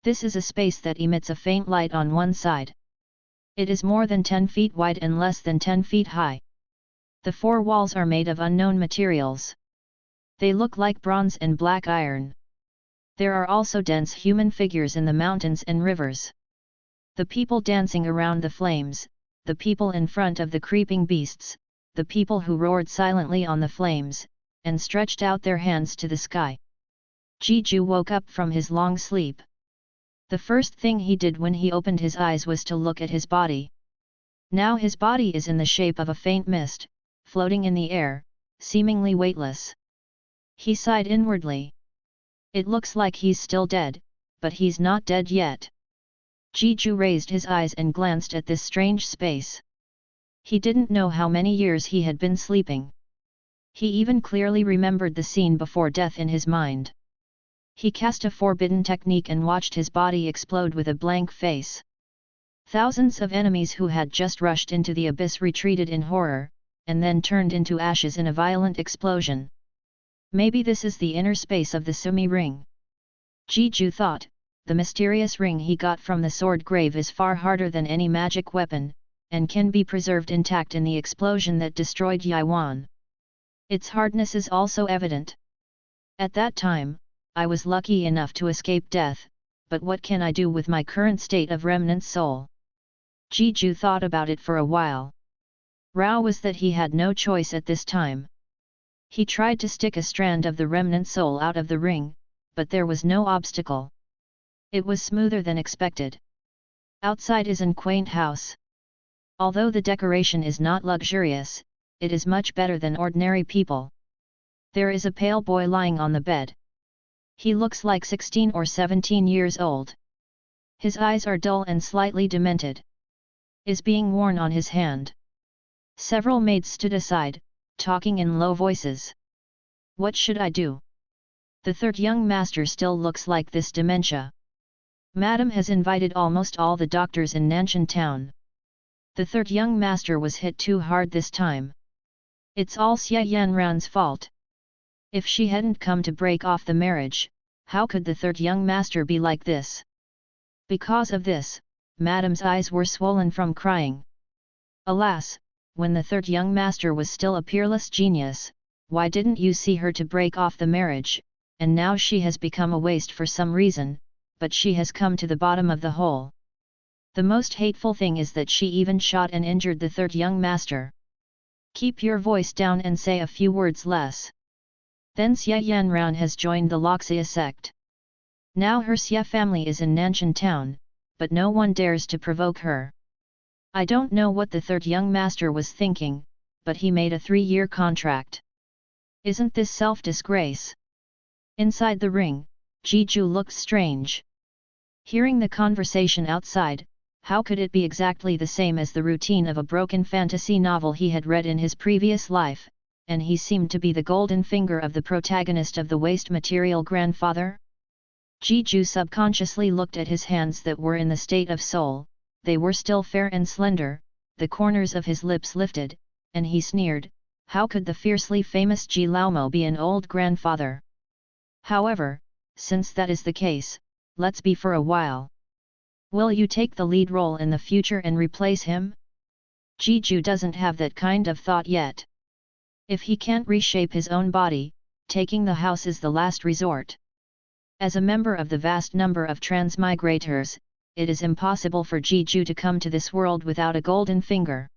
This is a space that emits a faint light on one side. It is more than 10 feet wide and less than 10 feet high. The four walls are made of unknown materials. They look like bronze and black iron. There are also dense human figures in the mountains and rivers. The people dancing around the flames, the people in front of the creeping beasts, the people who roared silently on the flames, and stretched out their hands to the sky. Jeju woke up from his long sleep. The first thing he did when he opened his eyes was to look at his body. Now his body is in the shape of a faint mist, floating in the air, seemingly weightless. He sighed inwardly. It looks like he's still dead, but he's not dead yet. Jeju raised his eyes and glanced at this strange space. He didn't know how many years he had been sleeping. He even clearly remembered the scene before death in his mind. He cast a forbidden technique and watched his body explode with a blank face. Thousands of enemies who had just rushed into the abyss retreated in horror, and then turned into ashes in a violent explosion. Maybe this is the inner space of the Sumi ring. Jeju thought, the mysterious ring he got from the sword grave is far harder than any magic weapon, and can be preserved intact in the explosion that destroyed Yaiwan. Its hardness is also evident. At that time, I was lucky enough to escape death, but what can I do with my current state of remnant soul? Jeju thought about it for a while. Rao was that he had no choice at this time. He tried to stick a strand of the remnant soul out of the ring, but there was no obstacle. It was smoother than expected. Outside is an quaint house. Although the decoration is not luxurious, it is much better than ordinary people. There is a pale boy lying on the bed. He looks like 16 or 17 years old. His eyes are dull and slightly demented. Is being worn on his hand. Several maids stood aside, talking in low voices. What should I do? The third young master still looks like this dementia. Madam has invited almost all the doctors in Nanshan town. The third young master was hit too hard this time. It's all Xie Yanran's fault. If she hadn't come to break off the marriage, how could the third young master be like this? Because of this, Madam's eyes were swollen from crying. Alas, when the third young master was still a peerless genius, why didn't you see her to break off the marriage, and now she has become a waste for some reason, but she has come to the bottom of the hole. The most hateful thing is that she even shot and injured the third young master. Keep your voice down and say a few words less. Then Xie Yanran has joined the Loxia sect. Now her Xie family is in Nanshan town, but no one dares to provoke her. I don't know what the third young master was thinking, but he made a 3-year contract. Isn't this self-disgrace? Inside the ring, Jeju looked strange. Hearing the conversation outside, how could it be exactly the same as the routine of a broken fantasy novel he had read in his previous life, and he seemed to be the golden finger of the protagonist of the waste material grandfather? Jeju subconsciously looked at his hands that were in the state of soul. They were still fair and slender, the corners of his lips lifted, and he sneered, how could the fiercely famous Ji Laomo be an old grandfather? However, since that is the case, let's be for a while. Will you take the lead role in the future and replace him? Jeju doesn't have that kind of thought yet. If he can't reshape his own body, taking the house is the last resort. As a member of the vast number of transmigrators, it is impossible for Jeju to come to this world without a golden finger.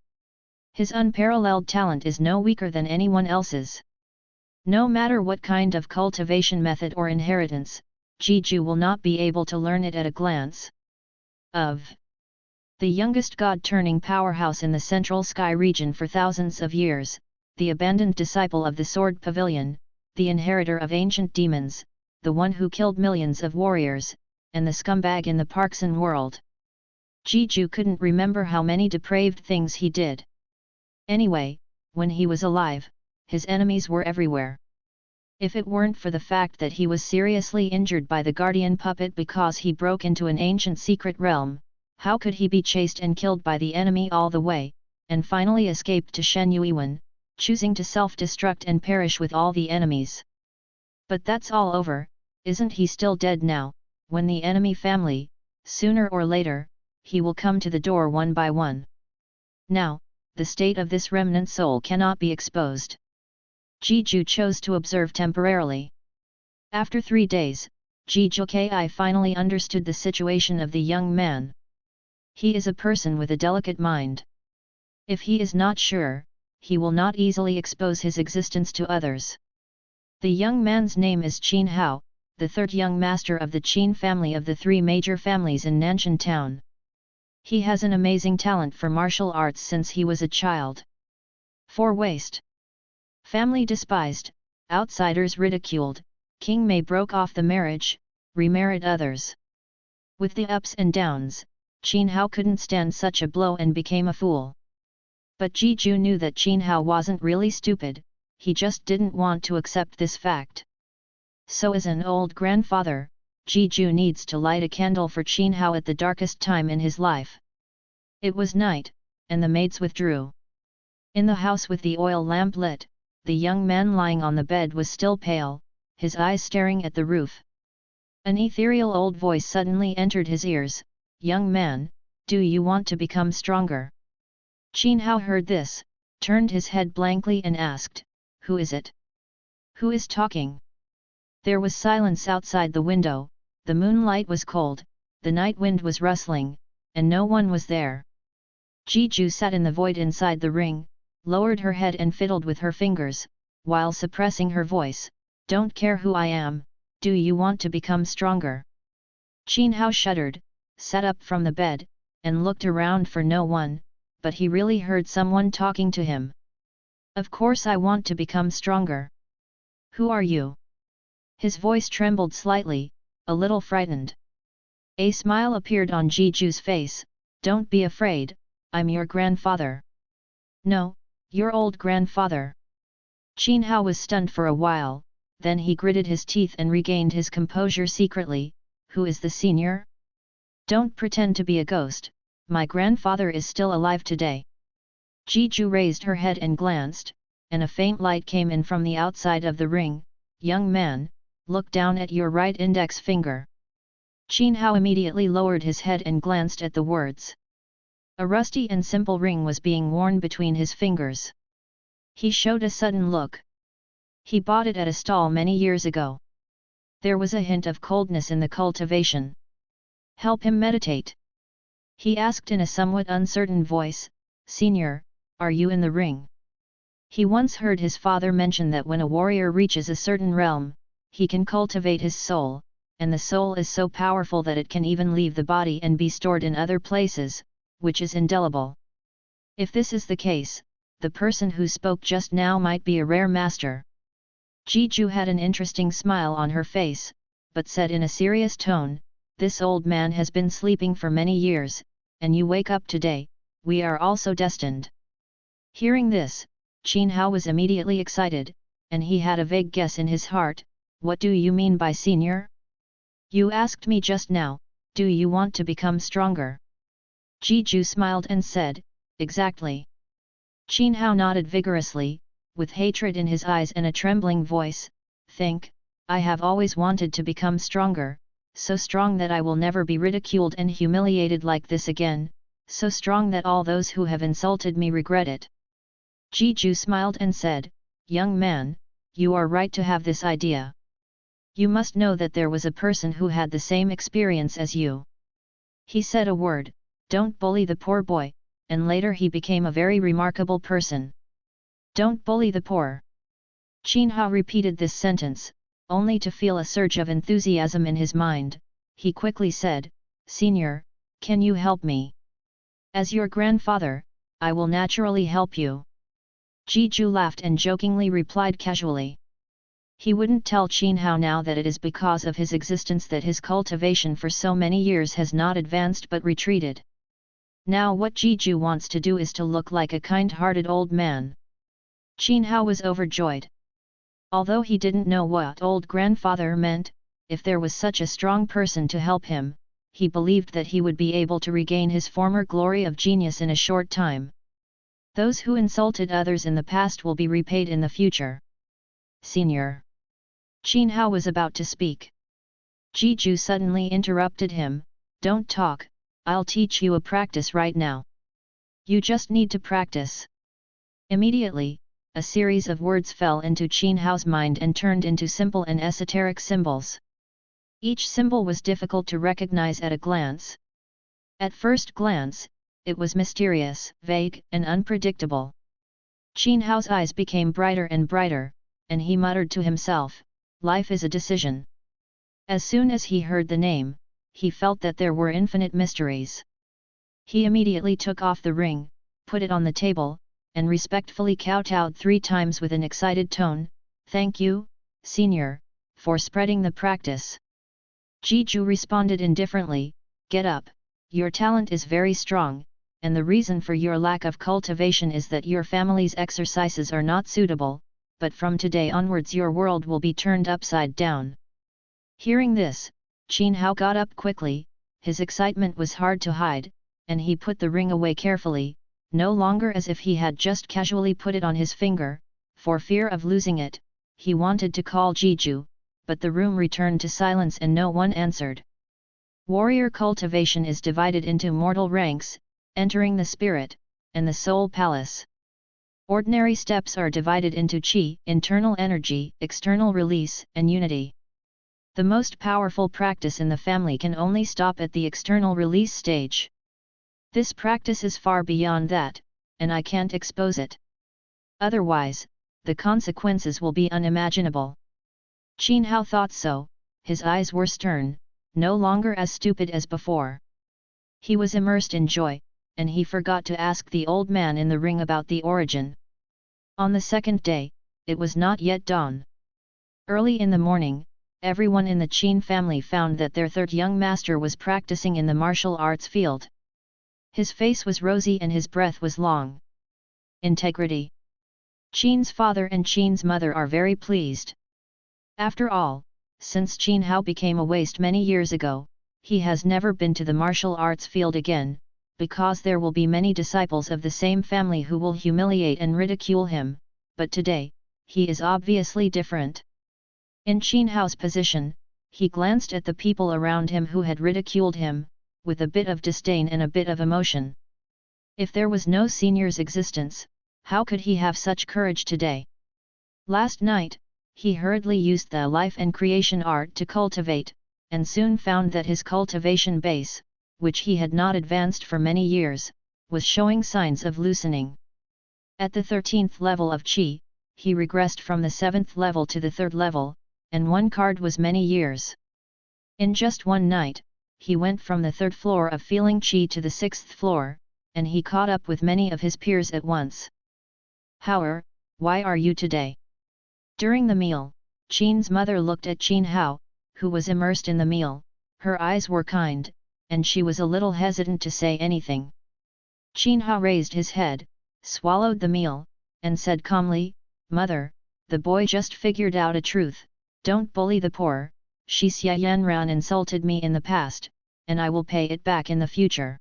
His unparalleled talent is no weaker than anyone else's. No matter what kind of cultivation method or inheritance, Jeju will not be able to learn it at a glance. The youngest god-turning powerhouse in the Central Sky region for thousands of years, the abandoned disciple of the Sword Pavilion, the inheritor of ancient demons, the one who killed millions of warriors, and the scumbag in the Parkson world. Jeju couldn't remember how many depraved things he did. Anyway, when he was alive, his enemies were everywhere. If it weren't for the fact that he was seriously injured by the guardian puppet because he broke into an ancient secret realm, how could he be chased and killed by the enemy all the way, and finally escaped to Shen Yuiwan, choosing to self-destruct and perish with all the enemies? But that's all over, isn't he still dead now? when the enemy family, sooner or later, he will come to the door one by one. Now, the state of this remnant soul cannot be exposed. Jeju chose to observe temporarily. After 3 days, Jeju finally understood the situation of the young man. He is a person with a delicate mind. If he is not sure, he will not easily expose his existence to others. The young man's name is Qin Hao, the third young master of the Qin family of the 3 major families in Nanshan town. He has an amazing talent for martial arts since he was a child. 4 Waste. Family despised, outsiders ridiculed, King Mei broke off the marriage, remarried others. With the ups and downs, Qin Hao couldn't stand such a blow and became a fool. But Jeju knew that Qin Hao wasn't really stupid, he just didn't want to accept this fact. So as an old grandfather, Jeju needs to light a candle for Qin Hao at the darkest time in his life. It was night, and the maids withdrew. In the house with the oil lamp lit, the young man lying on the bed was still pale, his eyes staring at the roof. An ethereal old voice suddenly entered his ears, "Young man, do you want to become stronger?" Qin Hao heard this, turned his head blankly and asked, "Who is it? Who is talking?" There was silence outside the window, the moonlight was cold, the night wind was rustling, and no one was there. Jeju sat in the void inside the ring, lowered her head and fiddled with her fingers, while suppressing her voice, "Don't care who I am, do you want to become stronger?" Qin Hao shuddered, sat up from the bed, and looked around for no one, but he really heard someone talking to him. "Of course I want to become stronger. Who are you?" His voice trembled slightly, a little frightened. A smile appeared on Jeju's face, "Don't be afraid, I'm your grandfather." "No, your old grandfather." Qin Hao was stunned for a while, then he gritted his teeth and regained his composure secretly, "Who is the senior? Don't pretend to be a ghost, my grandfather is still alive today." Jeju raised her head and glanced, and a faint light came in from the outside of the ring. "Young man, look down at your right index finger." Qin Hao immediately lowered his head and glanced at the words. A rusty and simple ring was being worn between his fingers. He showed a sudden look. He bought it at a stall many years ago. There was a hint of coldness in the cultivation. "Help him meditate?" he asked in a somewhat uncertain voice. "Senior, are you in the ring?" He once heard his father mention that when a warrior reaches a certain realm, he can cultivate his soul, and the soul is so powerful that it can even leave the body and be stored in other places, which is indelible. If this is the case, the person who spoke just now might be a rare master. Jeju had an interesting smile on her face, but said in a serious tone, "This old man has been sleeping for many years, and you wake up today, we are also destined." Hearing this, Qin Hao was immediately excited, and he had a vague guess in his heart, "What do you mean by senior? You asked me just now, do you want to become stronger?" Jeju smiled and said, "Exactly." Qin Hao nodded vigorously, with hatred in his eyes and a trembling voice, "Think, I have always wanted to become stronger, so strong that I will never be ridiculed and humiliated like this again, so strong that all those who have insulted me regret it." Jeju smiled and said, "Young man, you are right to have this idea. You must know that there was a person who had the same experience as you. He said a word, 'Don't bully the poor boy,' and later he became a very remarkable person. Don't bully the poor." Qin Hao repeated this sentence, only to feel a surge of enthusiasm in his mind. He quickly said, "Senior, can you help me? As your grandfather, I will naturally help you." Jeju laughed and jokingly replied casually. He wouldn't tell Qin Hao now that it is because of his existence that his cultivation for so many years has not advanced but retreated. Now what Jeju wants to do is to look like a kind-hearted old man. Qin Hao was overjoyed. Although he didn't know what old grandfather meant, if there was such a strong person to help him, he believed that he would be able to regain his former glory of genius in a short time. Those who insulted others in the past will be repaid in the future. Senior. Qin Hao was about to speak. Jiju suddenly interrupted him, "Don't talk, I'll teach you a practice right now. You just need to practice." Immediately, a series of words fell into Qin Hao's mind and turned into simple and esoteric symbols. Each symbol was difficult to recognize at a glance. At first glance, it was mysterious, vague, and unpredictable. Qin Hao's eyes became brighter and brighter, and he muttered to himself, "Life is a decision." As soon as he heard the name, he felt that there were infinite mysteries. He immediately took off the ring, put it on the table, and respectfully kowtowed 3 times with an excited tone, "Thank you, Senior, for spreading the practice." Jiju responded indifferently, "Get up, your talent is very strong, and the reason for your lack of cultivation is that your family's exercises are not suitable, but from today onwards your world will be turned upside down." Hearing this, Qin Hao got up quickly, his excitement was hard to hide, and he put the ring away carefully, no longer as if he had just casually put it on his finger, for fear of losing it. He wanted to call Jiju, but the room returned to silence and no one answered. Warrior cultivation is divided into mortal ranks, entering the spirit, and the soul palace. Ordinary steps are divided into Qi, internal energy, external release, and unity. The most powerful practice in the family can only stop at the external release stage. This practice is far beyond that, and I can't expose it. Otherwise, the consequences will be unimaginable. Qin Hao thought so, his eyes were stern, no longer as stupid as before. He was immersed in joy, and he forgot to ask the old man in the ring about the origin. On the second day, it was not yet dawn. Early in the morning, everyone in the Qin family found that their third young master was practicing in the martial arts field. His face was rosy and his breath was long. Integrity. Qin's father and Qin's mother are very pleased. After all, since Qin Hao became a waste many years ago, he has never been to the martial arts field again, because there will be many disciples of the same family who will humiliate and ridicule him, but today, he is obviously different. In Qin Hao's position, he glanced at the people around him who had ridiculed him, with a bit of disdain and a bit of emotion. If there was no senior's existence, how could he have such courage today? Last night, he hurriedly used the life and creation art to cultivate, and soon found that his cultivation base, which he had not advanced for many years, was showing signs of loosening. At the 13th level of Qi, he regressed from the 7th level to the 3rd level, and 1 card was many years. In just one night, he went from the 3rd floor of feeling Qi to the 6th floor, and he caught up with many of his peers at once. "Hao, why are you today?" During the meal, Qin's mother looked at Qin Hao, who was immersed in the meal. Her eyes were kind, and she was a little hesitant to say anything. Qin Hao raised his head, swallowed the meal, and said calmly, "Mother, the boy just figured out a truth. Don't bully the poor. Shi Xianran insulted me in the past, and I will pay it back in the future."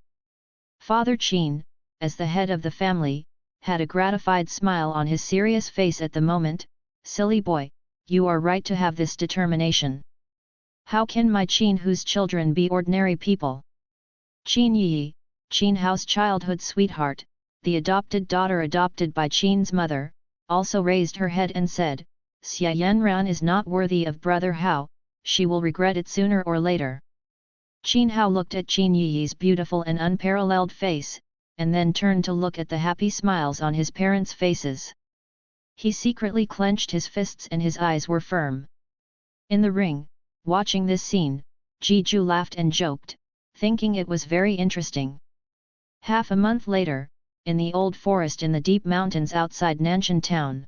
Father Qin, as the head of the family, had a gratified smile on his serious face at the moment. "Silly boy, you are right to have this determination. How can my Qin whose children be ordinary people?" Qin Yi, Qin Hao's childhood sweetheart, the adopted daughter adopted by Qin's mother, also raised her head and said, "Xia Yanran is not worthy of brother Hao, she will regret it sooner or later." Qin Hao looked at Qin Yi's beautiful and unparalleled face, and then turned to look at the happy smiles on his parents' faces. He secretly clenched his fists and his eyes were firm. In the ring, watching this scene, Jiju laughed and joked, thinking it was very interesting. Half a month later, in the old forest in the deep mountains outside Nanshan town,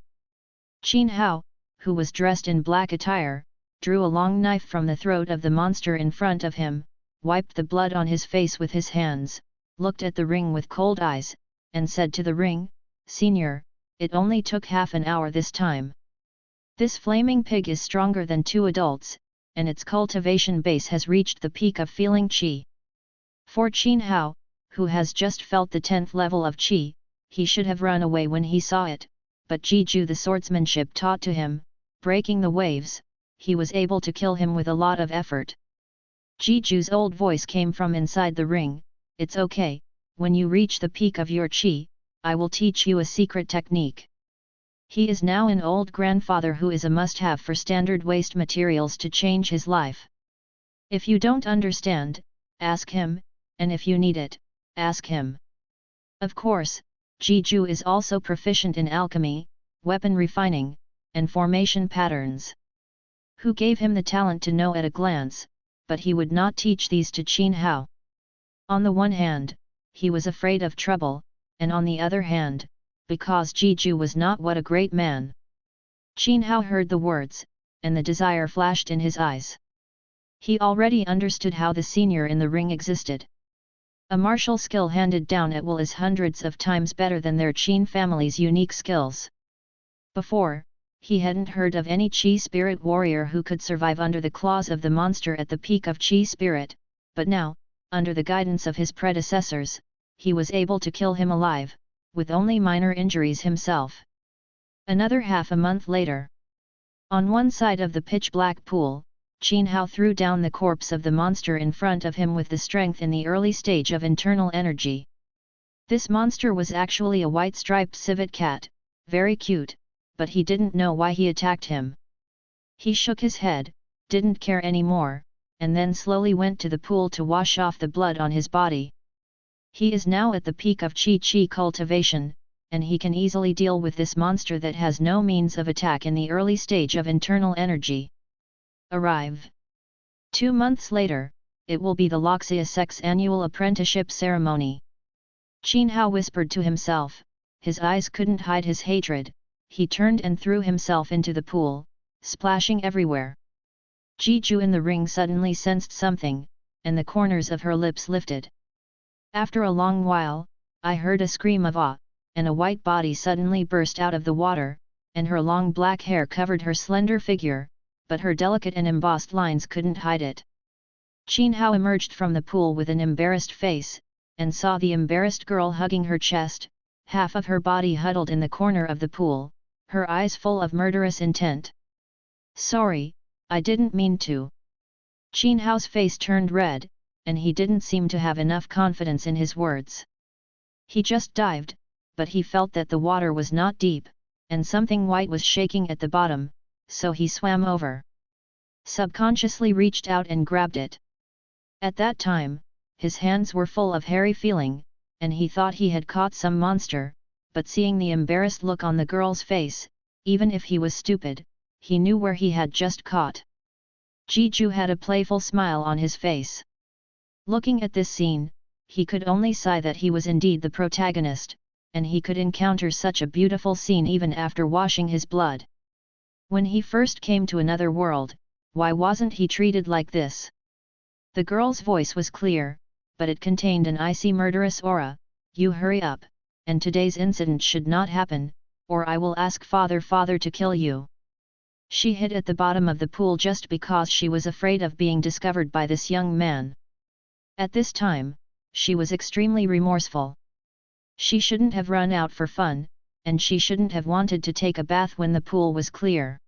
Qin Hao, who was dressed in black attire, drew a long knife from the throat of the monster in front of him, wiped the blood on his face with his hands, looked at the ring with cold eyes, and said to the ring, "Senior, it only took half an hour this time. This flaming pig is stronger than 2 adults, and its cultivation base has reached the peak of feeling Qi." For Qin Hao, who has just felt the 10th level of Qi, he should have run away when he saw it, but Jiju the swordsmanship taught to him, breaking the waves, he was able to kill him with a lot of effort. Jiju's old voice came from inside the ring, "It's okay, when you reach the peak of your chi, I will teach you a secret technique." He is now an old grandfather who is a must-have for standard waste materials to change his life. If you don't understand, ask him, and if you need it, ask him. Of course, Jiju is also proficient in alchemy, weapon refining, and formation patterns. Who gave him the talent to know at a glance, but he would not teach these to Qin Hao. On the one hand, he was afraid of trouble, and on the other hand, because Jiju was not what a great man. Qin Hao heard the words, and the desire flashed in his eyes. He already understood how the senior in the ring existed. A martial skill handed down at will is hundreds of times better than their Qin family's unique skills. Before, he hadn't heard of any Qi spirit warrior who could survive under the claws of the monster at the peak of Qi spirit, but now, under the guidance of his predecessors, he was able to kill him alive, with only minor injuries himself. Another half a month later. On one side of the pitch-black pool, Qin Hao threw down the corpse of the monster in front of him with the strength in the early stage of internal energy. This monster was actually a white-striped civet cat, very cute, but he didn't know why he attacked him. He shook his head, didn't care anymore, and then slowly went to the pool to wash off the blood on his body. He is now at the peak of Qi cultivation, and he can easily deal with this monster that has no means of attack in the early stage of internal energy. Arrive. 2 months later, it will be the Loxia Sect's annual apprenticeship ceremony. Qin Hao whispered to himself, his eyes couldn't hide his hatred, he turned and threw himself into the pool, splashing everywhere. Jiju in the ring suddenly sensed something, and the corners of her lips lifted. After a long while, I heard a scream of awe, and a white body suddenly burst out of the water, and her long black hair covered her slender figure, but her delicate and embossed lines couldn't hide it. Qin Hao emerged from the pool with an embarrassed face, and saw the embarrassed girl hugging her chest, half of her body huddled in the corner of the pool, her eyes full of murderous intent. "Sorry, I didn't mean to." Qin Hao's face turned red, and he didn't seem to have enough confidence in his words. He just dived, but he felt that the water was not deep, and something white was shaking at the bottom, so he swam over. Subconsciously reached out and grabbed it. At that time, his hands were full of hairy feeling, and he thought he had caught some monster, but seeing the embarrassed look on the girl's face, even if he was stupid, he knew where he had just caught. Jiju had a playful smile on his face. Looking at this scene, he could only sigh that he was indeed the protagonist, and he could encounter such a beautiful scene even after washing his blood. When he first came to another world, why wasn't he treated like this? The girl's voice was clear, but it contained an icy murderous aura. "You hurry up, and today's incident should not happen, or I will ask Father to kill you." She hid at the bottom of the pool just because she was afraid of being discovered by this young man. At this time, she was extremely remorseful. She shouldn't have run out for fun, and she shouldn't have wanted to take a bath when the pool was clear.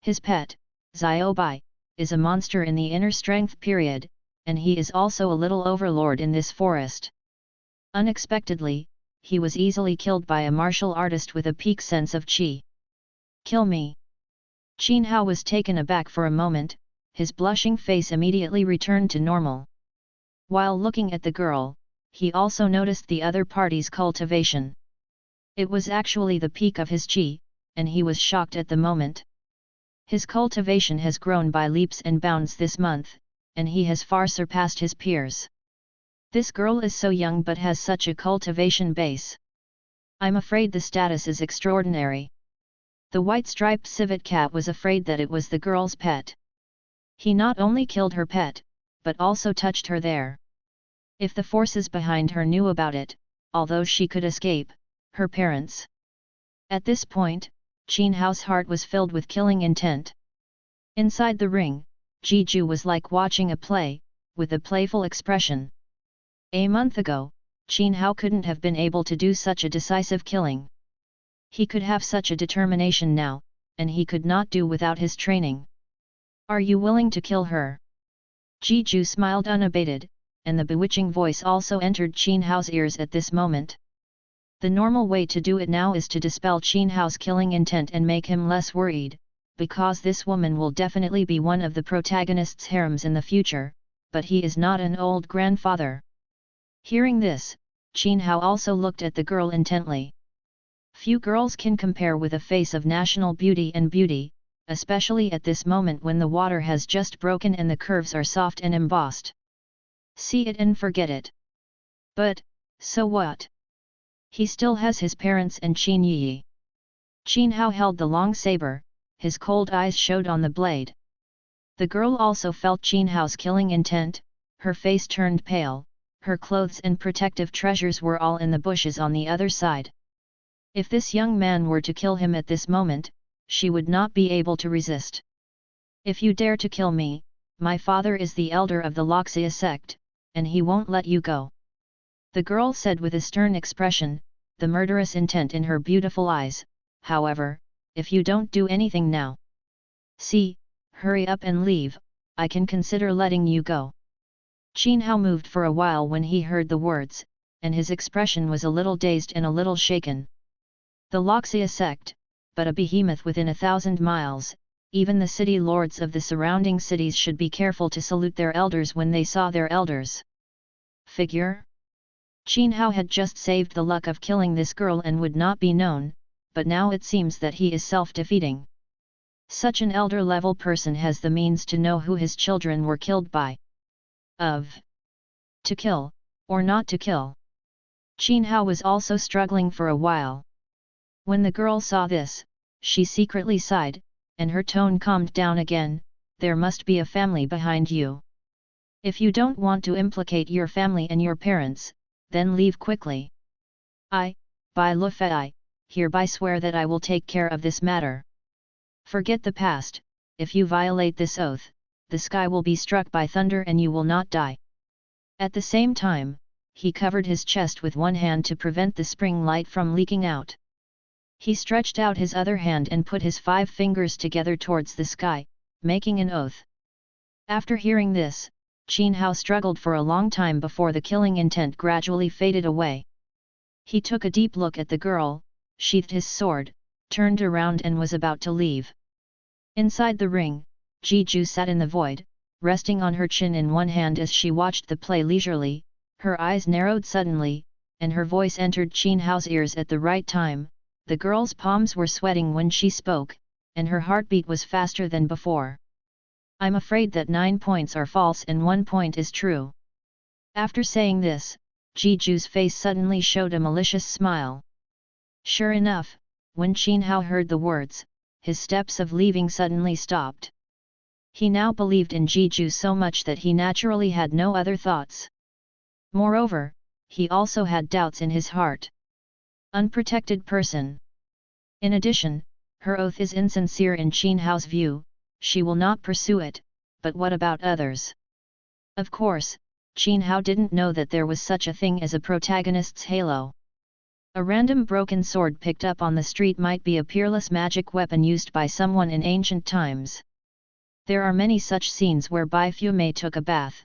His pet, Xiaobai, is a monster in the inner strength period, and he is also a little overlord in this forest. Unexpectedly, he was easily killed by a martial artist with a peak sense of qi. "Kill me." Qin Hao was taken aback for a moment, his blushing face immediately returned to normal. While looking at the girl, he also noticed the other party's cultivation. It was actually the peak of his qi, and he was shocked at the moment. His cultivation has grown by leaps and bounds this month, and he has far surpassed his peers. This girl is so young but has such a cultivation base. I'm afraid the status is extraordinary. The white-striped civet cat was afraid that it was the girl's pet. He not only killed her pet, but also touched her there. If the forces behind her knew about it, although she could escape, her parents. At this point, Qin Hao's heart was filled with killing intent. Inside the ring, Jiju was like watching a play, with a playful expression. A month ago, Qin Hao couldn't have been able to do such a decisive killing. He could have such a determination now, and he could not do without his training. "Are you willing to kill her?" Jiju smiled unabated, and the bewitching voice also entered Qin Hao's ears at this moment. The normal way to do it now is to dispel Qin Hao's killing intent and make him less worried, because this woman will definitely be one of the protagonist's harems in the future, but he is not an old grandfather. Hearing this, Qin Hao also looked at the girl intently. Few girls can compare with a face of national beauty, especially at this moment when the water has just broken and the curves are soft and embossed. See it and forget it. But, so what? He still has his parents and Qin Yi. Qin Hao held the long saber, his cold eyes showed on the blade. The girl also felt Qin Hao's killing intent, her face turned pale, her clothes and protective treasures were all in the bushes on the other side. If this young man were to kill him at this moment, she would not be able to resist. If you dare to kill me, my father is the elder of the Loxia sect, and he won't let you go. The girl said with a stern expression, the murderous intent in her beautiful eyes. However, if you don't do anything now, hurry up and leave, I can consider letting you go. Qin Hao moved for a while when he heard the words, and his expression was a little dazed and a little shaken. The Loxia sect, but a behemoth within 1,000 miles, even the city lords of the surrounding cities should be careful to salute their elders when they saw their elders. Figure? Qin Hao had just saved the luck of killing this girl and would not be known, but now it seems that he is self-defeating. Such an elder-level person has the means to know who his children were killed by. To kill, or not to kill. Qin Hao was also struggling for a while. When the girl saw this, she secretly sighed, and her tone calmed down again, there must be a family behind you. If you don't want to implicate your family and your parents, then leave quickly. I, by Lu Fei, hereby swear that I will take care of this matter. Forget the past, if you violate this oath, the sky will be struck by thunder and you will not die. At the same time, he covered his chest with one hand to prevent the spring light from leaking out. He stretched out his other hand and put his 5 fingers together towards the sky, making an oath. After hearing this, Qin Hao struggled for a long time before the killing intent gradually faded away. He took a deep look at the girl, sheathed his sword, turned around and was about to leave. Inside the ring, Jiju sat in the void, resting on her chin in one hand as she watched the play leisurely, her eyes narrowed suddenly, and her voice entered Qin Hao's ears at the right time. The girl's palms were sweating when she spoke, and her heartbeat was faster than before. I'm afraid that 9 points are false and 1 point is true. After saying this, Jiju's face suddenly showed a malicious smile. Sure enough, when Qin Hao heard the words, his steps of leaving suddenly stopped. He now believed in Jiju so much that he naturally had no other thoughts. Moreover, he also had doubts in his heart. Unprotected person. In addition, her oath is insincere in Qin Hao's view, she will not pursue it, but what about others? Of course, Qin Hao didn't know that there was such a thing as a protagonist's halo. A random broken sword picked up on the street might be a peerless magic weapon used by someone in ancient times. There are many such scenes where Bai Fumei took a bath.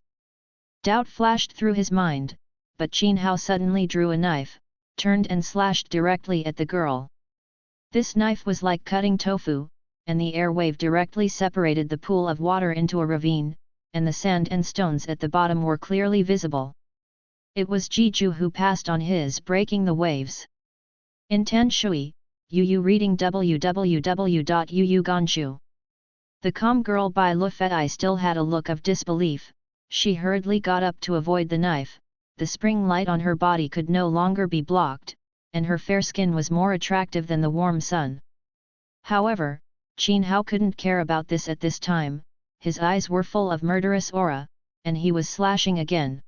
Doubt flashed through his mind, but Qin Hao suddenly drew a knife, turned and slashed directly at the girl. This knife was like cutting tofu, and the air wave directly separated the pool of water into a ravine, and the sand and stones at the bottom were clearly visible. It was Jiju who passed on his breaking the waves. In Tan Shui, Yu reading www.yuganshu. The calm girl by Lu Fei still had a look of disbelief. She hurriedly got up to avoid the knife. The spring light on her body could no longer be blocked, and her fair skin was more attractive than the warm sun. However, Qin Hao couldn't care about this at this time, his eyes were full of murderous aura, and he was slashing again.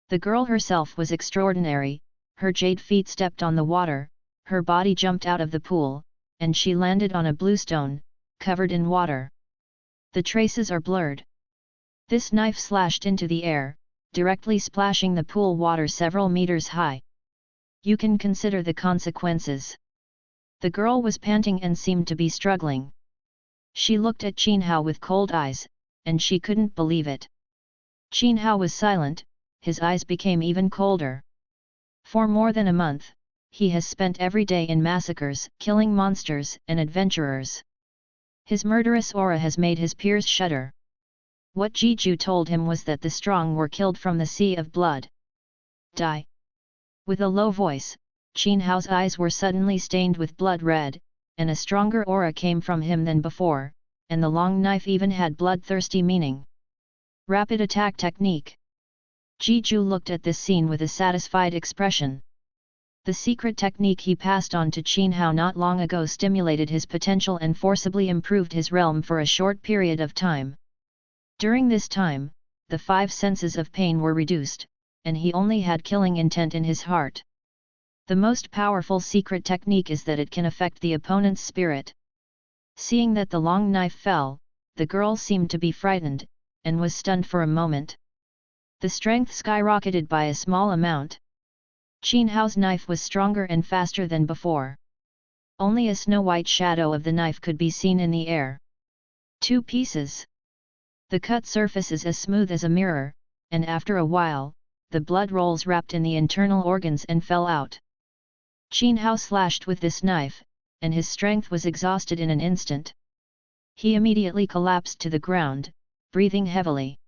The girl herself was extraordinary, her jade feet stepped on the water, her body jumped out of the pool, and she landed on a blue stone, covered in water. The traces are blurred. This knife slashed into the air, directly splashing the pool water several meters high. You can consider the consequences. The girl was panting and seemed to be struggling. She looked at Qin Hao with cold eyes, and she couldn't believe it. Qin Hao was silent, his eyes became even colder. For more than a month, he has spent every day in massacres, killing monsters and adventurers. His murderous aura has made his peers shudder. What Jiju told him was that the strong were killed from the sea of blood. Die! With a low voice, Qin Hao's eyes were suddenly stained with blood red, and a stronger aura came from him than before, and the long knife even had bloodthirsty meaning. Rapid attack technique. Jiju looked at this scene with a satisfied expression. The secret technique he passed on to Qin Hao not long ago stimulated his potential and forcibly improved his realm for a short period of time. During this time, the 5 senses of pain were reduced, and he only had killing intent in his heart. The most powerful secret technique is that it can affect the opponent's spirit. Seeing that the long knife fell, the girl seemed to be frightened, and was stunned for a moment. The strength skyrocketed by a small amount. Qin Hao's knife was stronger and faster than before. Only a snow-white shadow of the knife could be seen in the air. 2 pieces. The cut surface is as smooth as a mirror, and after a while, the blood rolls wrapped in the internal organs and fell out. Qin Hao slashed with this knife, and his strength was exhausted in an instant. He immediately collapsed to the ground, breathing heavily.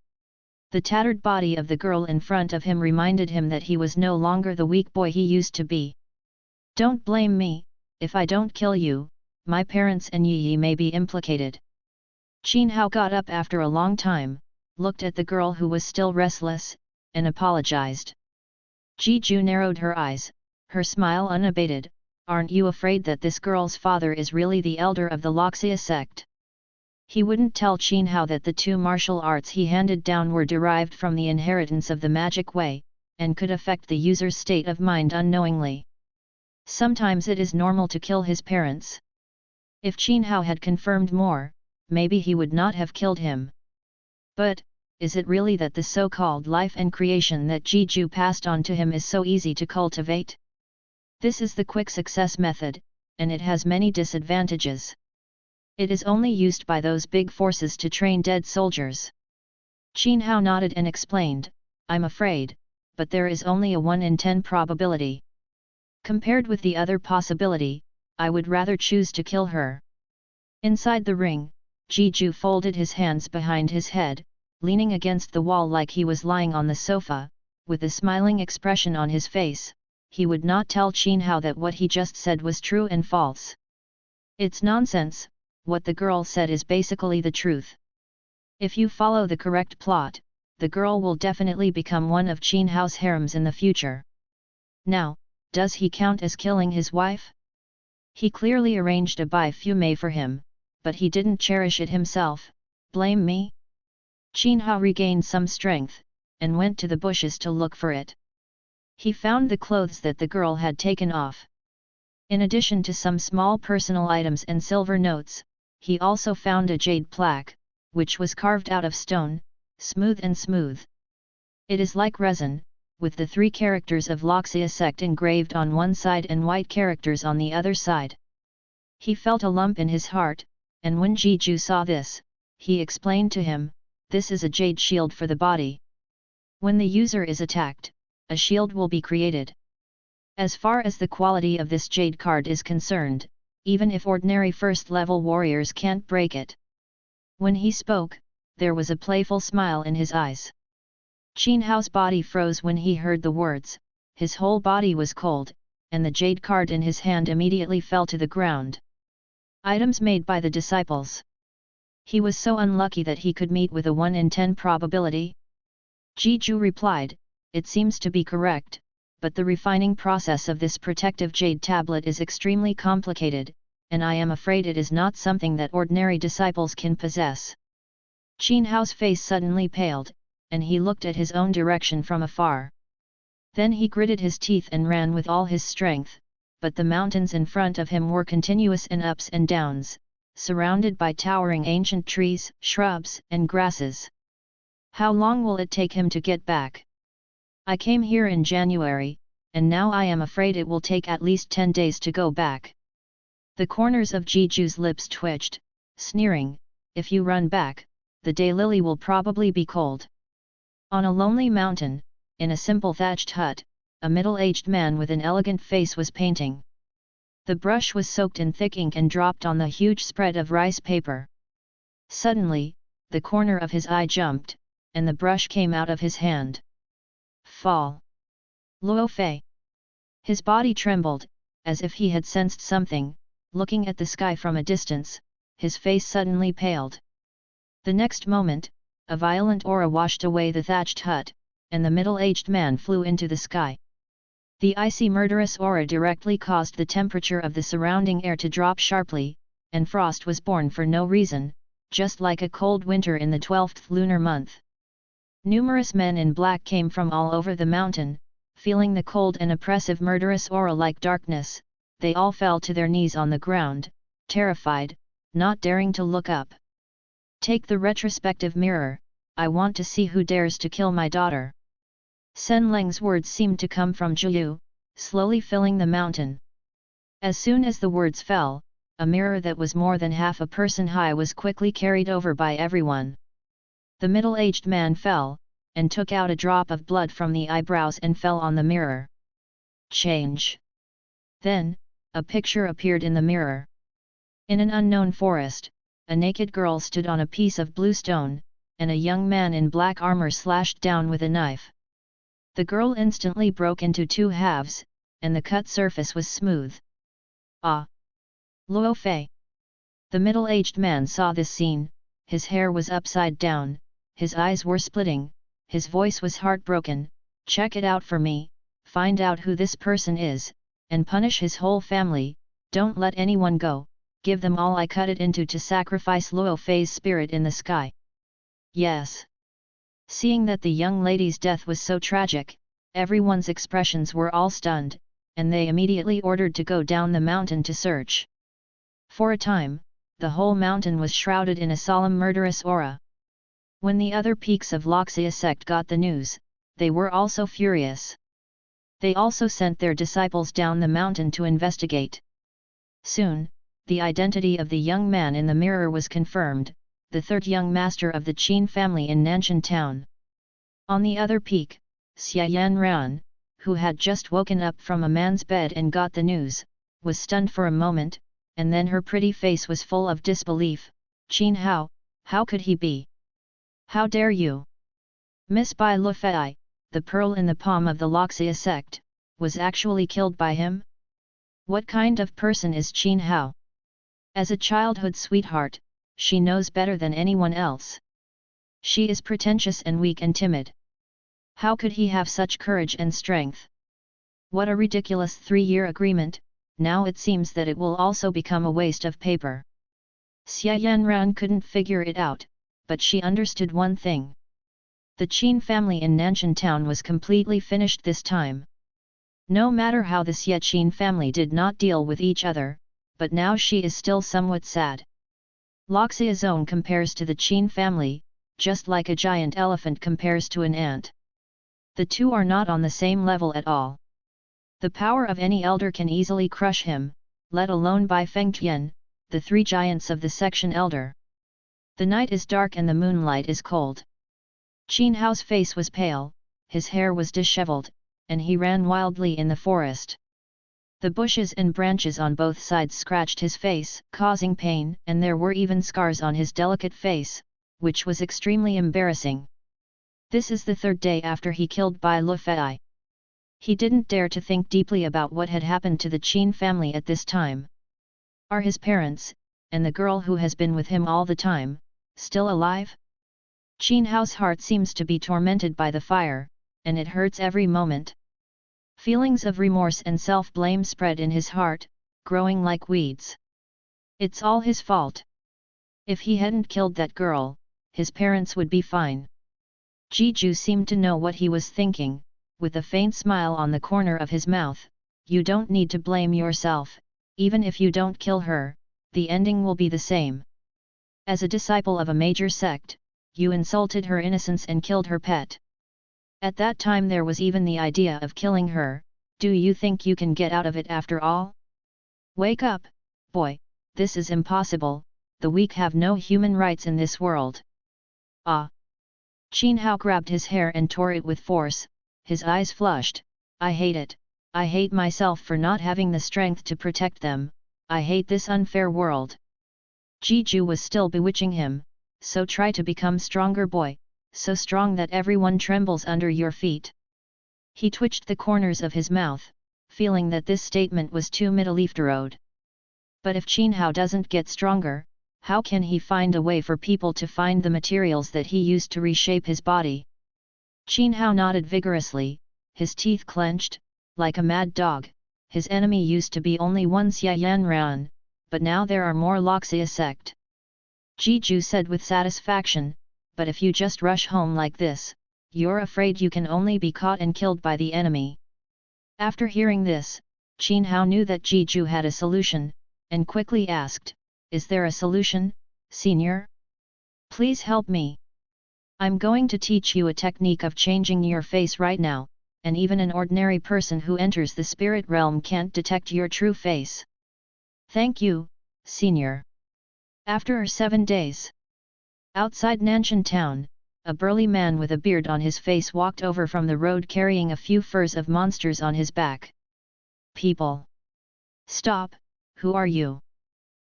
The tattered body of the girl in front of him reminded him that he was no longer the weak boy he used to be. Don't blame me, if I don't kill you, my parents and Yi may be implicated. Qin Hao got up after a long time, looked at the girl who was still restless, and apologized. Jiju narrowed her eyes, her smile unabated. Aren't you afraid that this girl's father is really the elder of the Loxia sect? He wouldn't tell Qin Hao that the 2 martial arts he handed down were derived from the inheritance of the magic way, and could affect the user's state of mind unknowingly. Sometimes it is normal to kill his parents. If Qin Hao had confirmed more, maybe he would not have killed him. But, is it really that the so-called life and creation that Jiju passed on to him is so easy to cultivate? This is the quick success method, and it has many disadvantages. It is only used by those big forces to train dead soldiers. Qin Hao nodded and explained, I'm afraid, but there is only a 1 in 10 probability. Compared with the other possibility, I would rather choose to kill her. Inside the ring, Jiju folded his hands behind his head, leaning against the wall like he was lying on the sofa, with a smiling expression on his face. He would not tell Qin Hao that what he just said was true and false. It's nonsense, what the girl said is basically the truth. If you follow the correct plot, the girl will definitely become one of Qin Hao's harems in the future. Now, does he count as killing his wife? He clearly arranged a bifumé for him, but he didn't cherish it himself. Blame me? Qin Hao regained some strength, and went to the bushes to look for it. He found the clothes that the girl had taken off. In addition to some small personal items and silver notes, he also found a jade plaque, which was carved out of stone, smooth and smooth. It is like resin, with the 3 characters of Loxia sect engraved on one side and white characters on the other side. He felt a lump in his heart, and when Jiju saw this, he explained to him, this is a jade shield for the body. When the user is attacked, a shield will be created. As far as the quality of this jade card is concerned, even if ordinary first-level warriors can't break it. When he spoke, there was a playful smile in his eyes. Qin Hao's body froze when he heard the words, his whole body was cold, and the jade card in his hand immediately fell to the ground. Items made by the disciples. He was so unlucky that he could meet with a 1 in 10 probability. Jiju replied, it seems to be correct, but the refining process of this protective jade tablet is extremely complicated, and I am afraid it is not something that ordinary disciples can possess. Qin Hao's face suddenly paled, and he looked at his own direction from afar. Then he gritted his teeth and ran with all his strength, but the mountains in front of him were continuous in ups and downs, surrounded by towering ancient trees, shrubs, and grasses. How long will it take him to get back? I came here in January, and now I am afraid it will take at least 10 days to go back. The corners of Jiju's lips twitched, sneering, if you run back, the daylily will probably be cold. On a lonely mountain, in a simple thatched hut, a middle-aged man with an elegant face was painting. The brush was soaked in thick ink and dropped on the huge spread of rice paper. Suddenly, the corner of his eye jumped, and the brush came out of his hand. Fall! Luo Fei! His body trembled, as if he had sensed something. Looking at the sky from a distance, his face suddenly paled. The next moment, a violent aura washed away the thatched hut, and the middle-aged man flew into the sky. The icy murderous aura directly caused the temperature of the surrounding air to drop sharply, and frost was born for no reason, just like a cold winter in the 12th lunar month. Numerous men in black came from all over the mountain, feeling the cold and oppressive murderous aura like darkness. They all fell to their knees on the ground, terrified, not daring to look up. Take the retrospective mirror, I want to see who dares to kill my daughter. Sen Leng's words seemed to come from Jiu, slowly filling the mountain. As soon as the words fell, a mirror that was more than half a person high was quickly carried over by everyone. The middle-aged man fell, and took out a drop of blood from the eyebrows and fell on the mirror. Change. Then, a picture appeared in the mirror. In an unknown forest, a naked girl stood on a piece of blue stone, and a young man in black armor slashed down with a knife. The girl instantly broke into two halves, and the cut surface was smooth. Ah! Luo Fei! The middle-aged man saw this scene. His hair was upside down, his eyes were splitting, his voice was heartbroken. Check it out for me, find out who this person is, and punish his whole family. Don't let anyone go, give them all I cut it into to sacrifice Luo Fei's spirit in the sky. Yes. Seeing that the young lady's death was so tragic, everyone's expressions were all stunned, and they immediately ordered to go down the mountain to search. For a time, the whole mountain was shrouded in a solemn murderous aura. When the other peaks of Loxia sect got the news, they were also furious. They also sent their disciples down the mountain to investigate. Soon, the identity of the young man in the mirror was confirmed, the third young master of the Qin family in Nanshan town. On the other peak, Xia Yanran, who had just woken up from a man's bed and got the news, was stunned for a moment, and then her pretty face was full of disbelief. Qin Hao, how could he be? How dare you? Miss Bai Lufei, the pearl in the palm of the Loxia sect, was actually killed by him? What kind of person is Qin Hao? As a childhood sweetheart, she knows better than anyone else. She is pretentious and weak and timid. How could he have such courage and strength? What a ridiculous 3-year agreement. Now it seems that it will also become a waste of paper. Xia Yanran couldn't figure it out, but she understood one thing. The Qin family in Nanshan town was completely finished this time. No matter how the Xie Qin family did not deal with each other, but now she is still somewhat sad. Loxia's own compares to the Qin family, just like a giant elephant compares to an ant. The two are not on the same level at all. The power of any elder can easily crush him, let alone by Feng Tian, the 3 giants of the section elder. The night is dark and the moonlight is cold. Qin Hao's face was pale, his hair was disheveled, and he ran wildly in the forest. The bushes and branches on both sides scratched his face, causing pain, and there were even scars on his delicate face, which was extremely embarrassing. This is the 3rd day after he killed Bai Lufei. He didn't dare to think deeply about what had happened to the Qin family at this time. Are his parents, and the girl who has been with him all the time, still alive? Qin Hao's heart seems to be tormented by the fire, and it hurts every moment. Feelings of remorse and self-blame spread in his heart, growing like weeds. It's all his fault. If he hadn't killed that girl, his parents would be fine. Jiju seemed to know what he was thinking. With a faint smile on the corner of his mouth, you don't need to blame yourself, even if you don't kill her, the ending will be the same. As a disciple of a major sect, you insulted her innocence and killed her pet. At that time there was even the idea of killing her. Do you think you can get out of it after all? Wake up, boy, this is impossible, the weak have no human rights in this world. Ah! Qin Hao grabbed his hair and tore it with force, his eyes flushed. I hate it, I hate myself for not having the strength to protect them, I hate this unfair world. Jiju was still bewitching him, so try to become stronger boy, so strong that everyone trembles under your feet. He twitched the corners of his mouth, feeling that this statement was too middle-earth. But if Qin Hao doesn't get stronger, how can he find a way for people to find the materials that he used to reshape his body? Qin Hao nodded vigorously, his teeth clenched, like a mad dog. His enemy used to be only one Xia Yanran, but now there are more Loxia sect. Jiju said with satisfaction, but if you just rush home like this, you're afraid you can only be caught and killed by the enemy. After hearing this, Qin Hao knew that Jiju had a solution, and quickly asked, is there a solution, senior? Please help me. I'm going to teach you a technique of changing your face right now, and even an ordinary person who enters the spirit realm can't detect your true face. Thank you, senior. After 7 days. Outside Nanshan town, a burly man with a beard on his face walked over from the road carrying a few furs of monsters on his back. People! Stop, who are you?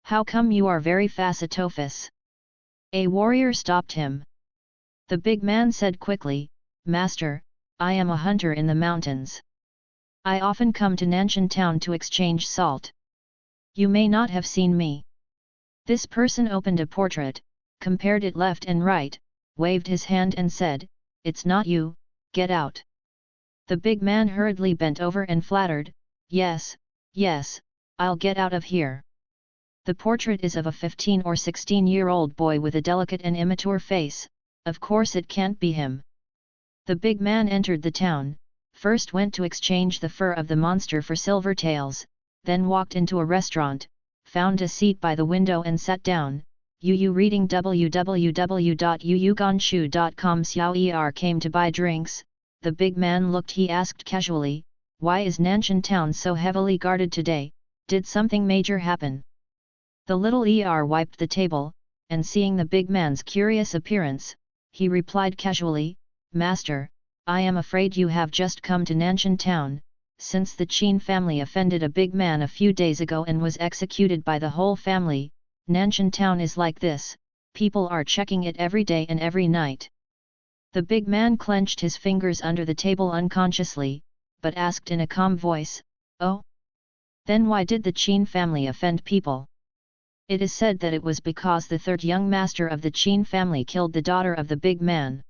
How come you are very fast? A warrior stopped him. The big man said quickly, Master, I am a hunter in the mountains. I often come to Nanshan town to exchange salt. You may not have seen me. This person opened a portrait, compared it left and right, waved his hand and said, it's not you, get out. The big man hurriedly bent over and flattered, yes, yes, I'll get out of here. The portrait is of a 15 or 16-year-old boy with a delicate and immature face, of course it can't be him. The big man entered the town, first went to exchange the fur of the monster for silver tails, then walked into a restaurant, found a seat by the window and sat down. Yu reading www.yuyuganshu.com. Xiao came to buy drinks. The big man looked. He asked casually, why is Nanshan town so heavily guarded today, did something major happen? The little wiped the table, and seeing the big man's curious appearance, he replied casually, Master, I am afraid you have just come to Nanshan town, since the Qin family offended a big man a few days ago and was executed by the whole family. Nanshan town is like this, people are checking it every day and every night. The big man clenched his fingers under the table unconsciously, but asked in a calm voice, oh? Then why did the Qin family offend people? It is said that it was because the third young master of the Qin family killed the daughter of the big man.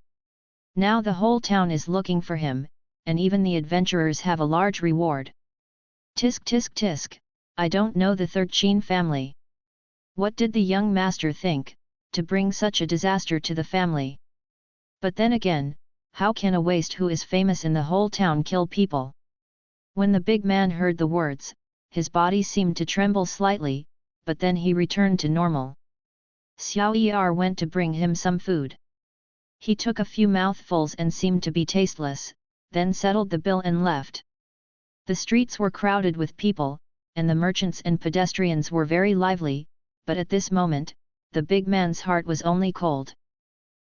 Now the whole town is looking for him, and even the adventurers have a large reward. Tisk tisk tisk, I don't know the third Qin family. What did the young master think, to bring such a disaster to the family? But then again, how can a waste who is famous in the whole town kill people? When the big man heard the words, his body seemed to tremble slightly, but then he returned to normal. Xiao went to bring him some food. He took a few mouthfuls and seemed to be tasteless, then settled the bill and left. The streets were crowded with people, and the merchants and pedestrians were very lively, but at this moment, the big man's heart was only cold.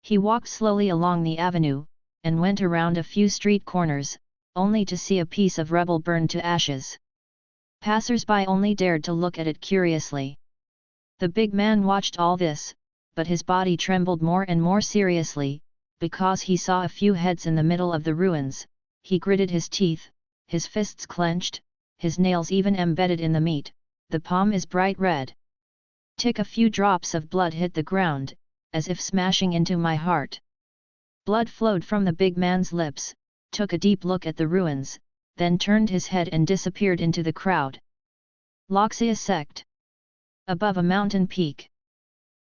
He walked slowly along the avenue, and went around a few street corners, only to see a piece of rubble burned to ashes. Passers-by only dared to look at it curiously. The big man watched all this, but his body trembled more and more seriously, because he saw a few heads in the middle of the ruins. He gritted his teeth, his fists clenched, his nails even embedded in the meat, the palm is bright red. Tick, a few drops of blood hit the ground, as if smashing into my heart. Blood flowed from the big man's lips, took a deep look at the ruins, then turned his head and disappeared into the crowd. Loxia sect. Above a mountain peak.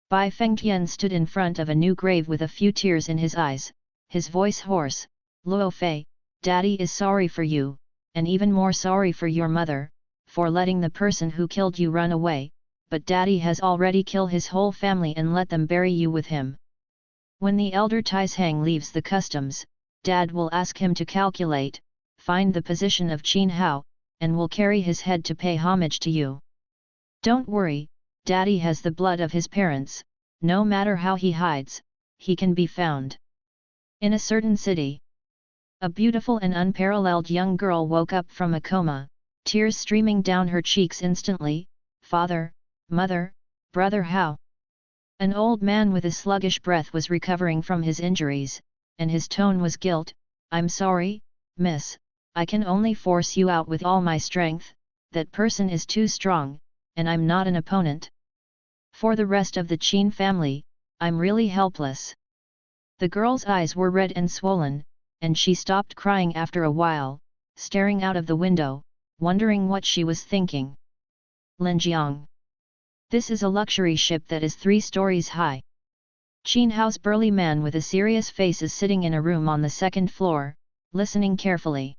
Bai Fengtian stood in front of a new grave with a few tears in his eyes, his voice hoarse, Luo Fei, Daddy is sorry for you, and even more sorry for your mother, for letting the person who killed you run away, but Daddy has already killed his whole family and let them bury you with him. When the elder Taishang leaves the customs, Dad will ask him to calculate, find the position of Qin Hao, and will carry his head to pay homage to you. Don't worry, Daddy has the blood of his parents, no matter how he hides, he can be found. In a certain city, a beautiful and unparalleled young girl woke up from a coma, tears streaming down her cheeks instantly. Father, mother, brother, how? An old man with a sluggish breath was recovering from his injuries, and his tone was guilt. I'm sorry, miss, I can only force you out with all my strength, that person is too strong, and I'm not an opponent. For the rest of the Qin family, I'm really helpless. The girl's eyes were red and swollen, and she stopped crying after a while, staring out of the window, wondering what she was thinking. Linjiang. This is a luxury ship that is 3 stories high. Qin Hao's burly man with a serious face is sitting in a room on the 2nd floor, listening carefully.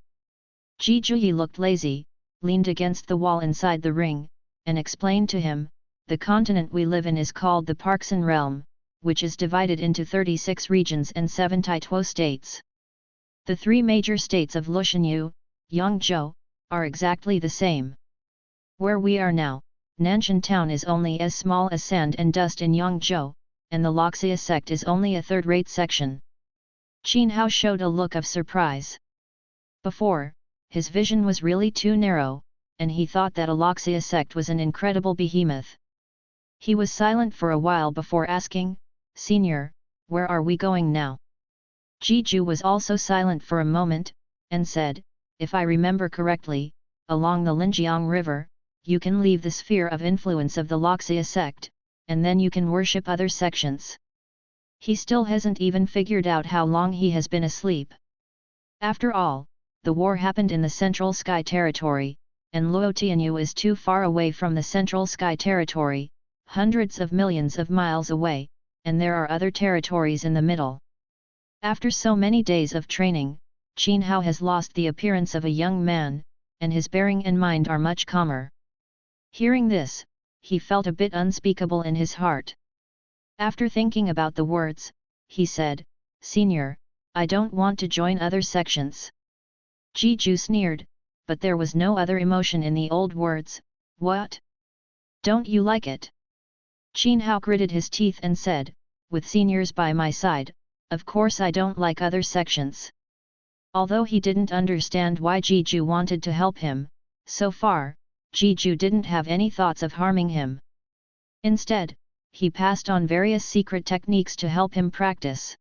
Ji Juyi looked lazy, leaned against the wall inside the ring, and explained to him, the continent we live in is called the Parksan realm, which is divided into 36 regions and 7 Taituo states. The 3 major states of Lushanyu, Yangzhou, are exactly the same. Where we are now, Nanshan town is only as small as sand and dust in Yangzhou, and the Loxia sect is only a third-rate section. Qin Hao showed a look of surprise. Before, his vision was really too narrow, and he thought that a Loxia sect was an incredible behemoth. He was silent for a while before asking, Senior, where are we going now? Jiju was also silent for a moment, and said, if I remember correctly, along the Linjiang River, you can leave the sphere of influence of the Loxia sect, and then you can worship other sections. He still hasn't even figured out how long he has been asleep. After all, the war happened in the Central Sky Territory, and Luotianyu is too far away from the Central Sky Territory, hundreds of millions of miles away, and there are other territories in the middle. After so many days of training, Qin Hao has lost the appearance of a young man, and his bearing and mind are much calmer. Hearing this, he felt a bit unspeakable in his heart. After thinking about the words, he said, Senior, I don't want to join other sections. Jiju sneered, but there was no other emotion in the old words. What? Don't you like it? Qin Hao gritted his teeth and said, with seniors by my side, of course I don't like other sections. Although he didn't understand why Jiju wanted to help him, so far, Jiju didn't have any thoughts of harming him. Instead, he passed on various secret techniques to help him practice.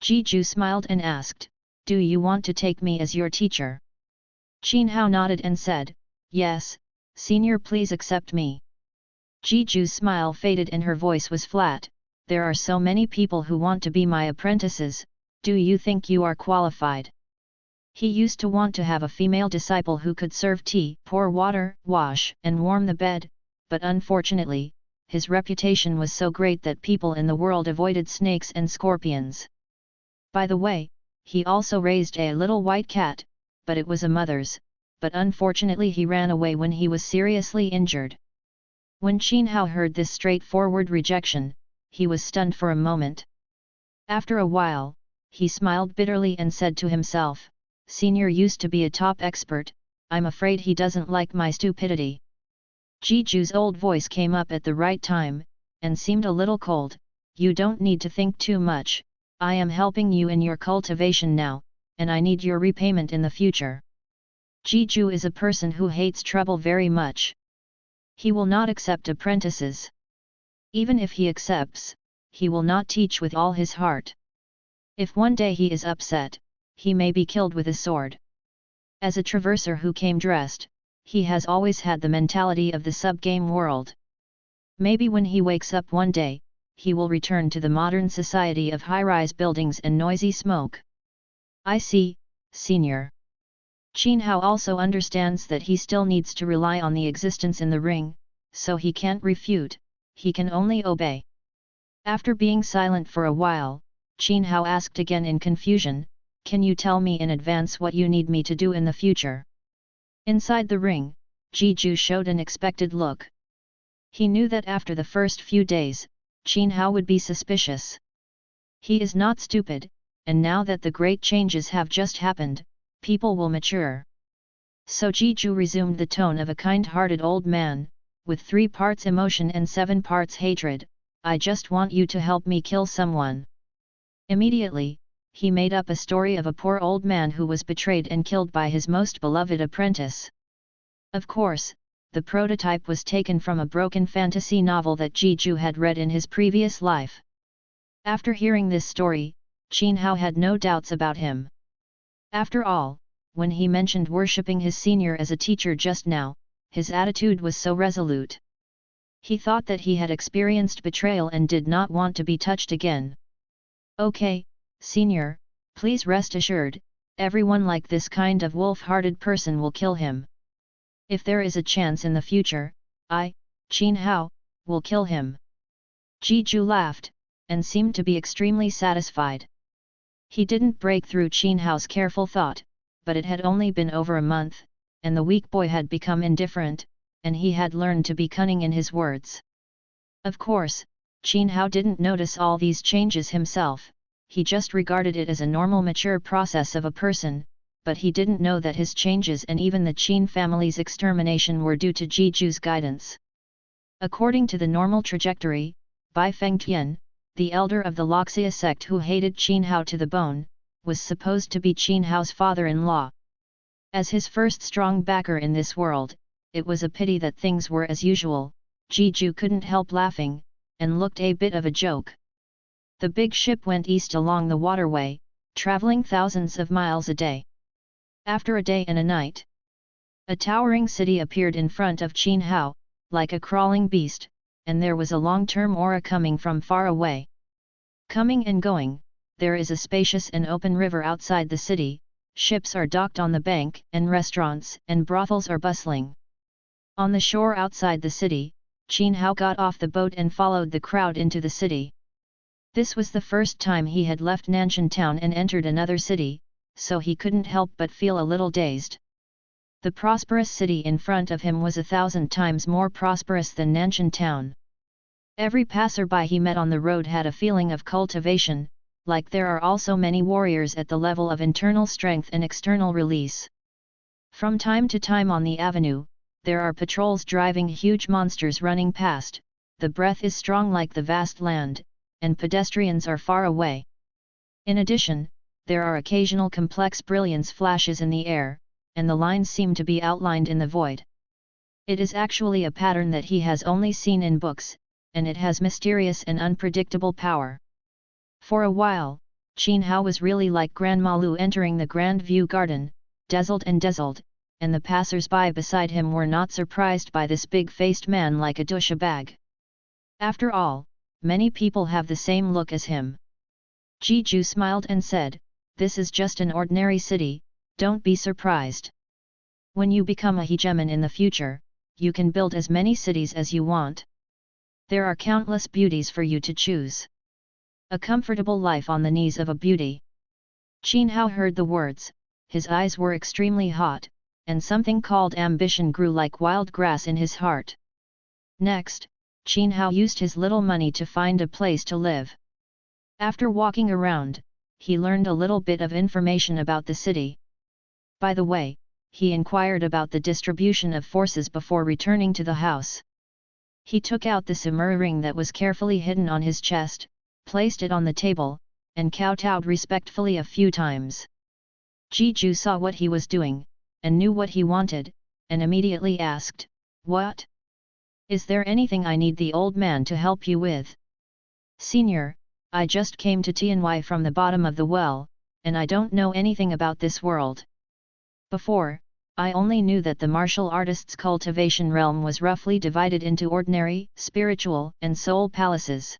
Jiju smiled and asked, do you want to take me as your teacher? Qin Hao nodded and said, yes, Senior, please accept me. Jiju's smile faded and her voice was flat. There are so many people who want to be my apprentices, do you think you are qualified? He used to want to have a female disciple who could serve tea, pour water, wash, and warm the bed, but unfortunately, his reputation was so great that people in the world avoided snakes and scorpions. By the way, he also raised a little white cat, but it was a mother's, but unfortunately he ran away when he was seriously injured. When Qin Hao heard this straightforward rejection, he was stunned for a moment. After a while, he smiled bitterly and said to himself, Senior used to be a top expert, I'm afraid he doesn't like my stupidity. Jiju's old voice came up at the right time, and seemed a little cold. You don't need to think too much, I am helping you in your cultivation now, and I need your repayment in the future. Jiju is a person who hates trouble very much. He will not accept apprentices. Even if he accepts, he will not teach with all his heart. If one day he is upset, he may be killed with a sword. As a traverser who came dressed, he has always had the mentality of the sub-game world. Maybe when he wakes up one day, he will return to the modern society of high-rise buildings and noisy smoke. I see, Senior. Qin Hao also understands that he still needs to rely on the existence in the ring, so he can't refute, he can only obey. After being silent for a while, Qin Hao asked again in confusion, can you tell me in advance what you need me to do in the future? Inside the ring, Jiju showed an expected look. He knew that after the first few days, Qin Hao would be suspicious. He is not stupid, and now that the great changes have just happened, people will mature. So Jiju resumed the tone of a kind-hearted old man, with 3 parts emotion and 7 parts hatred, I just want you to help me kill someone. Immediately, he made up a story of a poor old man who was betrayed and killed by his most beloved apprentice. Of course, the prototype was taken from a broken fantasy novel that Jiju had read in his previous life. After hearing this story, Qin Hao had no doubts about him. After all, when he mentioned worshipping his senior as a teacher just now, his attitude was so resolute. He thought that he had experienced betrayal and did not want to be touched again. Okay, senior, please rest assured, everyone like this kind of wolf-hearted person will kill him. If there is a chance in the future, I, Qin Hao, will kill him. Jiju laughed, and seemed to be extremely satisfied. He didn't break through Qin Hao's careful thought, but it had only been over a month, and the weak boy had become indifferent, and he had learned to be cunning in his words. Of course, Qin Hao didn't notice all these changes himself, he just regarded it as a normal mature process of a person, but he didn't know that his changes and even the Qin family's extermination were due to Jiju's guidance. According to the normal trajectory, Bai Fengtian, the elder of the Loxia sect who hated Qin Hao to the bone, was supposed to be Qin Hao's father-in-law. As his first strong backer in this world, it was a pity that things were as usual. Jiju couldn't help laughing, and looked a bit of a joke. The big ship went east along the waterway, traveling thousands of miles a day. After a day and a night, a towering city appeared in front of Qin Hao, like a crawling beast, and there was a long-term aura coming from far away. Coming and going, there is a spacious and open river outside the city, ships are docked on the bank, and restaurants and brothels are bustling. On the shore outside the city, Qin Hao got off the boat and followed the crowd into the city. This was the first time he had left Nanshan town and entered another city, so he couldn't help but feel a little dazed. The prosperous city in front of him was 1,000 times more prosperous than Nanshan town. Every passerby he met on the road had a feeling of cultivation, like there are also many warriors at the level of internal strength and external release. From time to time on the avenue, there are patrols driving huge monsters running past, the breath is strong like the vast land, and pedestrians are far away. In addition, there are occasional complex brilliance flashes in the air, and the lines seem to be outlined in the void. It is actually a pattern that he has only seen in books, and it has mysterious and unpredictable power. For a while, Qin Hao was really like Grandma Lu entering the Grand View Garden, dazzled, and the passers-by beside him were not surprised by this big-faced man like a dusha bag. After all, many people have the same look as him. Jiju smiled and said, "This is just an ordinary city, don't be surprised. When you become a hegemon in the future, you can build as many cities as you want. There are countless beauties for you to choose. A comfortable life on the knees of a beauty." Qin Hao heard the words, his eyes were extremely hot, and something called ambition grew like wild grass in his heart. Next, Qin Hao used his little money to find a place to live. After walking around, he learned a little bit of information about the city. By the way, he inquired about the distribution of forces before returning to the house. He took out the samurai ring that was carefully hidden on his chest, placed it on the table, and kowtowed respectfully a few times. Jiju saw what he was doing, and knew what he wanted, and immediately asked, "What? Is there anything I need the old man to help you with?" "Senior, I just came to Tianwei from the bottom of the well, and I don't know anything about this world. Before, I only knew that the martial artist's cultivation realm was roughly divided into ordinary, spiritual, and soul palaces.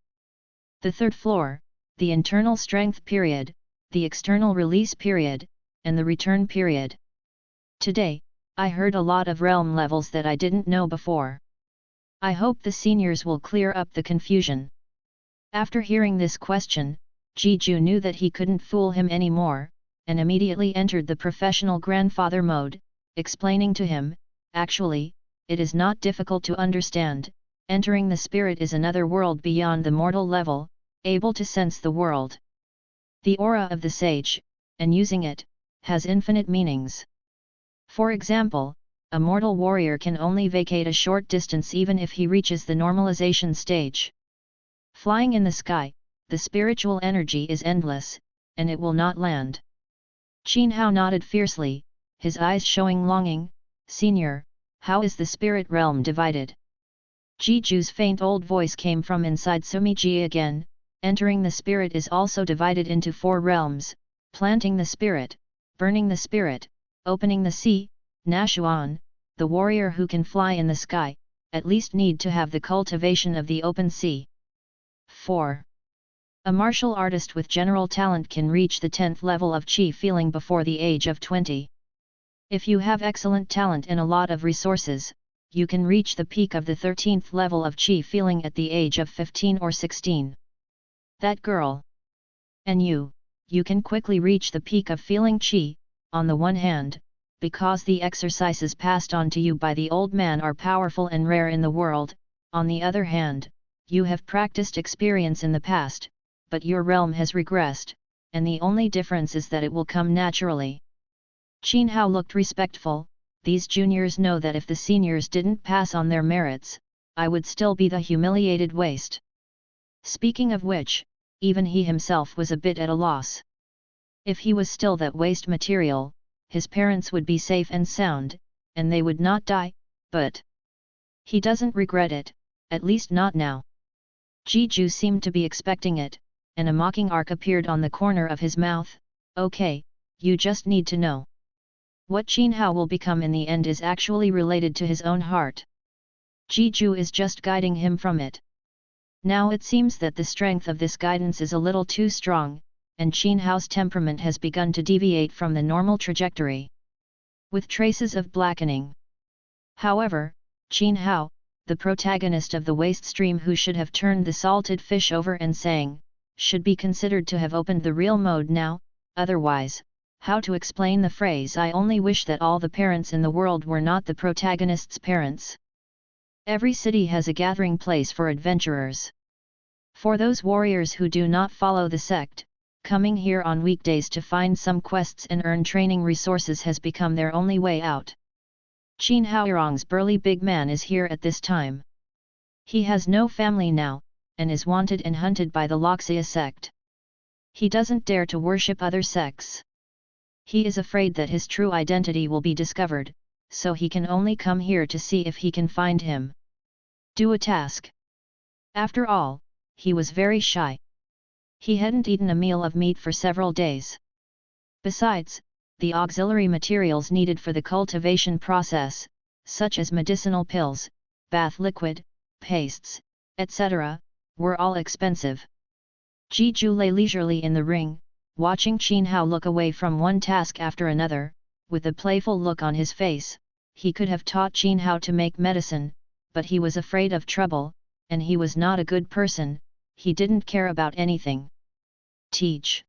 The third floor, the internal strength period, the external release period, and the return period. Today, I heard a lot of realm levels that I didn't know before. I hope the seniors will clear up the confusion." After hearing this question, Jiju knew that he couldn't fool him anymore, and immediately entered the professional grandfather mode, explaining to him, "Actually, it is not difficult to understand, entering the spirit is another world beyond the mortal level, able to sense the world. The aura of the sage, and using it, has infinite meanings. For example, a mortal warrior can only vacate a short distance even if he reaches the normalization stage. Flying in the sky, the spiritual energy is endless, and it will not land. Qin Hao nodded fiercely, his eyes showing longing. Senior, how is the spirit realm divided? Jiju's faint old voice came from inside Sumiji again. Entering the spirit is also divided into 4 realms: planting the spirit, burning the spirit, opening the sea. Nashuan, the warrior who can fly in the sky, at least need to have the cultivation of the open sea. 4. A martial artist with general talent can reach the 10th level of Qi feeling before the age of 20. If you have excellent talent and a lot of resources, you can reach the peak of the 13th level of Qi feeling at the age of 15 or 16. That girl. And you can quickly reach the peak of feeling Qi, on the one hand, because the exercises passed on to you by the old man are powerful and rare in the world, on the other hand, you have practiced experience in the past, but your realm has regressed, and the only difference is that it will come naturally. Qin Hao looked respectful. These juniors know that if the seniors didn't pass on their merits, I would still be the humiliated waste. Speaking of which, even he himself was a bit at a loss. If he was still that waste material, his parents would be safe and sound, and they would not die, but he doesn't regret it, at least not now. Jiju seemed to be expecting it, and a mocking arc appeared on the corner of his mouth. Okay, you just need to know. What Qin Hao will become in the end is actually related to his own heart. Jiju is just guiding him from it. Now it seems that the strength of this guidance is a little too strong, and Qin Hao's temperament has begun to deviate from the normal trajectory, with traces of blackening. However, Qin Hao, the protagonist of the waste stream who should have turned the salted fish over and sang, should be considered to have opened the real mode now. Otherwise, how to explain the phrase "I only wish that all the parents in the world were not the protagonist's parents"? Every city has a gathering place for adventurers. For those warriors who do not follow the sect, coming here on weekdays to find some quests and earn training resources has become their only way out. Qin Haoyong's burly big man is here at this time. He has no family now, and is wanted and hunted by the Loxia sect. He doesn't dare to worship other sects. He is afraid that his true identity will be discovered, so he can only come here to see if he can find him. Do a task. After all, he was very shy. He hadn't eaten a meal of meat for several days. Besides, the auxiliary materials needed for the cultivation process, such as medicinal pills, bath liquid, pastes, etc., were all expensive. Jiju lay leisurely in the ring, watching Qin Hao look away from one task after another. With a playful look on his face, he could have taught Qin Hao to make medicine, but he was afraid of trouble, and he was not a good person. He didn't care about anything. Teach.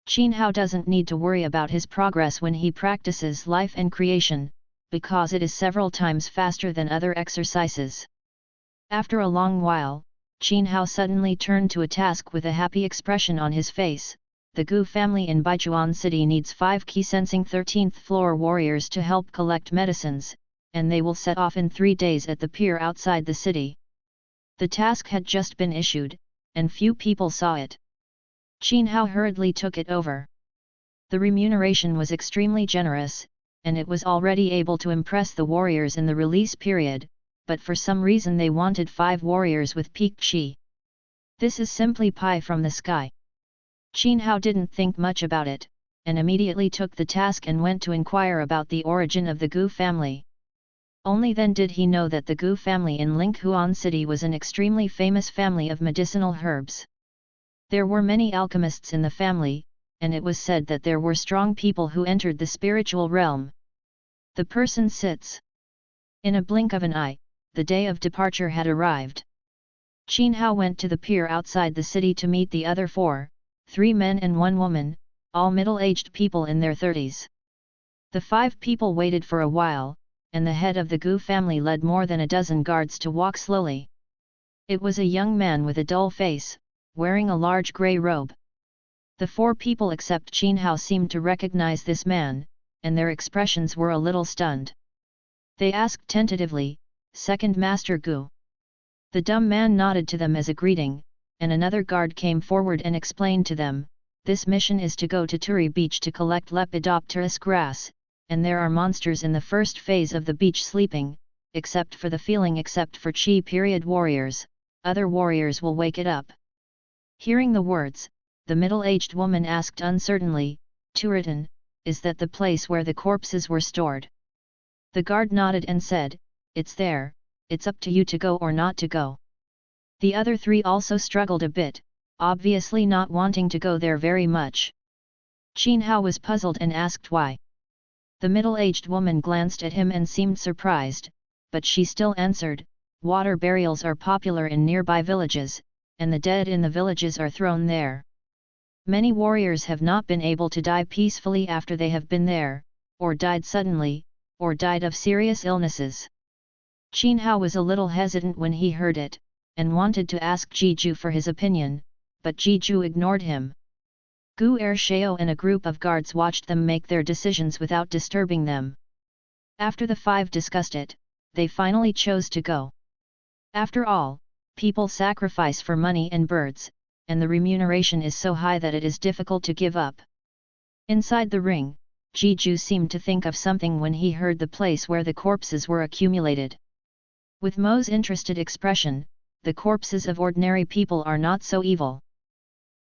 Qin Hao doesn't need to worry about his progress when he practices life and creation, because it is several times faster than other exercises. After a long while, Qin Hao suddenly turned to a task with a happy expression on his face. The Gu family in Baichuan City needs 5 key-sensing 13th floor warriors to help collect medicines, and they will set off in 3 days at the pier outside the city. The task had just been issued, and few people saw it. Qin Hao hurriedly took it over. The remuneration was extremely generous, and it was already able to impress the warriors in the release period, but for some reason they wanted 5 warriors with peak Qi. This is simply pie from the sky. Qin Hao didn't think much about it, and immediately took the task and went to inquire about the origin of the Gu family. Only then did he know that the Gu family in Linghuan City was an extremely famous family of medicinal herbs. There were many alchemists in the family, and it was said that there were strong people who entered the spiritual realm. The person sits. In a blink of an eye, the day of departure had arrived. Qin Hao went to the pier outside the city to meet the other 3 men and 1 woman, all middle-aged people in their 30s. The 5 people waited for a while, and the head of the Gu family led more than a dozen guards to walk slowly. It was a young man with a dull face, wearing a large grey robe. The 4 people except Qin Hao seemed to recognize this man, and their expressions were a little stunned. They asked tentatively, "Second Master Gu?" The dumb man nodded to them as a greeting, and another guard came forward and explained to them, this mission is to go to Turi beach to collect Lepidopterus grass, and there are monsters in the first phase of the beach sleeping, except for Chi period warriors, other warriors will wake it up. Hearing the words, the middle-aged woman asked uncertainly, Turitan, is that the place where the corpses were stored? The guard nodded and said, it's there, it's up to you to go or not to go. The other three also struggled a bit, obviously not wanting to go there very much. Qin Hao was puzzled and asked why. The middle-aged woman glanced at him and seemed surprised, but she still answered, water burials are popular in nearby villages, and the dead in the villages are thrown there. Many warriors have not been able to die peacefully after they have been there, or died suddenly, or died of serious illnesses. Qin Hao was a little hesitant when he heard it, and wanted to ask Jiju for his opinion, but Jiju ignored him. Gu Ershao and a group of guards watched them make their decisions without disturbing them. After the five discussed it, they finally chose to go. After all, people sacrifice for money and birds, and the remuneration is so high that it is difficult to give up. Inside the ring, Jiju seemed to think of something when he heard the place where the corpses were accumulated. With Mo's interested expression, the corpses of ordinary people are not so evil.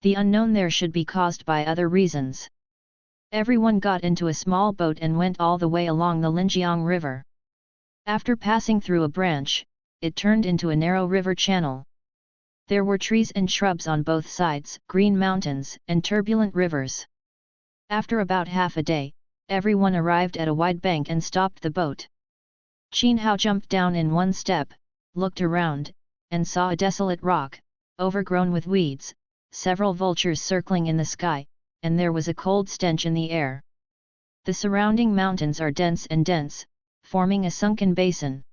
The unknown there should be caused by other reasons. Everyone got into a small boat and went all the way along the Linjiang River. After passing through a branch, it turned into a narrow river channel. There were trees and shrubs on both sides, green mountains, and turbulent rivers. After about half a day, everyone arrived at a wide bank and stopped the boat. Qin Hao jumped down in one step, looked around, and saw a desolate rock, overgrown with weeds, several vultures circling in the sky, and there was a cold stench in the air. The surrounding mountains are dense, forming a sunken basin.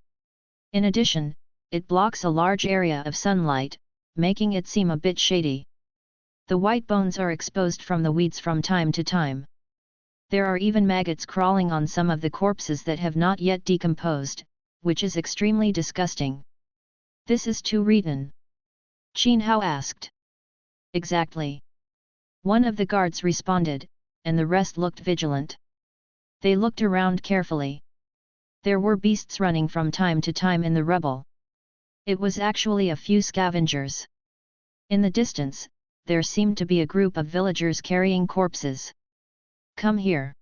In addition, it blocks a large area of sunlight, making it seem a bit shady. The white bones are exposed from the weeds from time to time. There are even maggots crawling on some of the corpses that have not yet decomposed, which is extremely disgusting. This is Turitan? Qin Hao asked. Exactly. One of the guards responded, and the rest looked vigilant. They looked around carefully. There were beasts running from time to time in the rubble. It was actually a few scavengers. In the distance, there seemed to be a group of villagers carrying corpses. Come here.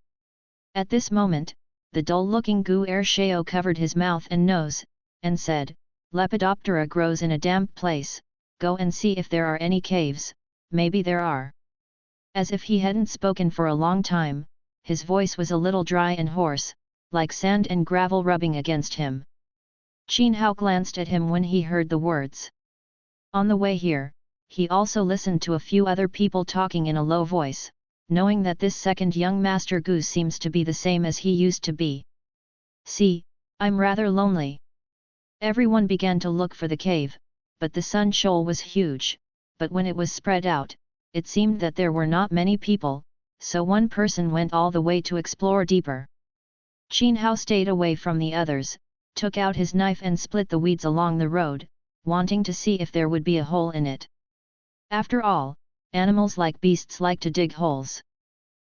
At this moment, the dull-looking Gu Ershao covered his mouth and nose, and said, Lepidoptera grows in a damp place, go and see if there are any caves, maybe there are. As if he hadn't spoken for a long time, his voice was a little dry and hoarse, like sand and gravel rubbing against him. Qin Hao glanced at him when he heard the words. On the way here, he also listened to a few other people talking in a low voice, knowing that this second young Master Gu seems to be the same as he used to be. See, I'm rather lonely. Everyone began to look for the cave, but the sun shoal was huge, but when it was spread out, it seemed that there were not many people, so one person went all the way to explore deeper. Qin Hao stayed away from the others, took out his knife and split the weeds along the road, wanting to see if there would be a hole in it. After all, animals like beasts like to dig holes.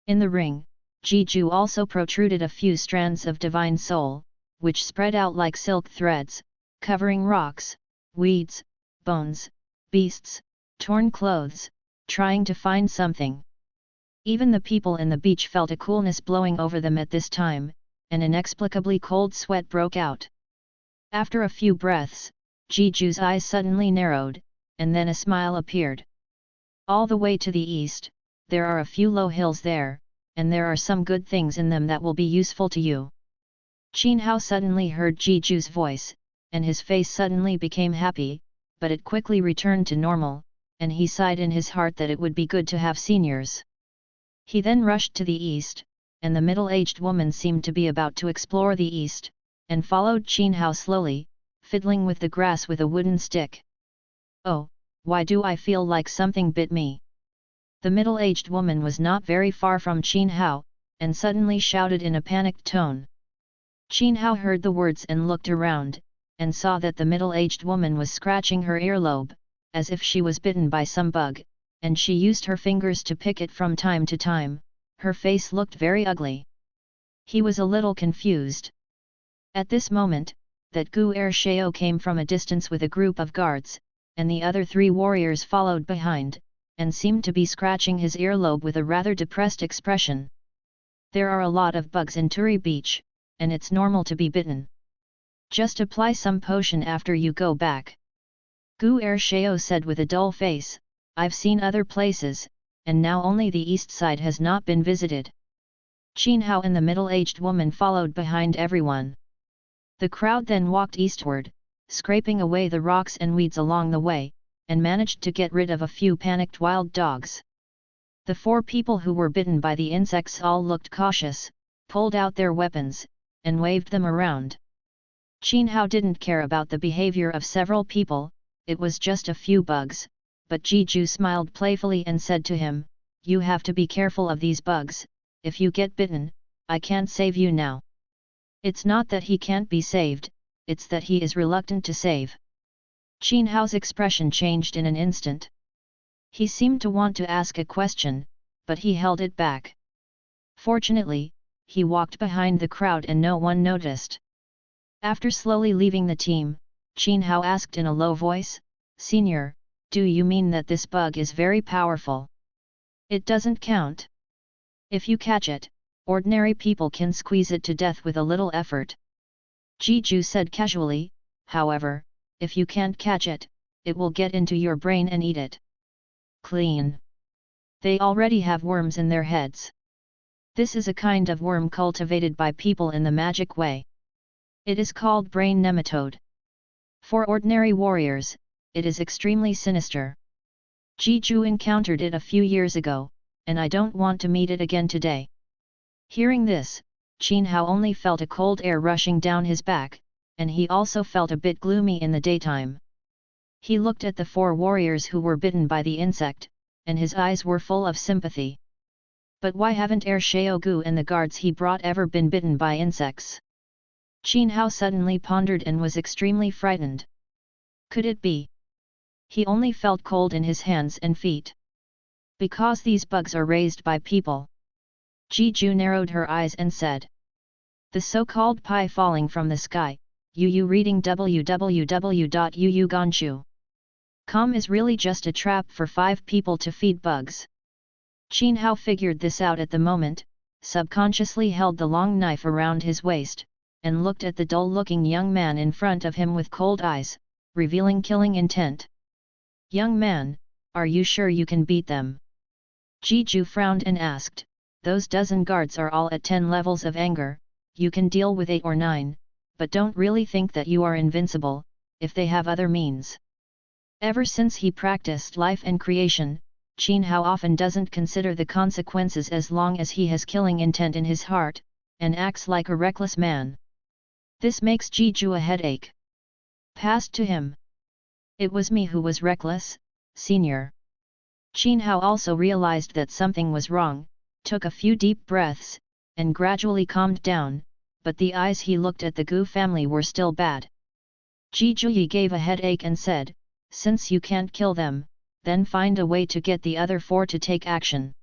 In the ring, Jiju also protruded a few strands of divine soul, which spread out like silk threads, covering rocks, weeds, bones, beasts, torn clothes, trying to find something. Even the people in the beach felt a coolness blowing over them at this time, an inexplicably cold sweat broke out. After a few breaths, Jiju's eyes suddenly narrowed, and then a smile appeared. All the way to the east, there are a few low hills there, and there are some good things in them that will be useful to you. Qin Hao suddenly heard Jiju's voice, and his face suddenly became happy, but it quickly returned to normal, and he sighed in his heart that it would be good to have seniors. He then rushed to the east, and the middle-aged woman seemed to be about to explore the east, and followed Qin Hao slowly, fiddling with the grass with a wooden stick. Oh, why do I feel like something bit me? The middle-aged woman was not very far from Qin Hao, and suddenly shouted in a panicked tone. Qin Hao heard the words and looked around, and saw that the middle-aged woman was scratching her earlobe, as if she was bitten by some bug, and she used her fingers to pick it from time to time. Her face looked very ugly. He was a little confused. At this moment, that Gu Ershao came from a distance with a group of guards, and the other 3 warriors followed behind, and seemed to be scratching his earlobe with a rather depressed expression. There are a lot of bugs in Turi Beach, and it's normal to be bitten. Just apply some potion after you go back. Gu Ershao said with a dull face, I've seen other places, and now only the east side has not been visited. Qin Hao and the middle-aged woman followed behind everyone. The crowd then walked eastward, scraping away the rocks and weeds along the way, and managed to get rid of a few panicked wild dogs. The 4 people who were bitten by the insects all looked cautious, pulled out their weapons, and waved them around. Qin Hao didn't care about the behavior of several people, it was just a few bugs, but Jiju smiled playfully and said to him, You have to be careful of these bugs, if you get bitten, I can't save you now. It's not that he can't be saved, it's that he is reluctant to save. Qin Hao's expression changed in an instant. He seemed to want to ask a question, but he held it back. Fortunately, he walked behind the crowd and no one noticed. After slowly leaving the team, Qin Hao asked in a low voice, Senior, do you mean that this bug is very powerful? It doesn't count. If you catch it, ordinary people can squeeze it to death with a little effort. Jiju said casually, however, if you can't catch it, it will get into your brain and eat it. Clean. They already have worms in their heads. This is a kind of worm cultivated by people in the magic way. It is called brain nematode. For ordinary warriors, it is extremely sinister. Jiju encountered it a few years ago, and I don't want to meet it again today. Hearing this, Qin Hao only felt a cold air rushing down his back, and he also felt a bit gloomy in the daytime. He looked at the 4 warriors who were bitten by the insect, and his eyes were full of sympathy. But why haven't Gu and the guards he brought ever been bitten by insects? Qin Hao suddenly pondered and was extremely frightened. Could it be? He only felt cold in his hands and feet. Because these bugs are raised by people. Jiju narrowed her eyes and said. The so-called pie falling from the sky, Yu reading www.yuuganshu.com is really just a trap for 5 people to feed bugs. Qin Hao figured this out at the moment, subconsciously held the long knife around his waist, and looked at the dull-looking young man in front of him with cold eyes, revealing killing intent. Young man, are you sure you can beat them? Jiju frowned and asked, those dozen guards are all at 10 levels of anger, you can deal with 8 or 9, but don't really think that you are invincible, if they have other means. Ever since he practiced life and creation, Qin Hao often doesn't consider the consequences as long as he has killing intent in his heart, and acts like a reckless man. This makes Jiju a headache. Passed to him. It was me who was reckless, senior. Qin Hao also realized that something was wrong, took a few deep breaths, and gradually calmed down, but the eyes he looked at the Gu family were still bad. Jiju gave a headache and said, since you can't kill them, then find a way to get the other 4 to take action.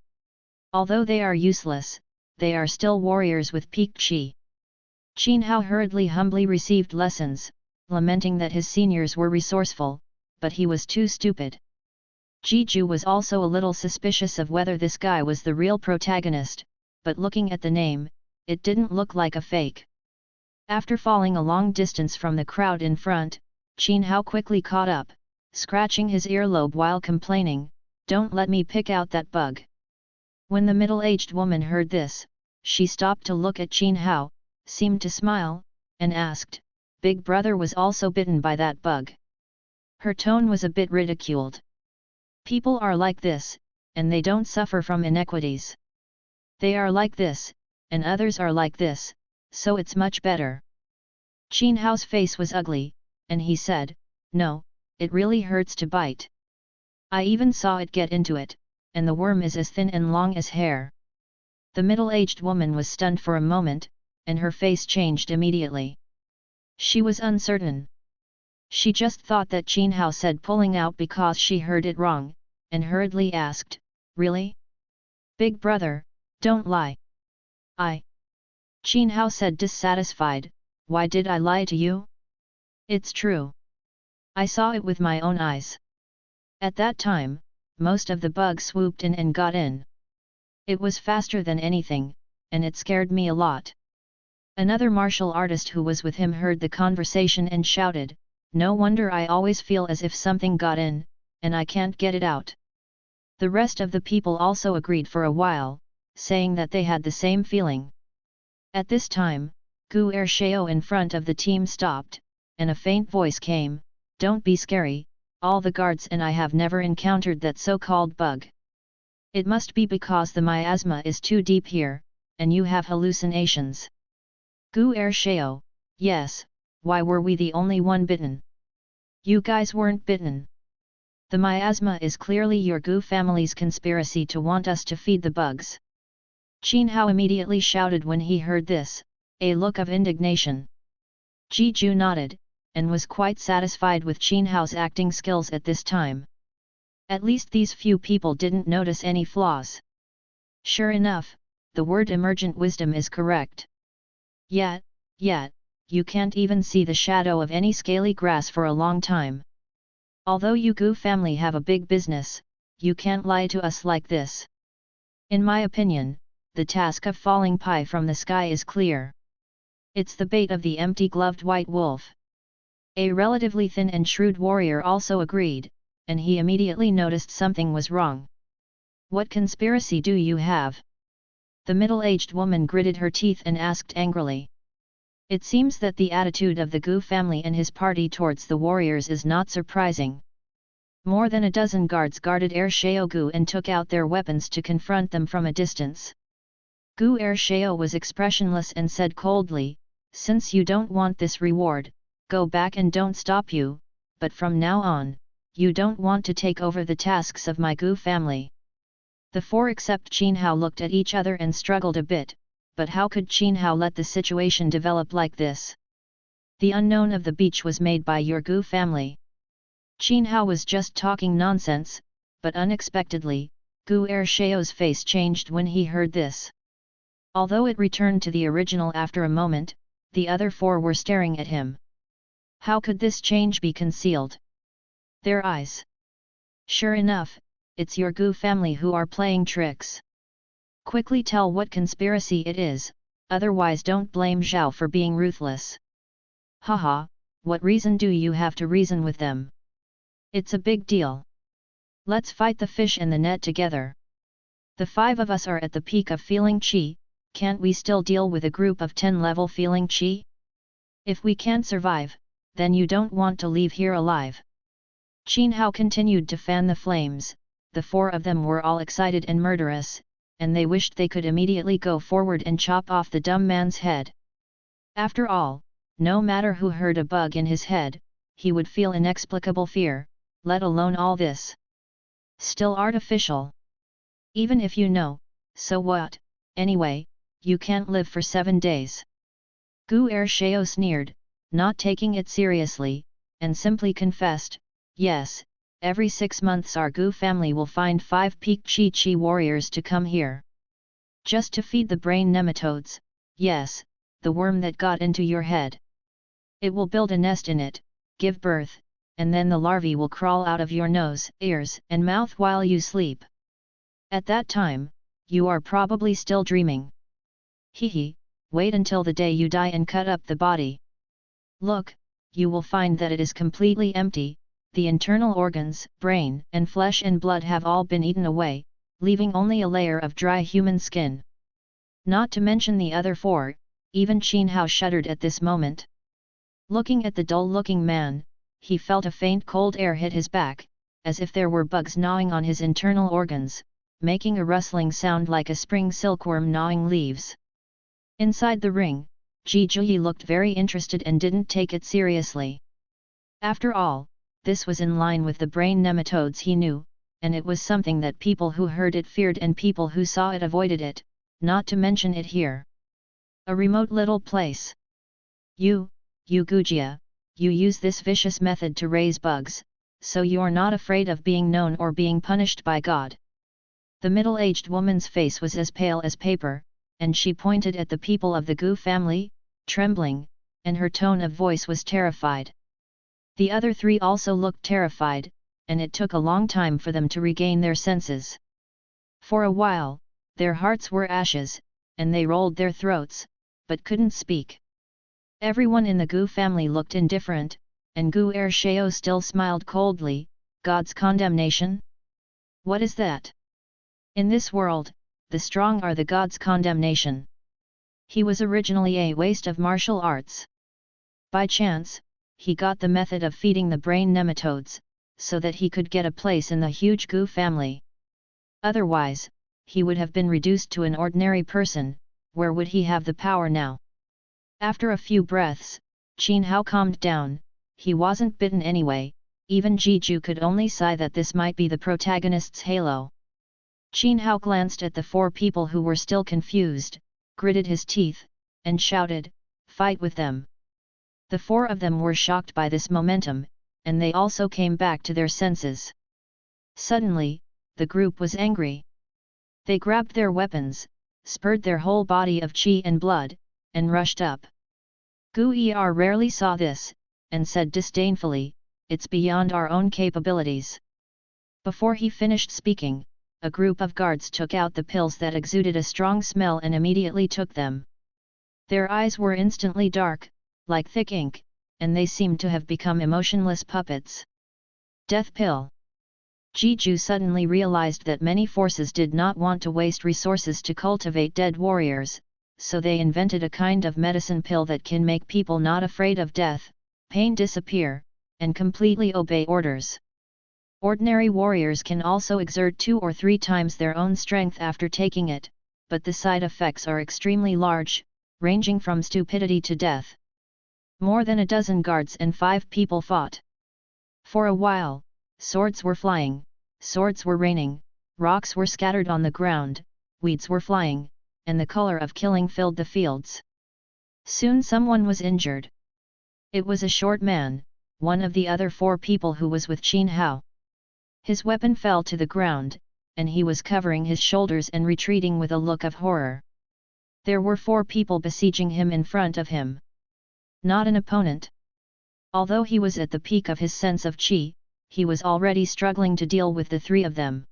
Although they are useless, they are still warriors with peak qi. Qin Hao hurriedly humbly received lessons, lamenting that his seniors were resourceful, but he was too stupid. Jiju was also a little suspicious of whether this guy was the real protagonist, but looking at the name, it didn't look like a fake. After falling a long distance from the crowd in front, Qin Hao quickly caught up, scratching his earlobe while complaining, don't let me pick out that bug. When the middle-aged woman heard this, she stopped to look at Qin Hao, seemed to smile, and asked, Big Brother was also bitten by that bug. Her tone was a bit ridiculed. People are like this, and they don't suffer from inequities. They are like this, and others are like this, so it's much better. Qin Hao's face was ugly, and he said, no, it really hurts to bite. I even saw it get into it, and the worm is as thin and long as hair. The middle-aged woman was stunned for a moment, and her face changed immediately. She was uncertain. She just thought that Qin Hao said pulling out because she heard it wrong, and hurriedly asked, "Really? Big brother, don't lie." Qin Hao said dissatisfied, "Why did I lie to you? It's true. I saw it with my own eyes." At that time, most of the bugs swooped in and got in. It was faster than anything, and it scared me a lot. Another martial artist who was with him heard the conversation and shouted, "No wonder I always feel as if something got in, and I can't get it out." The rest of the people also agreed for a while, saying that they had the same feeling. At this time, Gu Ershao in front of the team stopped, and a faint voice came, "Don't be scary, all the guards and I have never encountered that so-called bug. It must be because the miasma is too deep here, and you have hallucinations." Gu Ershao, "Yes, why were we the only one bitten? You guys weren't bitten. The miasma is clearly your Gu family's conspiracy to want us to feed the bugs." Qin Hao immediately shouted when he heard this, a look of indignation. Ji Ju nodded, and was quite satisfied with Qin Hao's acting skills at this time. At least these few people didn't notice any flaws. Sure enough, the word emergent wisdom is correct. Yet, you can't even see the shadow of any scaly grass for a long time. Although you Gu family have a big business, you can't lie to us like this. In my opinion, the task of falling pie from the sky is clear. It's the bait of the empty-gloved white wolf. A relatively thin and shrewd warrior also agreed, and he immediately noticed something was wrong. "What conspiracy do you have?" The middle-aged woman gritted her teeth and asked angrily. It seems that the attitude of the Gu family and his party towards the warriors is not surprising. More than a dozen guards guarded Ershao Gu and took out their weapons to confront them from a distance. Gu Ershao was expressionless and said coldly, "Since you don't want this reward, go back and don't stop you, but from now on, you don't want to take over the tasks of my Gu family." The four except Qin Hao looked at each other and struggled a bit, but how could Qin Hao let the situation develop like this? The unknown of the beach was made by your Gu family. Qin Hao was just talking nonsense, but unexpectedly, Gu Ershao's face changed when he heard this. Although it returned to the original after a moment, the other four were staring at him. How could this change be concealed? Their eyes. Sure enough, it's your Gu family who are playing tricks. Quickly tell what conspiracy it is, otherwise don't blame Zhao for being ruthless. Haha, what reason do you have to reason with them? It's a big deal. Let's fight the fish and the net together. The five of us are at the peak of feeling qi, can't we still deal with a group of 10 level feeling qi? If we can't survive, then you don't want to leave here alive. Qin Hao continued to fan the flames. The four of them were all excited and murderous, and they wished they could immediately go forward and chop off the dumb man's head. After all, no matter who heard a bug in his head, he would feel inexplicable fear, let alone all this. Still artificial. Even if you know, so what, anyway, you can't live for 7 days. Gu Ershao sneered, not taking it seriously, and simply confessed, "Yes, every 6 months our Gu family will find 5 peak Qi warriors to come here. Just to feed the brain nematodes, yes, the worm that got into your head. It will build a nest in it, give birth, and then the larvae will crawl out of your nose, ears and mouth while you sleep. At that time, you are probably still dreaming. Hehe, wait until the day you die and cut up the body. Look, you will find that it is completely empty. The internal organs, brain and flesh and blood have all been eaten away, leaving only a layer of dry human skin." Not to mention the other four, even Qin Hao shuddered at this moment. Looking at the dull-looking man, he felt a faint cold air hit his back, as if there were bugs gnawing on his internal organs, making a rustling sound like a spring silkworm gnawing leaves. Inside the ring, Ji Juyi looked very interested and didn't take it seriously. After all, this was in line with the brain nematodes he knew, and it was something that people who heard it feared and people who saw it avoided it, not to mention it here. A remote little place. You Gujia, you use this vicious method to raise bugs, so you're not afraid of being known or being punished by God." The middle-aged woman's face was as pale as paper, and she pointed at the people of the Gu family, trembling, and her tone of voice was terrified. The other three also looked terrified, and it took a long time for them to regain their senses. For a while, their hearts were ashes, and they rolled their throats, but couldn't speak. Everyone in the Gu family looked indifferent, and Gu Ershao still smiled coldly. "God's condemnation? What is that? In this world, the strong are the God's condemnation." He was originally a waste of martial arts. By chance, he got the method of feeding the brain nematodes, so that he could get a place in the huge Gu family. Otherwise, he would have been reduced to an ordinary person. Where would he have the power now? After a few breaths, Qin Hao calmed down. He wasn't bitten anyway. Even Jiju could only sigh that this might be the protagonist's halo. Qin Hao glanced at the four people who were still confused, gritted his teeth, and shouted, "Fight with them!" The four of them were shocked by this momentum, and they also came back to their senses. Suddenly, the group was angry. They grabbed their weapons, spurred their whole body of qi and blood, and rushed up. Gu Er rarely saw this, and said disdainfully, "It's beyond our own capabilities." Before he finished speaking, a group of guards took out the pills that exuded a strong smell and immediately took them. Their eyes were instantly dark, like thick ink, and they seemed to have become emotionless puppets. Death pill. Jiju suddenly realized that many forces did not want to waste resources to cultivate dead warriors, so they invented a kind of medicine pill that can make people not afraid of death, pain disappear, and completely obey orders. Ordinary warriors can also exert 2 or 3 times their own strength after taking it, but the side effects are extremely large, ranging from stupidity to death. More than a dozen guards and 5 people fought. For a while, swords were flying, swords were raining, rocks were scattered on the ground, weeds were flying, and the color of killing filled the fields. Soon someone was injured. It was a short man, one of the other 4 people who was with Qin Hao. His weapon fell to the ground, and he was covering his shoulders and retreating with a look of horror. There were 4 people besieging him in front of him. Not an opponent. Although he was at the peak of his sense of qi, he was already struggling to deal with the 3 of them.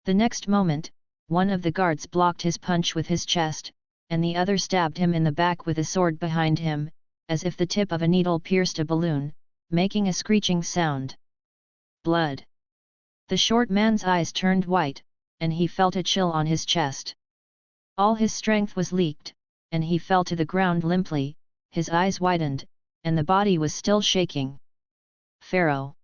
The next moment, one of the guards blocked his punch with his chest, and the other stabbed him in the back with a sword behind him, as if the tip of a needle pierced a balloon, making a screeching sound. Blood. The short man's eyes turned white, and he felt a chill on his chest. All his strength was leaked, and he fell to the ground limply, his eyes widened, and the body was still shaking. Pharaoh!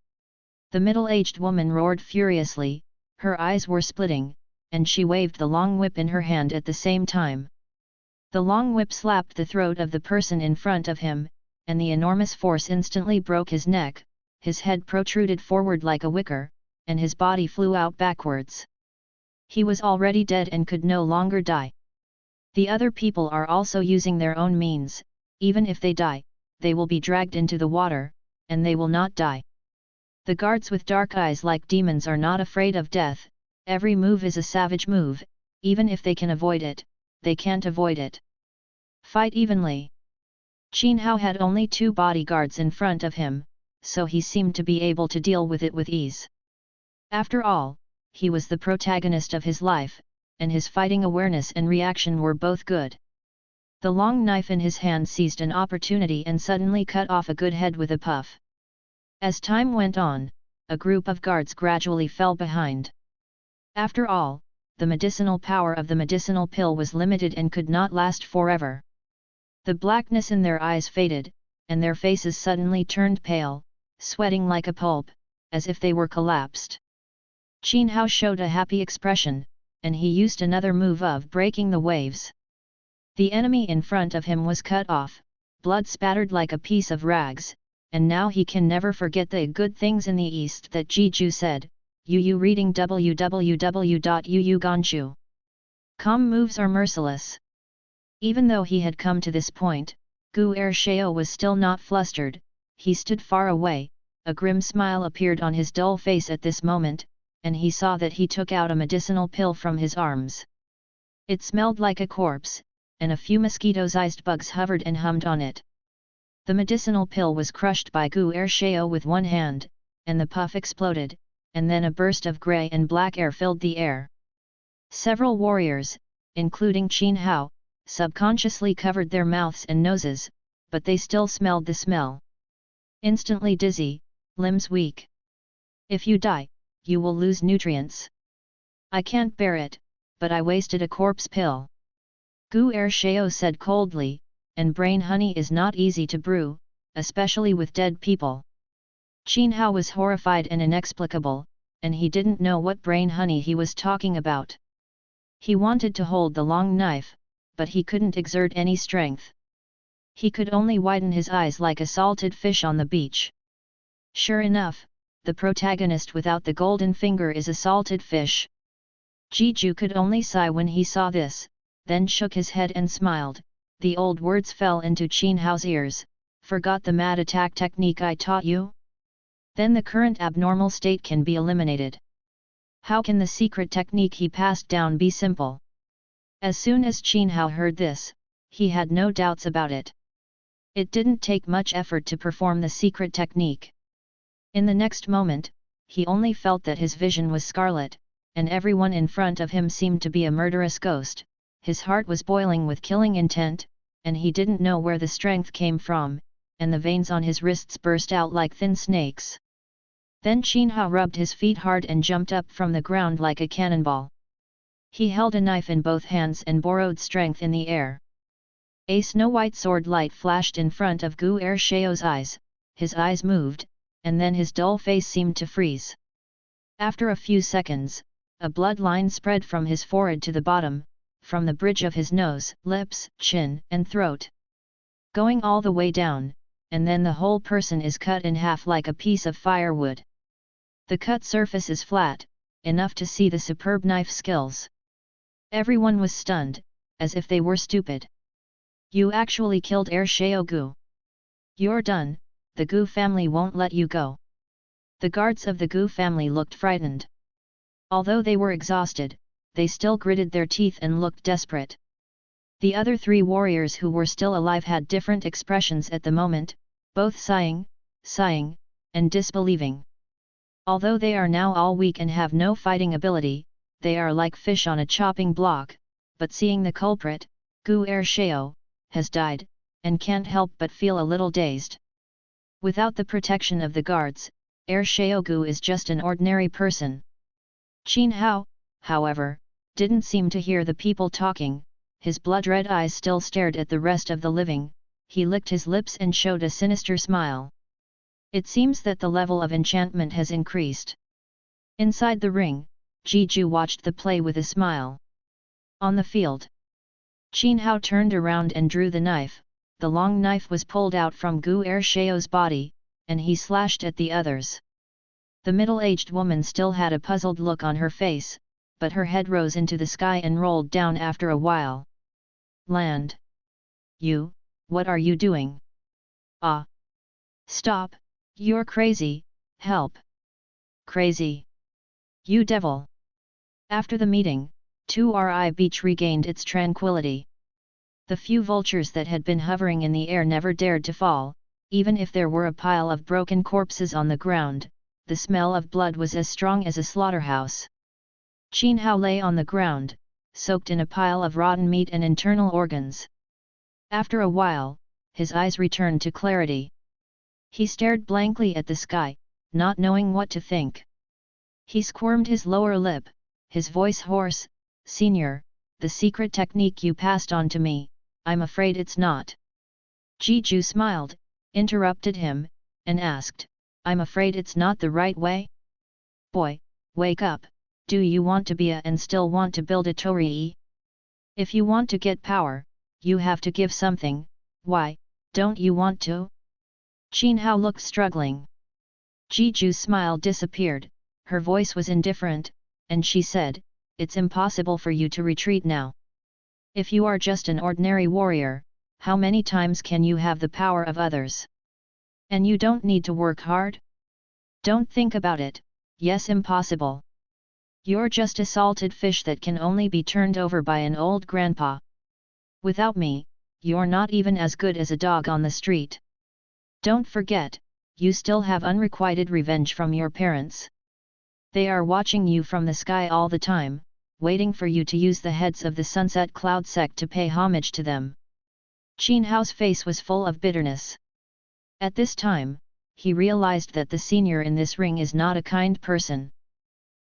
The middle-aged woman roared furiously, her eyes were splitting, and she waved the long whip in her hand at the same time. The long whip slapped the throat of the person in front of him, and the enormous force instantly broke his neck, his head protruded forward like a wicker, and his body flew out backwards. He was already dead and could no longer die. The other people are also using their own means. Even if they die, they will be dragged into the water, and they will not die. The guards with dark eyes like demons are not afraid of death. Every move is a savage move, even if they can avoid it, they can't avoid it. Fight evenly. Qin Hao had only 2 bodyguards in front of him, so he seemed to be able to deal with it with ease. After all, he was the protagonist of his life, and his fighting awareness and reaction were both good. The long knife in his hand seized an opportunity and suddenly cut off a good head with a puff. As time went on, a group of guards gradually fell behind. After all, the medicinal power of the medicinal pill was limited and could not last forever. The blackness in their eyes faded, and their faces suddenly turned pale, sweating like a pulp, as if they were collapsed. Qin Hao showed a happy expression, and he used another move of breaking the waves. The enemy in front of him was cut off, blood spattered like a piece of rags, and now he can never forget the good things in the East that Jiju said. Yu reading www.yuuganshu.com. Moves are merciless. Even though he had come to this point, Gu Ershao was still not flustered. He stood far away, a grim smile appeared on his dull face at this moment, and he saw that he took out a medicinal pill from his arms. It smelled like a corpse, and a few mosquito-sized bugs hovered and hummed on it. The medicinal pill was crushed by Gu Ershao with one hand, and the puff exploded, and then a burst of grey and black air filled the air. Several warriors, including Qin Hao, subconsciously covered their mouths and noses, but they still smelled the smell. Instantly dizzy, limbs weak. If you die, you will lose nutrients. I can't bear it, but I wasted a corpse pill. Gu Ershao said coldly, and brain honey is not easy to brew, especially with dead people. Qin Hao was horrified and inexplicable, and he didn't know what brain honey he was talking about. He wanted to hold the long knife, but he couldn't exert any strength. He could only widen his eyes like a salted fish on the beach. Sure enough, the protagonist without the golden finger is a salted fish. Jiju could only sigh when he saw this, then shook his head and smiled. The old words fell into Qin Hao's ears. Forgot the mad attack technique I taught you? Then the current abnormal state can be eliminated. How can the secret technique he passed down be simple? As soon as Qin Hao heard this, he had no doubts about it. It didn't take much effort to perform the secret technique. In the next moment, he only felt that his vision was scarlet, and everyone in front of him seemed to be a murderous ghost. His heart was boiling with killing intent, and he didn't know where the strength came from, and the veins on his wrists burst out like thin snakes. Then Qin Hao rubbed his feet hard and jumped up from the ground like a cannonball. He held a knife in both hands and borrowed strength in the air. A snow-white sword light flashed in front of Gu Ershao's eyes, his eyes moved, and then his dull face seemed to freeze. After a few seconds, a blood line spread from his forehead to the bottom, from the bridge of his nose, lips, chin, and throat, going all the way down, and then the whole person is cut in half like a piece of firewood. The cut surface is flat, enough to see the superb knife skills. Everyone was stunned, as if they were stupid. You actually killed Ershao Gu. You're done, the Gu family won't let you go. The guards of the Gu family looked frightened. Although they were exhausted, they still gritted their teeth and looked desperate. The other three warriors who were still alive had different expressions at the moment, both sighing, and disbelieving. Although they are now all weak and have no fighting ability, they are like fish on a chopping block, but seeing the culprit, Gu Ershao, has died, and can't help but feel a little dazed. Without the protection of the guards, Ershao Gu is just an ordinary person. Qin Hao, however, didn't seem to hear the people talking. His blood-red eyes still stared at the rest of the living. He licked his lips and showed a sinister smile. It seems that the level of enchantment has increased. Inside the ring, Jiju watched the play with a smile. On the field, Qin Hao turned around and drew the knife. The long knife was pulled out from Gu Ershao's body, and he slashed at the others. The middle-aged woman still had a puzzled look on her face, but her head rose into the sky and rolled down after a while. Land! You, what are you doing? Ah! Stop, you're crazy, help! Crazy! You devil! After the meeting, 2RI Beach regained its tranquility. The few vultures that had been hovering in the air never dared to fall, even if there were a pile of broken corpses on the ground. The smell of blood was as strong as a slaughterhouse. Qin Hao lay on the ground, soaked in a pile of rotten meat and internal organs. After a while, his eyes returned to clarity. He stared blankly at the sky, not knowing what to think. He squirmed his lower lip, his voice hoarse. Senior, the secret technique you passed on to me, I'm afraid it's not. Jiju smiled, interrupted him, and asked, I'm afraid it's not the right way? Boy, wake up, do you want to be a and still want to build a torii? If you want to get power, you have to give something. Why, don't you want to? Qin Hao looked struggling. Jiju's smile disappeared, her voice was indifferent, and she said, it's impossible for you to retreat now. If you are just an ordinary warrior, how many times can you have the power of others? And you don't need to work hard? Don't think about it, yes, impossible. You're just a salted fish that can only be turned over by an old grandpa. Without me, you're not even as good as a dog on the street. Don't forget, you still have unrequited revenge from your parents. They are watching you from the sky all the time, waiting for you to use the heads of the sunset cloud sect to pay homage to them. Qin Hao's face was full of bitterness. At this time, he realized that the senior in this ring is not a kind person.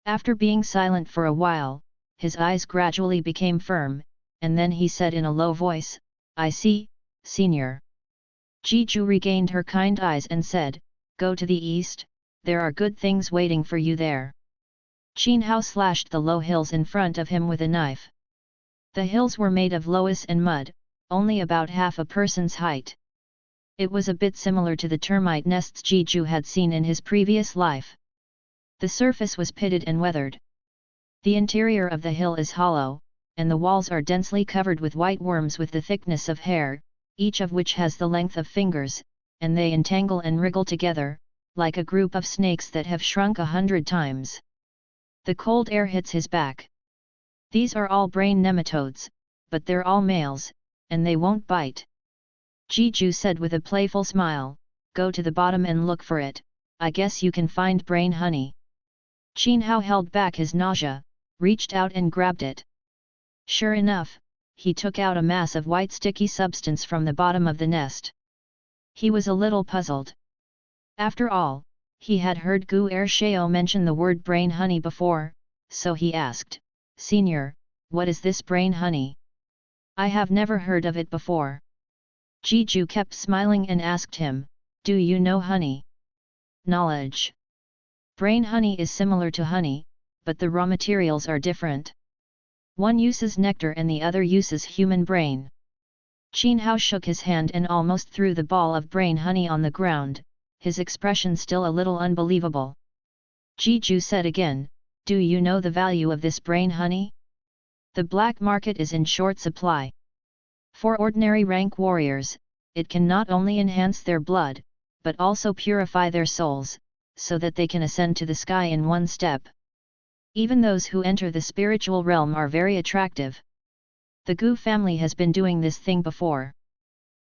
After being silent for a while, his eyes gradually became firm, and then he said in a low voice, "I see, senior." Ji-ju regained her kind eyes and said, "Go to the east, there are good things waiting for you there." Qin Hao slashed the low hills in front of him with a knife. The hills were made of loess and mud, only about half a person's height. It was a bit similar to the termite nests Ji-ju had seen in his previous life. The surface was pitted and weathered. The interior of the hill is hollow, and the walls are densely covered with white worms with the thickness of hair, each of which has the length of fingers, and they entangle and wriggle together, like a group of snakes that have shrunk 100 times. The cold air hits his back. These are all brain nematodes, but they're all males, and they won't bite. Ji-ju said with a playful smile, "Go to the bottom and look for it, I guess you can find brain honey." Qin Hao held back his nausea, reached out and grabbed it. Sure enough, he took out a mass of white sticky substance from the bottom of the nest. He was a little puzzled. After all, he had heard Gu Er Shao mention the word brain honey before, so he asked, "Senior, what is this brain honey? I have never heard of it before." Ji-ju kept smiling and asked him, "Do you know honey?" Knowledge. Brain honey is similar to honey, but the raw materials are different. One uses nectar and the other uses human brain. Qin Hao shook his hand and almost threw the ball of brain honey on the ground, his expression still a little unbelievable. Ji-ju said again, "Do you know the value of this brain honey? The black market is in short supply. For ordinary rank warriors, it can not only enhance their blood, but also purify their souls, so that they can ascend to the sky in one step. Even those who enter the spiritual realm are very attractive. The Gu family has been doing this thing before."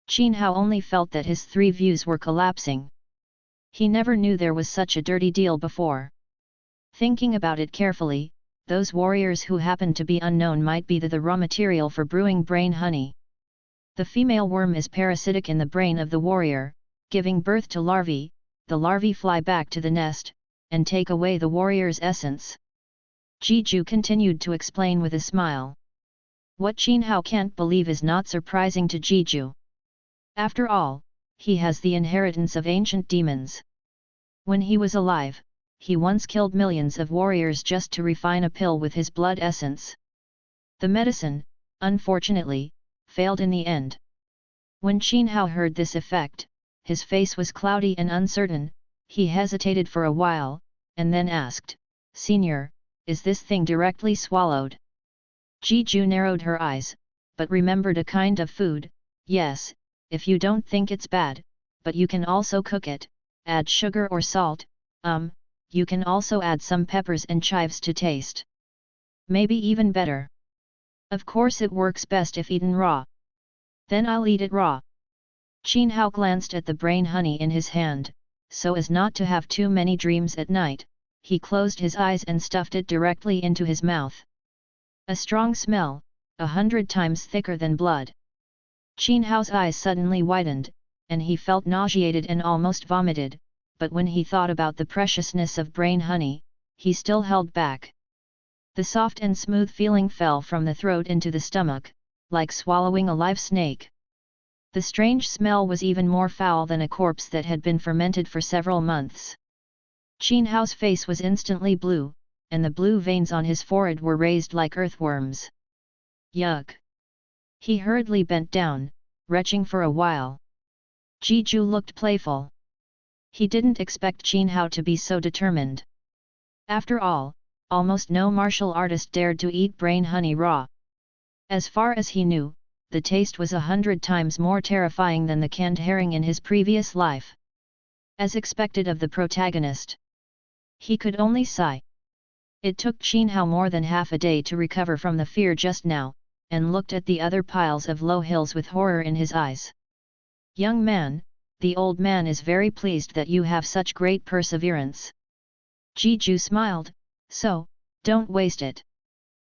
Qin Hao only felt that his three views were collapsing. He never knew there was such a dirty deal before. Thinking about it carefully, those warriors who happened to be unknown might be the raw material for brewing brain honey. The female worm is parasitic in the brain of the warrior, giving birth to larvae. The larvae fly back to the nest, and take away the warrior's essence. Ji-ju continued to explain with a smile. What Qin Hao can't believe is not surprising to Ji-ju. After all, he has the inheritance of ancient demons. When he was alive, he once killed millions of warriors just to refine a pill with his blood essence. The medicine, unfortunately, failed in the end. When Qin Hao heard this effect, his face was cloudy and uncertain. He hesitated for a while, and then asked, "Senior, is this thing directly swallowed?" Ji-ju narrowed her eyes, but remembered a kind of food. "Yes, if you don't think it's bad, but you can also cook it, add sugar or salt, you can also add some peppers and chives to taste. Maybe even better. Of course it works best if eaten raw. Then I'll eat it raw." Qin Hao glanced at the brain honey in his hand, so as not to have too many dreams at night. He closed his eyes and stuffed it directly into his mouth. A strong smell, 100 times thicker than blood. Qin Hao's eyes suddenly widened, and he felt nauseated and almost vomited, but when he thought about the preciousness of brain honey, he still held back. The soft and smooth feeling fell from the throat into the stomach, like swallowing a live snake. The strange smell was even more foul than a corpse that had been fermented for several months. Qin Hao's face was instantly blue, and the blue veins on his forehead were raised like earthworms. Yuck! He hurriedly bent down, retching for a while. Ji-ju looked playful. He didn't expect Qin Hao to be so determined. After all, almost no martial artist dared to eat brain honey raw. As far as he knew, the taste was 100 times more terrifying than the canned herring in his previous life. As expected of the protagonist, He could only sigh. It took Qin Hao more than half a day to recover from the fear just now, and looked at the other piles of low hills with horror in his eyes. Young man, the old man is very pleased that you have such great perseverance. Ji smiled, so, don't waste it.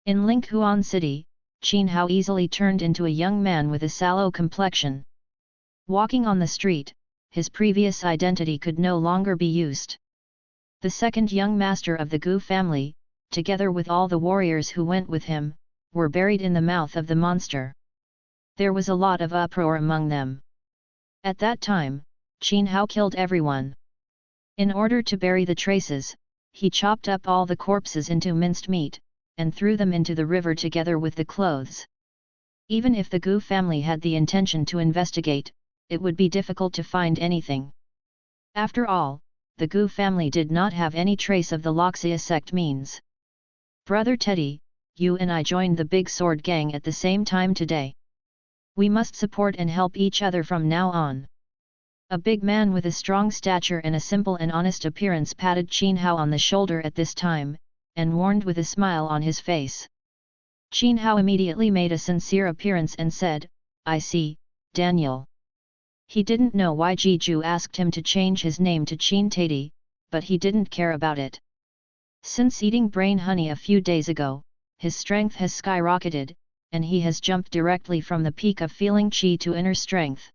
In Linghuan City, Qin Hao easily turned into a young man with a sallow complexion. Walking on the street, his previous identity could no longer be used. The second young master of the Gu family, together with all the warriors who went with him, were buried in the mouth of the monster. There was a lot of uproar among them. At that time, Qin Hao killed everyone. In order to bury the traces, he chopped up all the corpses into minced meat, and threw them into the river together with the clothes. Even if the Gu family had the intention to investigate, it would be difficult to find anything. After all, the Gu family did not have any trace of the Loxia sect means. Brother Teddy, you and I joined the Big Sword Gang at the same time today. We must support and help each other from now on. A big man with a strong stature and a simple and honest appearance patted Qin Hao on the shoulder at this time, and warned with a smile on his face. Qin Hao immediately made a sincere appearance and said, I see, Daniel. He didn't know why Jiju asked him to change his name to Qin Tadi, but he didn't care about it. Since eating brain honey a few days ago, his strength has skyrocketed, and he has jumped directly from the peak of feeling chi to inner strength.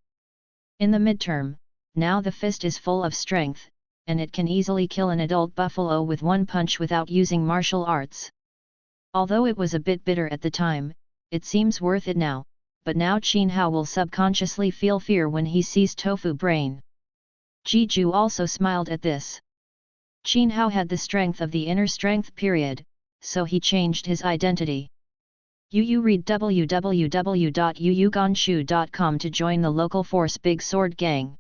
In the midterm, now the fist is full of strength, and it can easily kill an adult buffalo with one punch without using martial arts. Although it was a bit bitter at the time, it seems worth it now, but now Qin Hao will subconsciously feel fear when he sees tofu brain. Jiju also smiled at this. Qin Hao had the strength of the inner strength period, so he changed his identity. Read www.yuyuganshu.com to join the local force Big Sword Gang.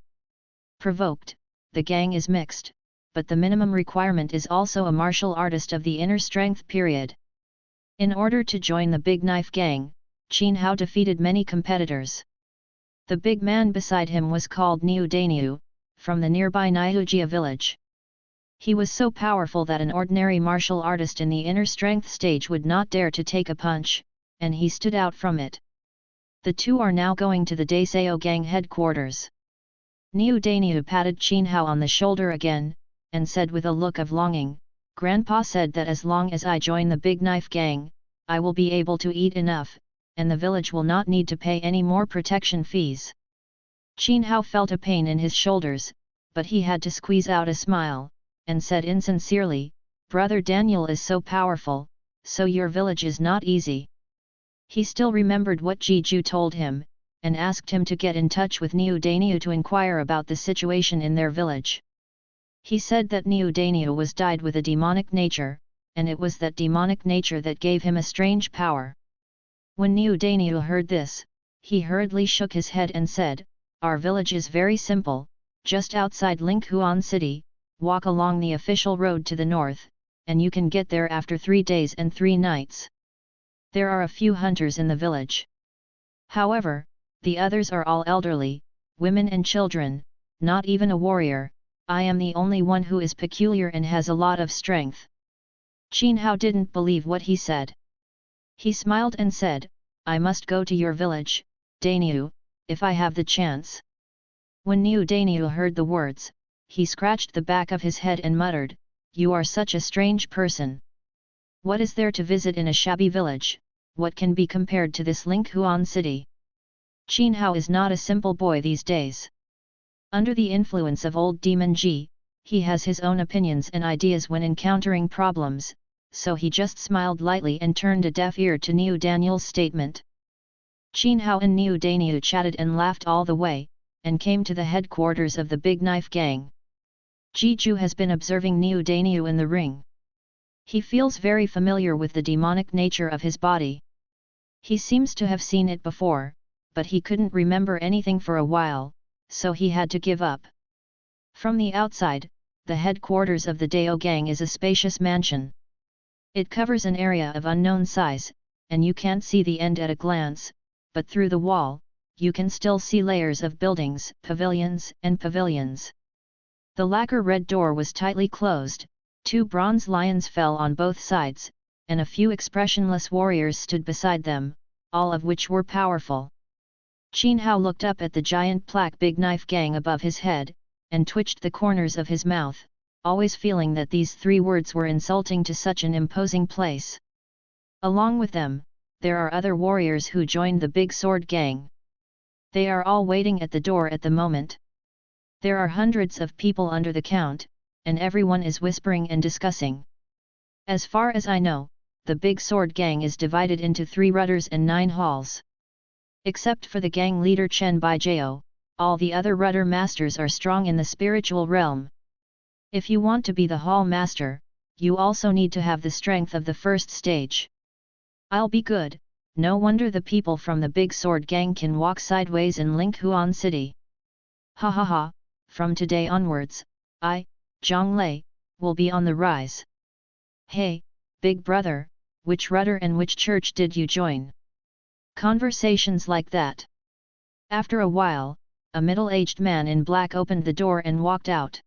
Provoked, the gang is mixed, but the minimum requirement is also a martial artist of the inner strength period. In order to join the Big Knife Gang, Qin Hao defeated many competitors. The big man beside him was called Niu Dainiu, from the nearby Niujia village. He was so powerful that an ordinary martial artist in the inner strength stage would not dare to take a punch, and he stood out from it. The two are now going to the Daiseo Gang headquarters. Niu Dainiu patted Qin Hao on the shoulder again, and said with a look of longing, Grandpa said that as long as I join the Big Knife Gang, I will be able to eat enough, and the village will not need to pay any more protection fees. Qin Hao felt a pain in his shoulders, but he had to squeeze out a smile, and said insincerely, Brother Daniel is so powerful, so your village is not easy. He still remembered what Jiju told him, and asked him to get in touch with Niu Dainiu to inquire about the situation in their village. He said that Niu Dainiu was dyed with a demonic nature, and it was that demonic nature that gave him a strange power. When Niu Dainiu heard this, he hurriedly shook his head and said, Our village is very simple, just outside Linghuan City, walk along the official road to the north, and you can get there after 3 days and 3 nights. There are a few hunters in the village. However, the others are all elderly, women and children, not even a warrior. I am the only one who is peculiar and has a lot of strength. Qin Hao didn't believe what he said. He smiled and said, I must go to your village, Dainiu, if I have the chance. When Niu Dainiu heard the words, he scratched the back of his head and muttered, You are such a strange person. What is there to visit in a shabby village? What can be compared to this Linghuan city? Qin Hao is not a simple boy these days. Under the influence of old Demon Ji, he has his own opinions and ideas when encountering problems, so he just smiled lightly and turned a deaf ear to Niu Daniel's statement. Qin Hao and Niu Dainiu chatted and laughed all the way, and came to the headquarters of the Big Knife Gang. Jiju has been observing Niu Dainiu in the ring. He feels very familiar with the demonic nature of his body. He seems to have seen it before, but he couldn't remember anything for a while, so he had to give up. From the outside, the headquarters of the Dao Gang is a spacious mansion. It covers an area of unknown size, and you can't see the end at a glance, but through the wall, you can still see layers of buildings, pavilions, and pavilions. The lacquer red door was tightly closed, 2 bronze lions fell on both sides, and a few expressionless warriors stood beside them, all of which were powerful. Qin Hao looked up at the giant black big knife gang above his head, and twitched the corners of his mouth, always feeling that these 3 words were insulting to such an imposing place. Along with them, there are other warriors who joined the big sword gang. They are all waiting at the door at the moment. There are hundreds of people under the count, and everyone is whispering and discussing. As far as I know, the big sword gang is divided into 3 rudders and 9 halls. Except for the gang leader Chen Baijao, all the other rudder masters are strong in the spiritual realm. If you want to be the hall master, you also need to have the strength of the first stage. I'll be good, no wonder the people from the big sword gang can walk sideways in Linghuan City. Ha ha ha, from today onwards, I, Zhang Lei, will be on the rise. Hey, big brother, which rudder and which church did you join? Conversations like that. After a while, a middle-aged man in black opened the door and walked out.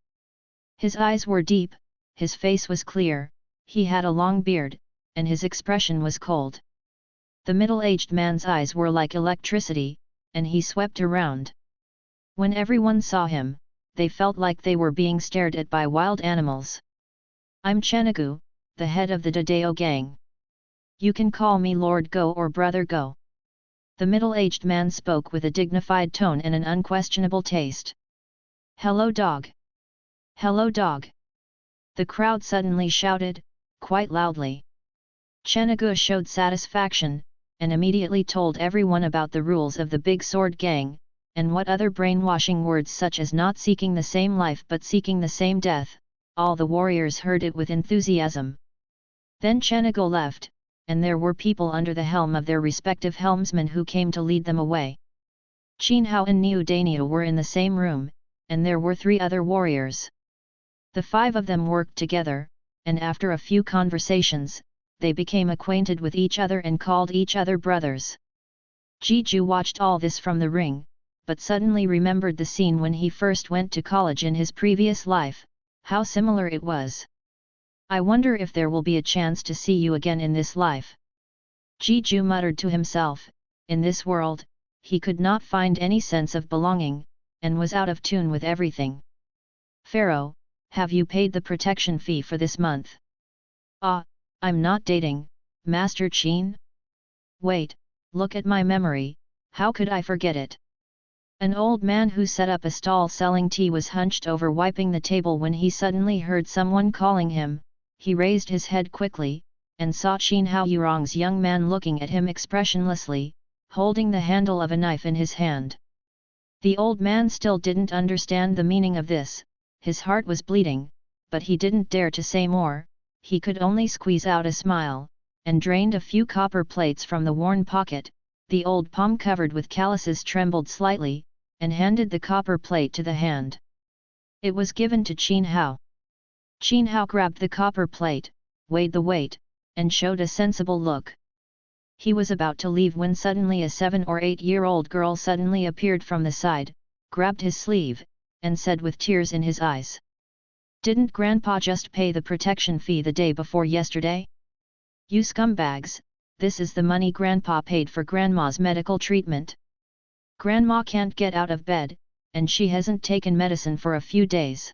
His eyes were deep, his face was clear, he had a long beard, and his expression was cold. The middle-aged man's eyes were like electricity, and he swept around. When everyone saw him, they felt like they were being stared at by wild animals. I'm Chenagu, the head of the Dadao gang. You can call me Lord Go or Brother Go. The middle-aged man spoke with a dignified tone and an unquestionable taste. Hello dog! Hello dog! The crowd suddenly shouted, quite loudly. Chenagu showed satisfaction, and immediately told everyone about the rules of the big sword gang, and what other brainwashing words such as not seeking the same life but seeking the same death. All the warriors heard it with enthusiasm. Then Chenagu left, and there were people under the helm of their respective helmsmen who came to lead them away. Qin Hao and Niu Dainiu were in the same room, and there were 3 other warriors. The 5 of them worked together, and after a few conversations, they became acquainted with each other and called each other brothers. Jiju watched all this from the ring, but suddenly remembered the scene when he first went to college in his previous life, how similar it was. I wonder if there will be a chance to see you again in this life. Jiju muttered to himself, in this world, he could not find any sense of belonging, and was out of tune with everything. Pharaoh, have you paid the protection fee for this month? Ah, I'm not dating, Master Qin? Wait, look at my memory, how could I forget it? An old man who set up a stall selling tea was hunched over wiping the table when he suddenly heard someone calling him. He raised his head quickly, and saw Qin Hao Yurong's young man looking at him expressionlessly, holding the handle of a knife in his hand. The old man still didn't understand the meaning of this, his heart was bleeding, but he didn't dare to say more, he could only squeeze out a smile, and drained a few copper plates from the worn pocket. The old palm covered with calluses trembled slightly, and handed the copper plate to the hand. It was given to Qin Hao. Qin Hao grabbed the copper plate, weighed the weight, and showed a sensible look. He was about to leave when suddenly a 7 or 8-year-old girl suddenly appeared from the side, grabbed his sleeve, and said with tears in his eyes. Didn't Grandpa just pay the protection fee the day before yesterday? You scumbags, this is the money Grandpa paid for Grandma's medical treatment. Grandma can't get out of bed, and she hasn't taken medicine for a few days.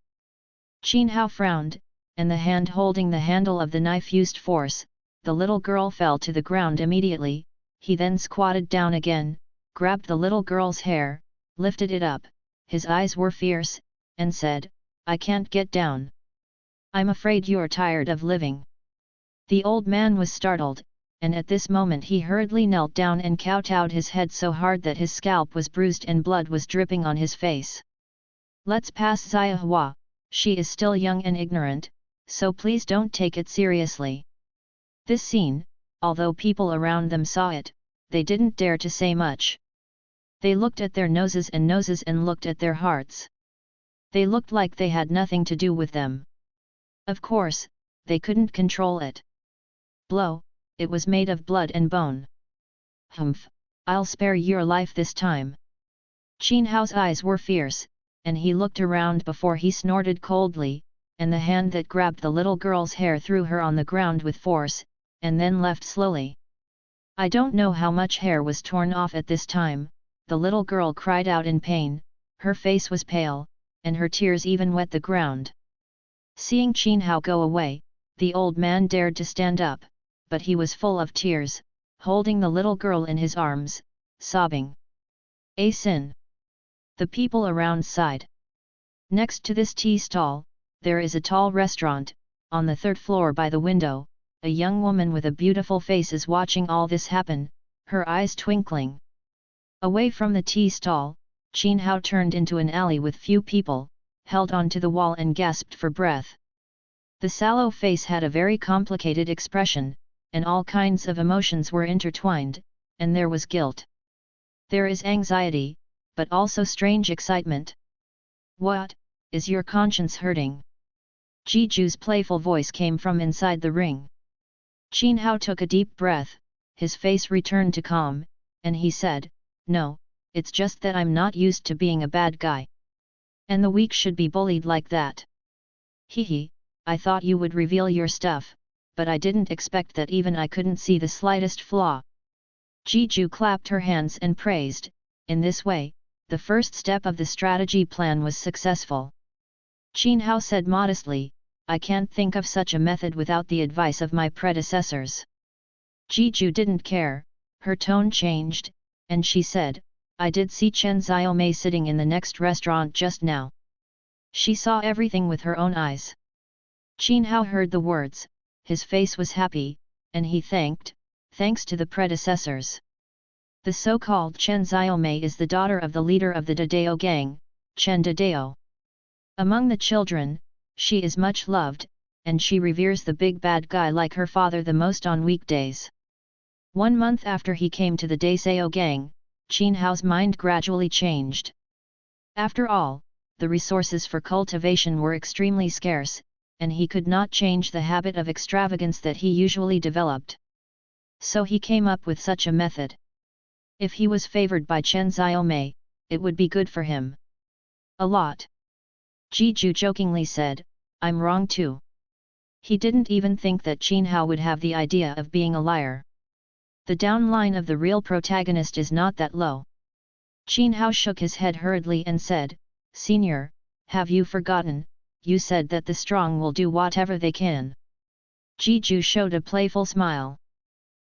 Qin Hao frowned, and the hand holding the handle of the knife used force. The little girl fell to the ground immediately. He then squatted down again, grabbed the little girl's hair, lifted it up, his eyes were fierce, and said, I can't get down. I'm afraid you're tired of living. The old man was startled, and at this moment he hurriedly knelt down and kowtowed his head so hard that his scalp was bruised and blood was dripping on his face. Let's pass Xia Hua, she is still young and ignorant, so please don't take it seriously. This scene, although people around them saw it, they didn't dare to say much. They looked at their noses and looked at their hearts. They looked like they had nothing to do with them. Of course, they couldn't control it. Blow, it was made of blood and bone. Humph, I'll spare your life this time. Qin Hao's eyes were fierce, and he looked around before he snorted coldly, and the hand that grabbed the little girl's hair threw her on the ground with force, and then left slowly. I don't know how much hair was torn off at this time. The little girl cried out in pain, her face was pale, and her tears even wet the ground. Seeing Qin Hao go away, the old man dared to stand up, but he was full of tears, holding the little girl in his arms, sobbing. "A sin!" The people around sighed. Next to this tea stall, there is a tall restaurant. On the third floor by the window, a young woman with a beautiful face is watching all this happen, her eyes twinkling. Away from the tea stall, Qin Hao turned into an alley with few people, held onto the wall and gasped for breath. The sallow face had a very complicated expression, and all kinds of emotions were intertwined, and there was guilt. There is anxiety, but also strange excitement. "What, is your conscience hurting?" Jiju's playful voice came from inside the ring. Qin Hao took a deep breath, his face returned to calm, and he said, "No, it's just that I'm not used to being a bad guy. And the weak should be bullied like that. Hehe, I thought you would reveal your stuff, but I didn't expect that even I couldn't see the slightest flaw." Jiju clapped her hands and praised. In this way, the first step of the strategy plan was successful. Qin Hao said modestly, "I can't think of such a method without the advice of my predecessors." Jiju didn't care, her tone changed, and she said, "I did see Chen Xiaomei sitting in the next restaurant just now. She saw everything with her own eyes." Qin Hao heard the words, his face was happy, and he thanks to the predecessors. The so-called Chen Xiaomei is the daughter of the leader of the Dadao gang, Chen Dadao. Among the children, she is much loved, and she reveres the big bad guy like her father the most on weekdays. 1 month after he came to the Dadao gang, Qin Hao's mind gradually changed. After all, the resources for cultivation were extremely scarce, and he could not change the habit of extravagance that he usually developed. So he came up with such a method. If he was favored by Chen Xiaomei, it would be good for him. A lot. Jiju jokingly said, "I'm wrong too." He didn't even think that Qin Hao would have the idea of being a liar. The downline of the real protagonist is not that low. Qin Hao shook his head hurriedly and said, "Senior, have you forgotten, you said that the strong will do whatever they can." Jiju showed a playful smile.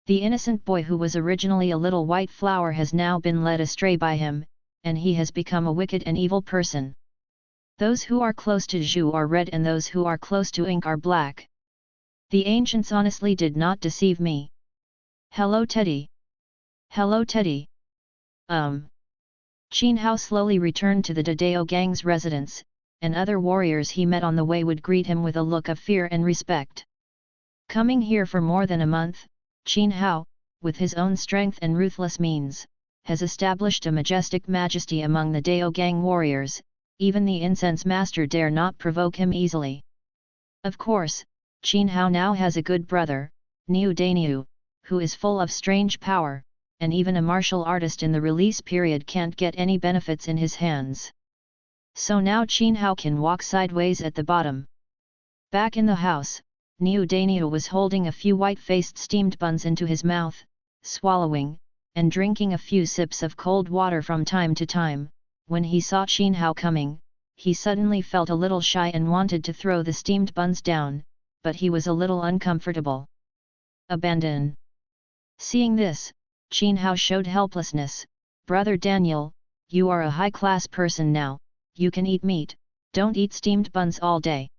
The innocent boy who was originally a little white flower has now been led astray by him, and he has become a wicked and evil person. Those who are close to Zhu are red and those who are close to ink are black. The ancients honestly did not deceive me. Hello Teddy. Hello Teddy. Qin Hao slowly returned to the Dadao gang's residence, and other warriors he met on the way would greet him with a look of fear and respect. Coming here for more than a month, Qin Hao, with his own strength and ruthless means, has established a majestic majesty among the Dao gang warriors. Even the incense master dare not provoke him easily. Of course, Qin Hao now has a good brother, Niu Dainiu, who is full of strange power, and even a martial artist in the release period can't get any benefits in his hands. So now Qin Hao can walk sideways at the bottom. Back in the house, Niu Dainiu was holding a few white-faced steamed buns into his mouth, swallowing, and drinking a few sips of cold water from time to time. When he saw Qin Hao coming, he suddenly felt a little shy and wanted to throw the steamed buns down, but he was a little uncomfortable. Abandon. Seeing this, Qin Hao showed helplessness. "Brother Daniel, you are a high-class person now, you can eat meat, don't eat steamed buns all day."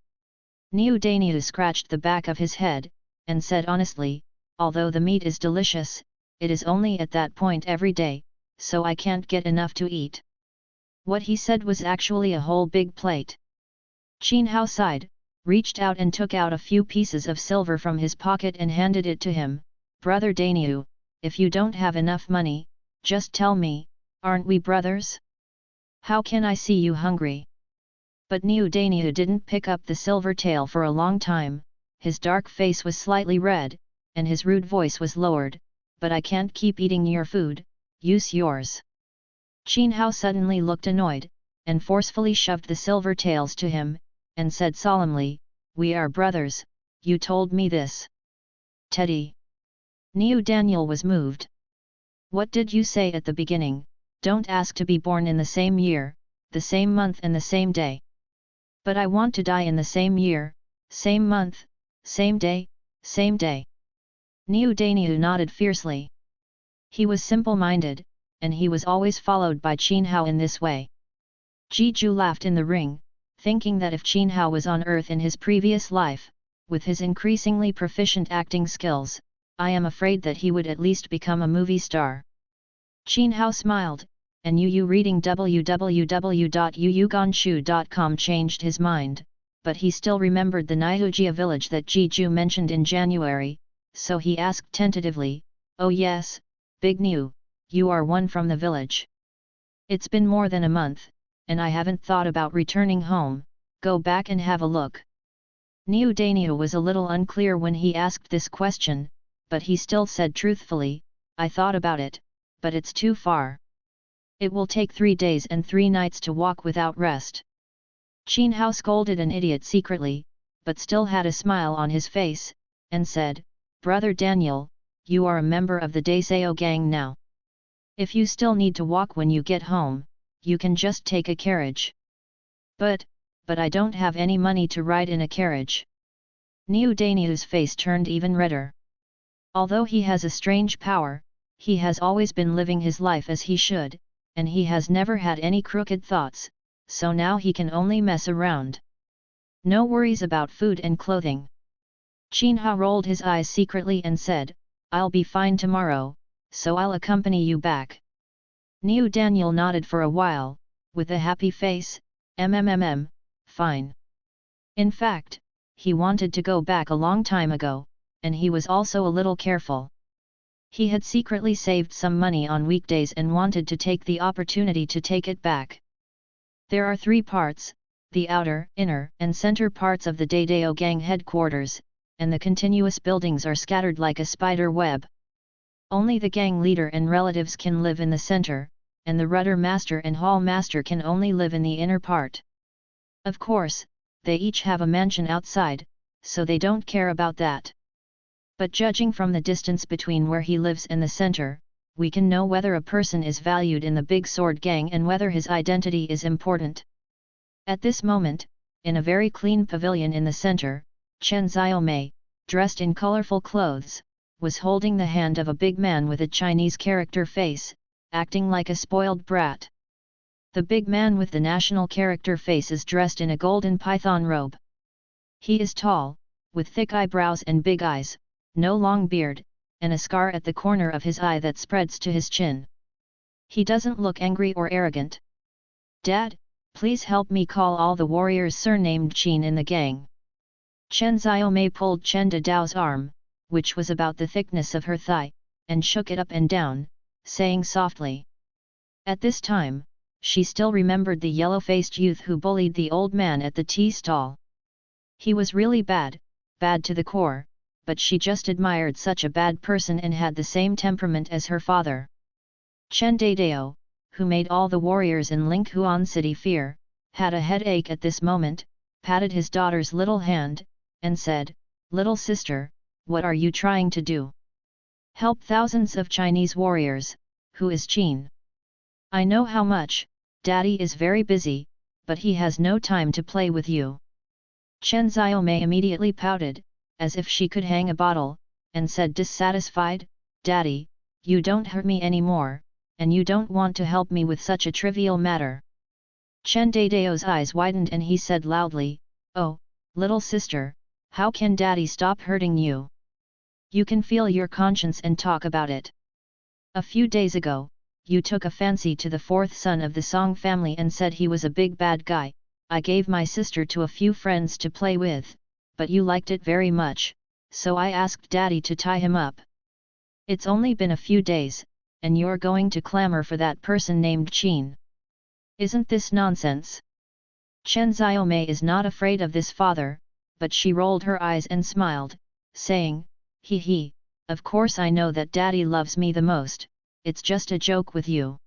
Niu Dainiu scratched the back of his head, and said honestly, "Although the meat is delicious, it is only at that point every day, so I can't get enough to eat." What he said was actually a whole big plate. Qin Hao sighed, reached out and took out a few pieces of silver from his pocket and handed it to him. "Brother Dainiu, if you don't have enough money, just tell me, aren't we brothers? How can I see you hungry?" But Niu Dainiu didn't pick up the silver tael for a long time, his dark face was slightly red, and his rude voice was lowered, "But I can't keep eating your food, use yours." Qin Hao suddenly looked annoyed, and forcefully shoved the silver taels to him. and said solemnly, "We are brothers, you told me this." Teddy. Neo Daniel was moved. "What did you say at the beginning? Don't ask to be born in the same year, the same month and the same day." "But I want to die in the same year, same month, same day, same day." Neo Daniel nodded fiercely. He was simple-minded, and he was always followed by Qin Hao in this way. Jiju laughed in the ring, thinking that if Qin Hao was on Earth in his previous life, with his increasingly proficient acting skills, I am afraid that he would at least become a movie star. Qin Hao smiled, and Yu reading www.yuyuganshu.com changed his mind, but he still remembered the Nyujia village that Jiju mentioned in January, so he asked tentatively, "Oh yes, Big Niu, you are one from the village. It's been more than a month, and I haven't thought about returning home, go back and have a look." Niu Daniel was a little unclear when he asked this question, but he still said truthfully, "I thought about it, but it's too far. It will take 3 days and 3 nights to walk without rest." Qin Hao scolded an idiot secretly, but still had a smile on his face, and said, "Brother Daniel, you are a member of the Daiseo gang now. If you still need to walk when you get home, you can just take a carriage." But I don't have any money to ride in a carriage." Niu Daniel's face turned even redder. Although he has a strange power, he has always been living his life as he should, and he has never had any crooked thoughts, so now he can only mess around. No worries about food and clothing. Qin Hao rolled his eyes secretly and said, "I'll be fine tomorrow, so I'll accompany you back." Niu Daniel nodded for a while, with a happy face, fine. In fact, he wanted to go back a long time ago, and he was also a little careful. He had secretly saved some money on weekdays and wanted to take the opportunity to take it back. There are 3 parts, the outer, inner and center parts of the Daidao gang headquarters, and the continuous buildings are scattered like a spider web. Only the gang leader and relatives can live in the center, and the rudder master and hall master can only live in the inner part. Of course, they each have a mansion outside, so they don't care about that. But judging from the distance between where he lives and the center, we can know whether a person is valued in the Big Sword Gang and whether his identity is important. At this moment, in a very clean pavilion in the center, Chen Xiaomei, dressed in colorful clothes, was holding the hand of a big man with a Chinese character face, acting like a spoiled brat. The big man with the national character face is dressed in a golden python robe. He is tall, with thick eyebrows and big eyes, no long beard, and a scar at the corner of his eye that spreads to his chin. He doesn't look angry or arrogant. "Dad, please help me call all the warriors surnamed Qin in the gang." Chen Xiaomei pulled Chen Dao's arm, which was about the thickness of her thigh, and shook it up and down, saying softly. At this time, she still remembered the yellow-faced youth who bullied the old man at the tea stall. He was really bad to the core, but she just admired such a bad person and had the same temperament as her father. Chen Daidao, who made all the warriors in Linghuan City fear, had a headache at this moment, patted his daughter's little hand, and said, "Little sister, what are you trying to do? Help thousands of Chinese warriors, who is Qin? I know how much, Daddy is very busy, but he has no time to play with you." Chen Xiaomei immediately pouted, as if she could hang a bottle, and said dissatisfied, "Daddy, you don't hurt me anymore, and you don't want to help me with such a trivial matter." Chen Daidao's eyes widened and he said loudly, "Oh, little sister, how can Daddy stop hurting you? You can feel your conscience and talk about it. A few days ago, you took a fancy to the 4th son of the Song family and said he was a big bad guy. I gave my sister to a few friends to play with, but you liked it very much, so I asked Daddy to tie him up. It's only been a few days, and you're going to clamor for that person named Qin. Isn't this nonsense?" Chen Xiaomei is not afraid of this father, but she rolled her eyes and smiled, saying, He, of course I know that Daddy loves me the most, it's just a joke with you.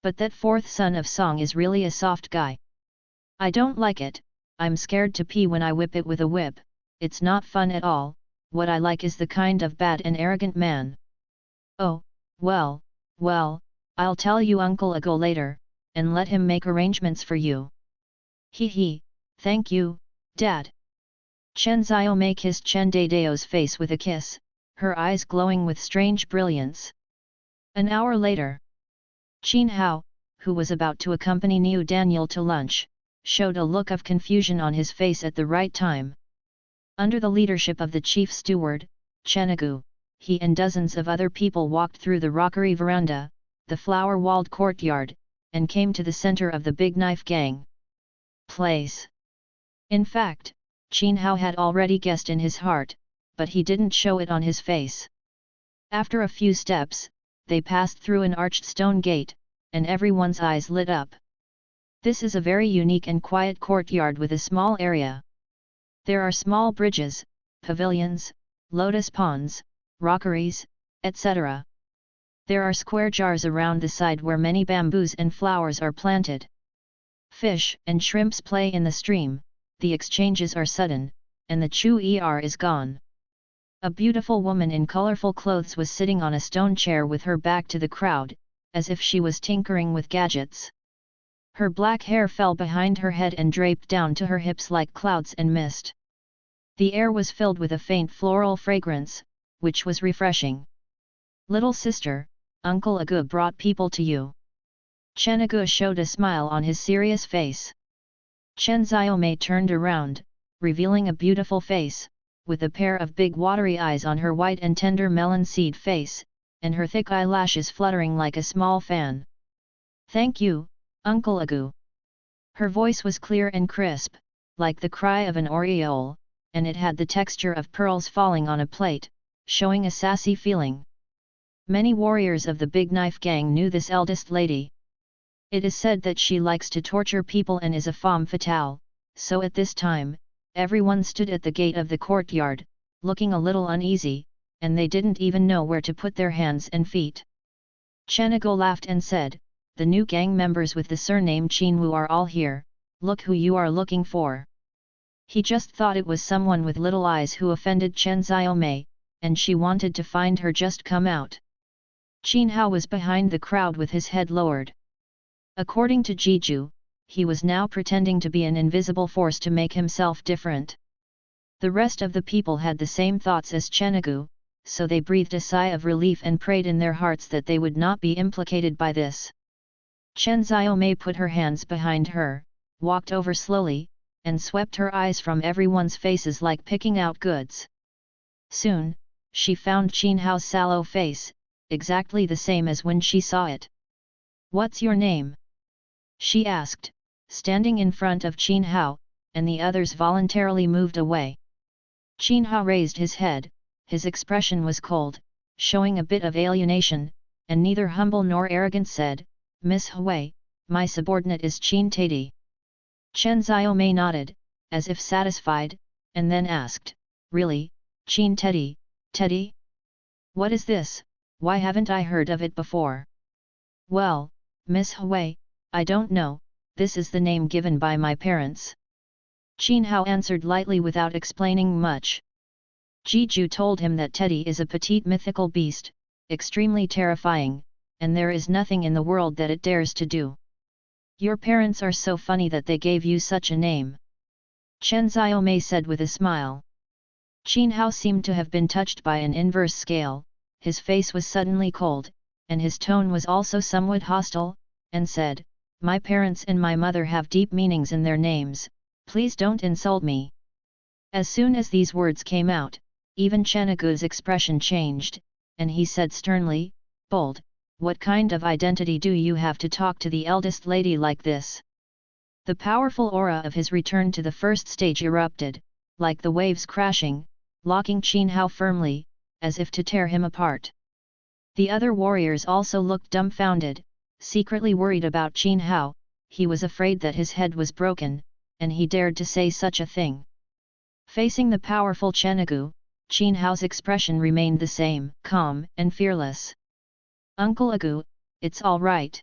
But that 4th son of Song is really a soft guy. I don't like it, I'm scared to pee when I whip it with a whip, it's not fun at all, what I like is the kind of bad and arrogant man. Oh, well, I'll tell you Uncle Ago later, and let him make arrangements for you. Hee hee, thank you, Dad. Chen Xiaomei kissed Chen Daidao's face with a kiss, her eyes glowing with strange brilliance. An hour later, Qin Hao, who was about to accompany Niu Daniel to lunch, showed a look of confusion on his face at the right time. Under the leadership of the chief steward, Chen Agu, he and dozens of other people walked through the rockery veranda, the flower-walled courtyard, and came to the center of the Big Knife Gang place. In fact, Qin Hao had already guessed in his heart, but he didn't show it on his face. After a few steps, they passed through an arched stone gate, and everyone's eyes lit up. This is a very unique and quiet courtyard with a small area. There are small bridges, pavilions, lotus ponds, rockeries, etc. There are square jars around the side where many bamboos and flowers are planted. Fish and shrimps play in the stream, the exchanges are sudden, and the chu-er is gone. A beautiful woman in colorful clothes was sitting on a stone chair with her back to the crowd, as if she was tinkering with gadgets. Her black hair fell behind her head and draped down to her hips like clouds and mist. The air was filled with a faint floral fragrance, which was refreshing. Little sister, Uncle Agu brought people to you. Chen Agu showed a smile on his serious face. Chen Xiaomei turned around, revealing a beautiful face, with a pair of big watery eyes on her white and tender melon seed face, and her thick eyelashes fluttering like a small fan. Thank you, Uncle Agu. Her voice was clear and crisp, like the cry of an oriole, and it had the texture of pearls falling on a plate, showing a sassy feeling. Many warriors of the Big Knife Gang knew this eldest lady. It is said that she likes to torture people and is a femme fatale, so at this time, everyone stood at the gate of the courtyard, looking a little uneasy, and they didn't even know where to put their hands and feet. Chen Ago laughed and said, the new gang members with the surname Qinwu are all here, look who you are looking for. He just thought it was someone with little eyes who offended Chen Xiaomei, and she wanted to find her just come out. Qin Hao was behind the crowd with his head lowered. According to Jiju, he was now pretending to be an invisible force to make himself different. The rest of the people had the same thoughts as Chen Agu, so they breathed a sigh of relief and prayed in their hearts that they would not be implicated by this. Chen Xiaomei put her hands behind her, walked over slowly, and swept her eyes from everyone's faces like picking out goods. Soon, she found Qin Hao's sallow face, exactly the same as when she saw it. What's your name? She asked, standing in front of Qin Hao, and the others voluntarily moved away. Qin Hao raised his head, his expression was cold, showing a bit of alienation, and neither humble nor arrogant said, Miss Hui, my subordinate is Qin Tadi. Chen Xiaomei nodded, as if satisfied, and then asked, really, Qin Teddy, Teddy? What is this, why haven't I heard of it before? Well, Miss Hui, I don't know, this is the name given by my parents. Qin Hao answered lightly without explaining much. Jiju told him that Teddy is a petite mythical beast, extremely terrifying, and there is nothing in the world that it dares to do. Your parents are so funny that they gave you such a name. Chen Xiaomei said with a smile. Qin Hao seemed to have been touched by an inverse scale, his face was suddenly cold, and his tone was also somewhat hostile, and said, my parents and my mother have deep meanings in their names, please don't insult me. As soon as these words came out, even Chen Agu's expression changed, and he said sternly, bold, what kind of identity do you have to talk to the eldest lady like this? The powerful aura of his return to the first stage erupted, like the waves crashing, locking Qin Hao firmly, as if to tear him apart. The other warriors also looked dumbfounded, secretly worried about Qin Hao. He was afraid that his head was broken, and he dared to say such a thing. Facing the powerful Chen Agu, Qin Hao's expression remained the same, calm and fearless. Uncle Agu, it's all right.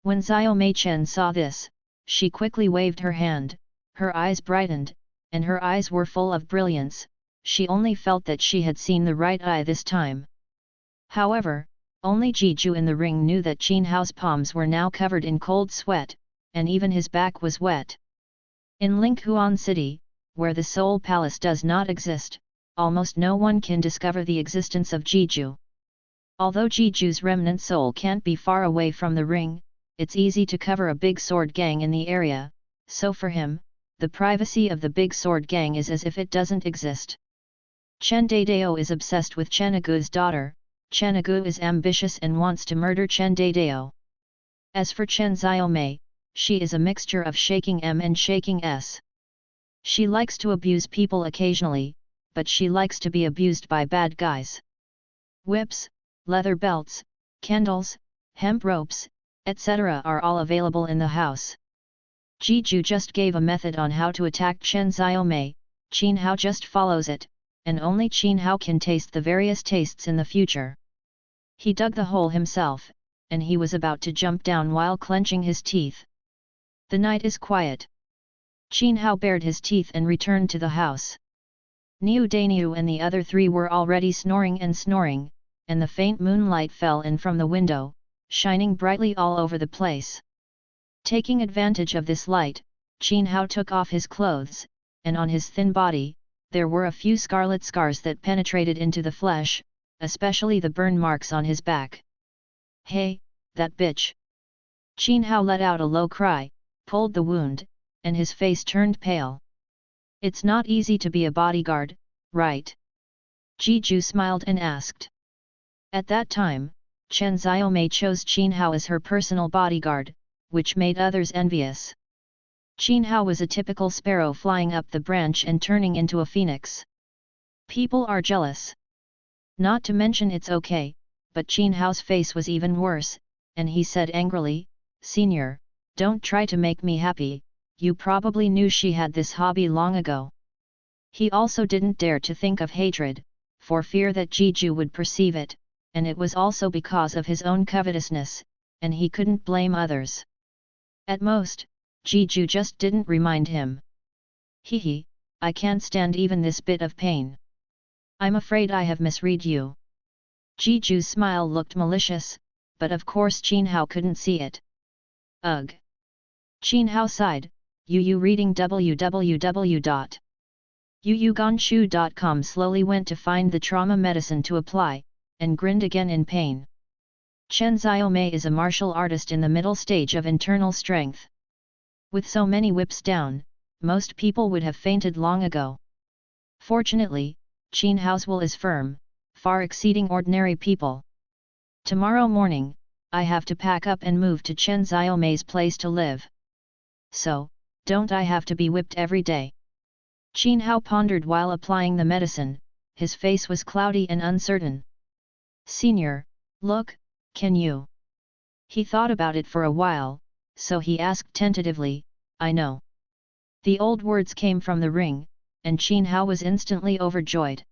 When Xiaomei Chen saw this, she quickly waved her hand, Her eyes brightened, and her eyes were full of brilliance. She only felt that she had seen the right eye this time. However, only Jiju in the ring knew that Qin Hao's palms were now covered in cold sweat, and even his back was wet. In Linghuan City, where the Soul Palace does not exist, almost no one can discover the existence of Jiju. Although Jiju's remnant soul can't be far away from the ring, it's easy to cover a big sword gang in the area, so for him, the privacy of the big sword gang is as if it doesn't exist. Chen Daidao is obsessed with Chen Agu's daughter. Chen Agu is ambitious and wants to murder Chen Daidao. As for Chen Xiaomei, she is a mixture of shaking M and shaking S. She likes to abuse people occasionally, but she likes to be abused by bad guys. Whips, leather belts, candles, hemp ropes, etc. are all available in the house. Jiju just gave a method on how to attack Chen Xiaomei, Qin Hao just follows it, and only Qin Hao can taste the various tastes in the future. He dug the hole himself, and he was about to jump down while clenching his teeth. The night is quiet. Qin Hao bared his teeth and returned to the house. Niu Dainiu and the other three were already snoring, and the faint moonlight fell in from the window, shining brightly all over the place. Taking advantage of this light, Qin Hao took off his clothes, and on his thin body, there were a few scarlet scars that penetrated into the flesh, especially the burn marks on his back. "Hey, that bitch!" Qin Hao let out a low cry, pulled the wound, and his face turned pale. "It's not easy to be a bodyguard, right?" Jiju smiled and asked. At that time, Chen Xiaomei chose Qin Hao as her personal bodyguard, which made others envious. Qin Hao was a typical sparrow flying up the branch and turning into a phoenix. People are jealous. Not to mention it's okay, but Qin Hao's face was even worse, and he said angrily, "Senior, don't try to make me happy, you probably knew she had this hobby long ago." He also didn't dare to think of hatred, for fear that Jiju would perceive it, and it was also because of his own covetousness, and he couldn't blame others. At most, Jiju just didn't remind him. "Hehe, I can't stand even this bit of pain. I'm afraid I have misread you." Jiju's smile looked malicious, but of course Qin Hao couldn't see it. "Ugh." Qin Hao sighed, Yu reading www.yuyuganshu.com slowly went to find the trauma medicine to apply, and grinned again in pain. Chen Xiaomei is a martial artist in the middle stage of internal strength. With so many whips down, most people would have fainted long ago. Fortunately, Qin Hao's will is firm, far exceeding ordinary people. "Tomorrow morning, I have to pack up and move to Chen Xiaomei's place to live. So, don't I have to be whipped every day?" Qin Hao pondered while applying the medicine. His face was cloudy and uncertain. "Senior, look, can you?" He thought about it for a while, so he asked tentatively, "I know." The old words came from the ring, and Qin Hao was instantly overjoyed.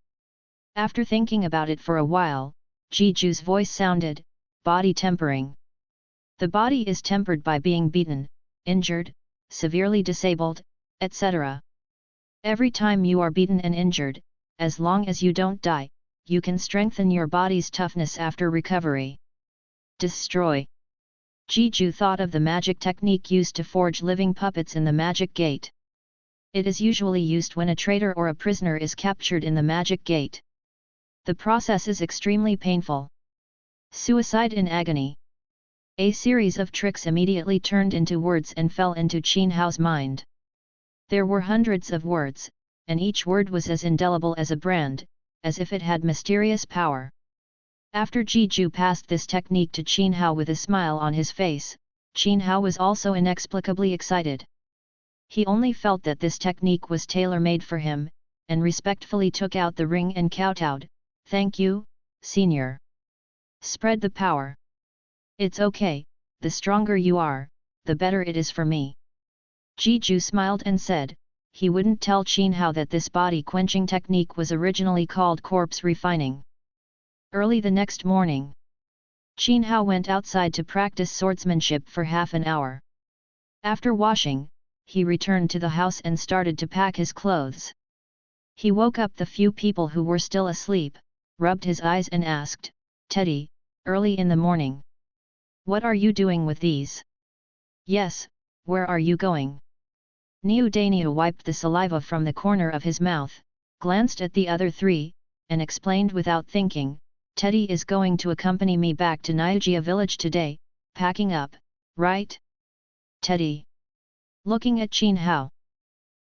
After thinking about it for a while, Jiju's voice sounded, "Body tempering. The body is tempered by being beaten, injured, severely disabled, etc. Every time you are beaten and injured, as long as you don't die, you can strengthen your body's toughness after recovery." Destroy. Jiju thought of the magic technique used to forge living puppets in the magic gate. It is usually used when a traitor or a prisoner is captured in the magic gate. The process is extremely painful. Suicide in agony. A series of tricks immediately turned into words and fell into Qin Hao's mind. There were hundreds of words, and each word was as indelible as a brand, as if it had mysterious power. After Jiju passed this technique to Qin Hao with a smile on his face, Qin Hao was also inexplicably excited. He only felt that this technique was tailor-made for him, and respectfully took out the ring and kowtowed, "Thank you, senior. Spread the power. It's okay, the stronger you are, the better it is for me." Jiju smiled and said, he wouldn't tell Qin Hao that this body-quenching technique was originally called corpse refining. Early the next morning, Qin Hao went outside to practice swordsmanship for half an hour. After washing, he returned to the house and started to pack his clothes. He woke up the few people who were still asleep, rubbed his eyes and asked, "Teddy, early in the morning. What are you doing with these?" "Yes, where are you going?" Niu Daniu wiped the saliva from the corner of his mouth, glanced at the other three, and explained without thinking, "Teddy is going to accompany me back to Niujia village today, packing up, right?" "Teddy?" Looking at Qin Hao.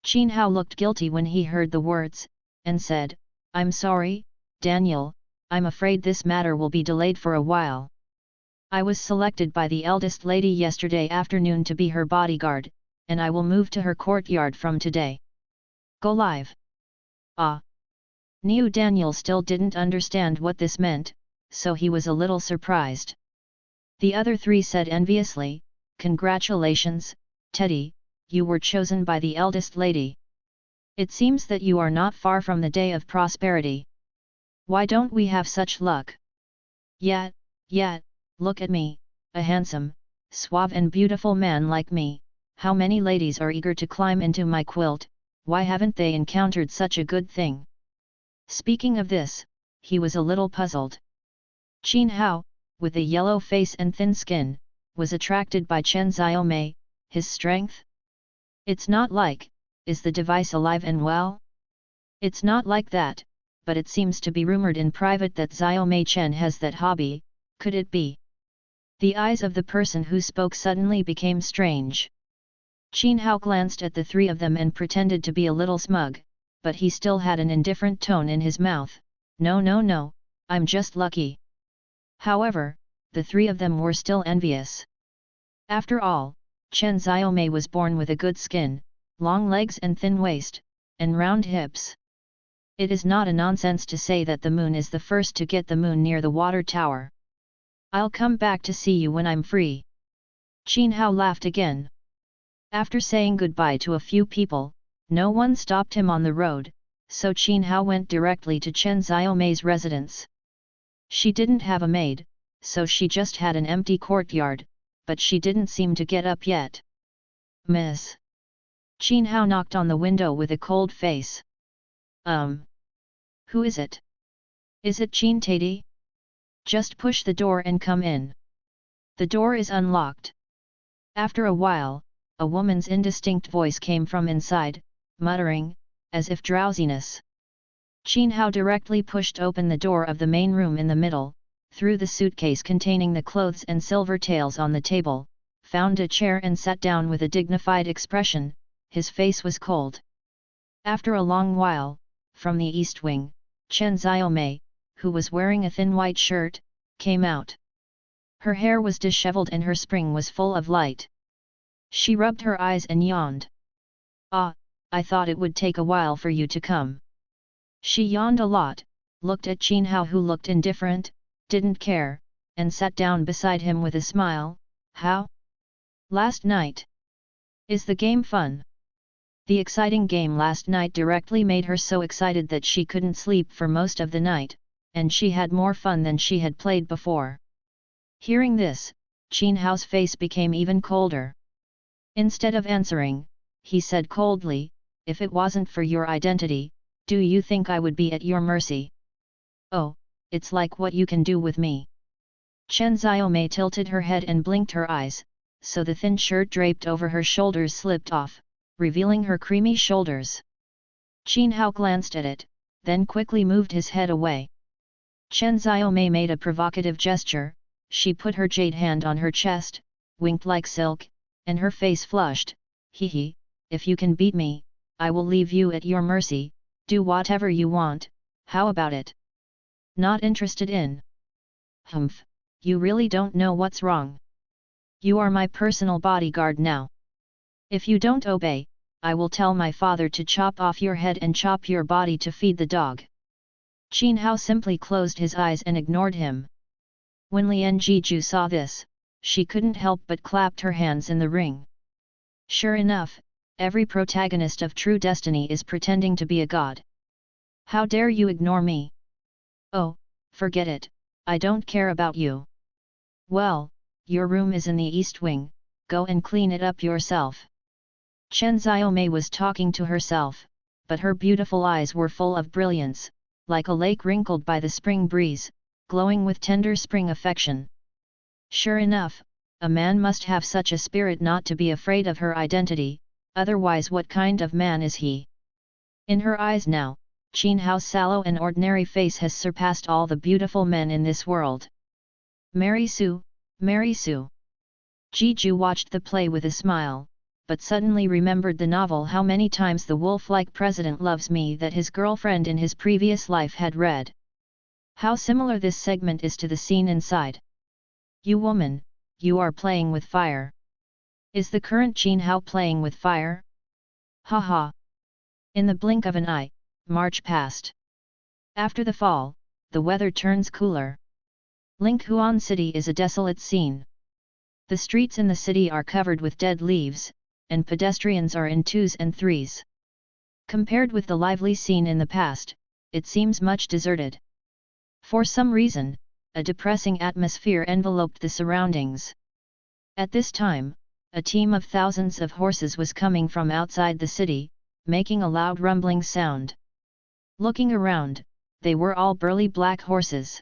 Qin Hao looked guilty when he heard the words, and said, "I'm sorry, Daniel, I'm afraid this matter will be delayed for a while. I was selected by the eldest lady yesterday afternoon to be her bodyguard, and I will move to her courtyard from today. Go live." "Ah." Niu Daniel still didn't understand what this meant, so he was a little surprised. The other three said enviously, "Congratulations, Teddy, you were chosen by the eldest lady. It seems that you are not far from the day of prosperity. Why don't we have such luck? Yet, look at me, a handsome, suave and beautiful man like me. How many ladies are eager to climb into my quilt, why haven't they encountered such a good thing?" Speaking of this, he was a little puzzled. Qin Hao, with a yellow face and thin skin, was attracted by Chen Xiaomei, his strength? "It's not like, is the device alive and well?" "It's not like that, but it seems to be rumored in private that Xiaomei Chen has that hobby, could it be?" The eyes of the person who spoke suddenly became strange. Qin Hao glanced at the three of them and pretended to be a little smug, but he still had an indifferent tone in his mouth, No, I'm just lucky." However, the three of them were still envious. After all, Chen Xiaomei was born with a good skin, long legs and thin waist, and round hips. It is not a nonsense to say that the moon is the first to get the moon near the water tower. "I'll come back to see you when I'm free." Qin Hao laughed again. After saying goodbye to a few people, no one stopped him on the road, so Qin Hao went directly to Chen Xiaomei's residence. She didn't have a maid, so she just had an empty courtyard, but she didn't seem to get up yet. "Miss?" Qin Hao knocked on the window with a cold face. Who is it? Is it Qin Tati? Just push the door and come in." The door is unlocked. After a while, a woman's indistinct voice came from inside, muttering, as if drowsiness. Qin Hao directly pushed open the door of the main room in the middle, threw the suitcase containing the clothes and silver taels on the table, found a chair and sat down with a dignified expression. His face was cold. After a long while, from the east wing, Chen Xiaomei, who was wearing a thin white shirt, came out. Her hair was disheveled and her spring was full of light. She rubbed her eyes and yawned. "Ah, I thought it would take a while for you to come." She yawned a lot, looked at Qin Hao who looked indifferent, didn't care, and sat down beside him with a smile. "How? Last night? Is the game fun?" The exciting game last night directly made her so excited that she couldn't sleep for most of the night, and she had more fun than she had played before. Hearing this, Qin Hao's face became even colder. Instead of answering, he said coldly, "If it wasn't for your identity, do you think I would be at your mercy?" "Oh, it's like what you can do with me." Chen Xiaomei tilted her head and blinked her eyes, so the thin shirt draped over her shoulders slipped off, revealing her creamy shoulders. Qin Hao glanced at it, then quickly moved his head away. Chen Xiaomei made a provocative gesture, she put her jade hand on her chest, winked like silk, and her face flushed. "Hee, if you can beat me, I will leave you at your mercy, do whatever you want, how about it?" "Not interested in." "Humph, you really don't know what's wrong. You are my personal bodyguard now. If you don't obey, I will tell my father to chop off your head and chop your body to feed the dog." Qin Hao simply closed his eyes and ignored him. When Lian Jiju saw this, she couldn't help but clapped her hands in the ring. Sure enough, every protagonist of True Destiny is pretending to be a god. "How dare you ignore me? Oh, forget it, I don't care about you. Well, your room is in the east wing, go and clean it up yourself." Chen Xiaomei was talking to herself, but her beautiful eyes were full of brilliance, like a lake wrinkled by the spring breeze, glowing with tender spring affection. Sure enough, a man must have such a spirit not to be afraid of her identity, otherwise what kind of man is he? In her eyes now, Qin Hao's sallow and ordinary face has surpassed all the beautiful men in this world. Mary Sue, Mary Sue. Jiju watched the play with a smile, but suddenly remembered the novel How Many Times the Wolf-like President Loves Me that his girlfriend in his previous life had read. How similar this segment is to the scene inside. You woman, you are playing with fire. Is the current Qin Hao playing with fire? Ha ha. In the blink of an eye, March passed. After the fall, the weather turns cooler. Linghuan City is a desolate scene. The streets in the city are covered with dead leaves, and pedestrians are in twos and threes. Compared with the lively scene in the past, it seems much deserted. For some reason, a depressing atmosphere enveloped the surroundings. At this time, a team of thousands of horses was coming from outside the city, making a loud rumbling sound. Looking around, they were all burly black horses.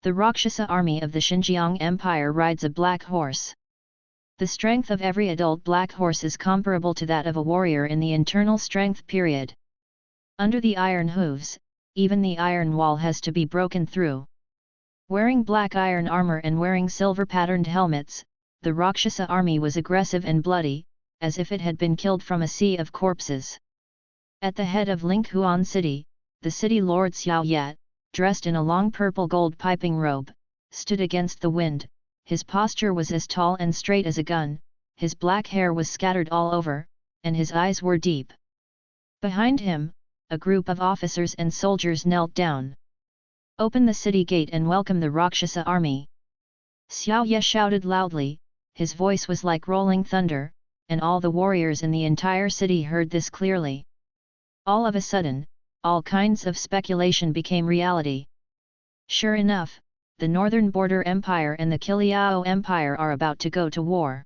The Rakshasa army of the Xinjiang Empire rides a black horse. The strength of every adult black horse is comparable to that of a warrior in the internal strength period. Under the iron hooves, even the iron wall has to be broken through. Wearing black iron armor and wearing silver-patterned helmets, the Rakshasa army was aggressive and bloody, as if it had been killed from a sea of corpses. At the head of Linghuan City, the city lord Xiao Yat, dressed in a long purple gold piping robe, stood against the wind. His posture was as tall and straight as a gun, his black hair was scattered all over, and his eyes were deep. Behind him, a group of officers and soldiers knelt down. Open the city gate and welcome the Rakshasa army. Xiao Ye shouted loudly, his voice was like rolling thunder, and all the warriors in the entire city heard this clearly. All of a sudden, all kinds of speculation became reality. Sure enough, the Northern Border Empire and the Qiliao Empire are about to go to war.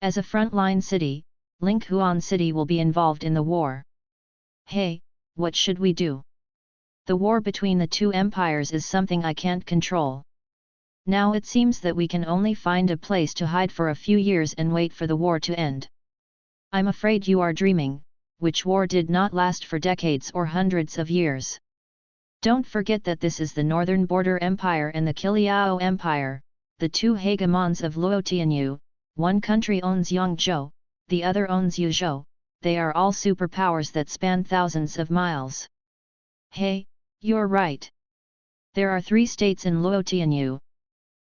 As a frontline city, Linghuan City will be involved in the war. Hey, what should we do? The war between the two empires is something I can't control. Now it seems that we can only find a place to hide for a few years and wait for the war to end. I'm afraid you are dreaming, which war did not last for decades or hundreds of years. Don't forget that this is the Northern Border Empire and the Qiliao Empire, the two hegemons of Luotianyu. One country owns Yangzhou, the other owns Yuzhou. They are all superpowers that span thousands of miles. Hey, you're right. There are 3 states in Luotianyu.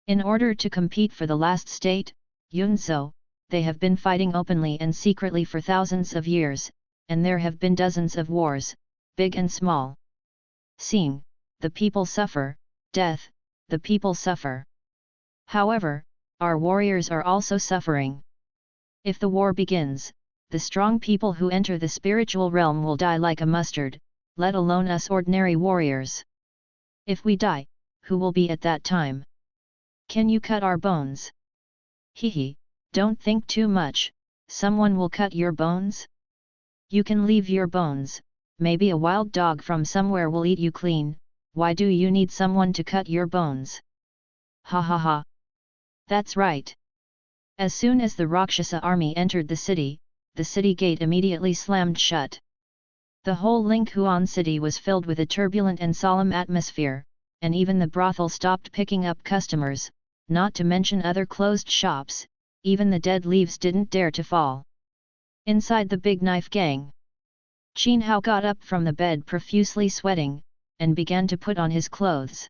In order to compete for the last state, Yunzhou, they have been fighting openly and secretly for thousands of years, and there have been dozens of wars, big and small. Seeing, the people suffer, death, the people suffer. However, our warriors are also suffering. If the war begins, the strong people who enter the spiritual realm will die like a mustard, let alone us ordinary warriors. If we die, who will be at that time? Can you cut our bones? Hehe, don't think too much, someone will cut your bones? You can leave your bones, maybe a wild dog from somewhere will eat you clean. Why do you need someone to cut your bones? Ha ha ha. That's right. As soon as the Rakshasa army entered the city gate immediately slammed shut. The whole Linghuan city was filled with a turbulent and solemn atmosphere, and even the brothel stopped picking up customers, not to mention other closed shops. Even the dead leaves didn't dare to fall. Inside the big knife gang, Qin Hao got up from the bed profusely sweating, and began to put on his clothes.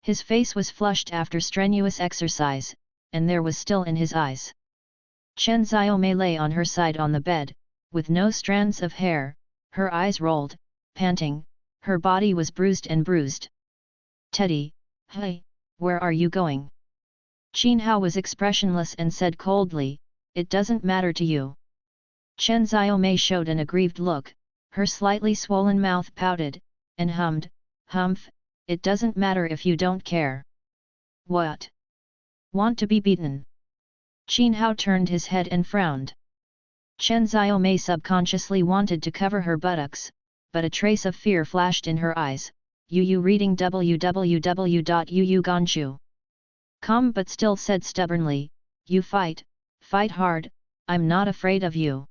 His face was flushed after strenuous exercise, and there was still in his eyes. Chen Xiaomei lay on her side on the bed, with no strands of hair, her eyes rolled, panting, her body was bruised and bruised. Teddy, hey, where are you going? Qin Hao was expressionless and said coldly, it doesn't matter to you. Chen Xiaomei showed an aggrieved look, her slightly swollen mouth pouted, and hummed, humph, it doesn't matter if you don't care. What? Want to be beaten? Qin Hao turned his head and frowned. Chen Xiaomei subconsciously wanted to cover her buttocks, but a trace of fear flashed in her eyes. Yu reading www.yuuganchu.com but still said stubbornly, "You fight hard, I'm not afraid of you."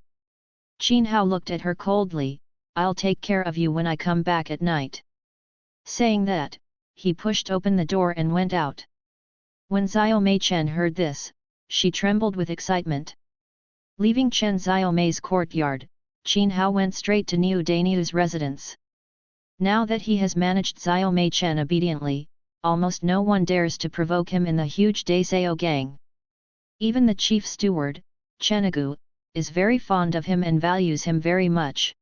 Qin Hao looked at her coldly, "I'll take care of you when I come back at night." Saying that, he pushed open the door and went out. When Xiaomei Chen heard this, she trembled with excitement. Leaving Chen Xiaomei's courtyard, Qin Hao went straight to Niu Dainiu's residence. Now that he has managed Xiaomei Chen obediently, almost no one dares to provoke him in the huge Daiseo gang. Even the chief steward, Chenigu, is very fond of him and values him very much.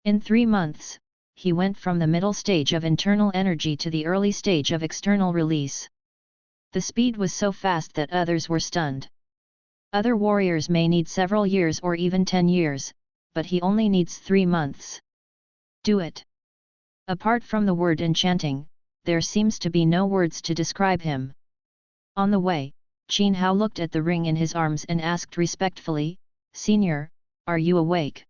In 3 months, he went from the middle stage of internal energy to the early stage of external release. The speed was so fast that others were stunned. Other warriors may need several years or even 10 years, but he only needs 3 months. Do it. Apart from the word enchanting, there seems to be no words to describe him. On the way, Qin Hao looked at the ring in his arms and asked respectfully, "Senior, are you awake?"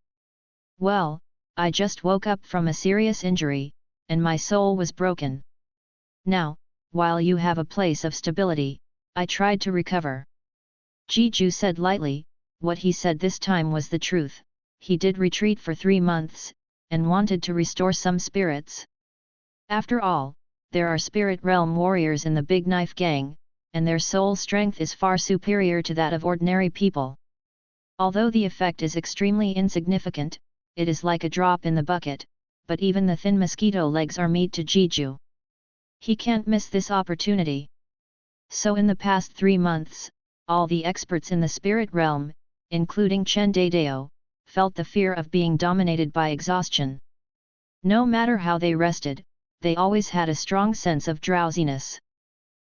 "Well, I just woke up from a serious injury, and my soul was broken. Now, while you have a place of stability, I tried to recover." Jiju said lightly. What he said this time was the truth. He did retreat for 3 months, and wanted to restore some spirits. After all, there are spirit realm warriors in the Big Knife Gang, and their soul strength is far superior to that of ordinary people. Although the effect is extremely insignificant, it is like a drop in the bucket, but even the thin mosquito legs are meat to Jiju. He can't miss this opportunity. So in the past 3 months, all the experts in the spirit realm, including Chen Daidao, felt the fear of being dominated by exhaustion. No matter how they rested, they always had a strong sense of drowsiness.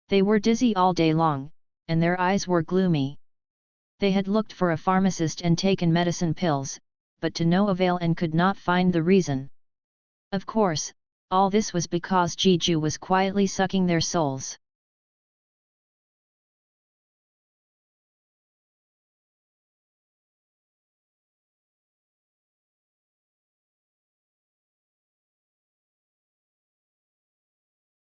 They were dizzy all day long, and their eyes were gloomy. They had looked for a pharmacist and taken medicine pills, but to no avail and could not find the reason. Of course, all this was because Jiju was quietly sucking their souls.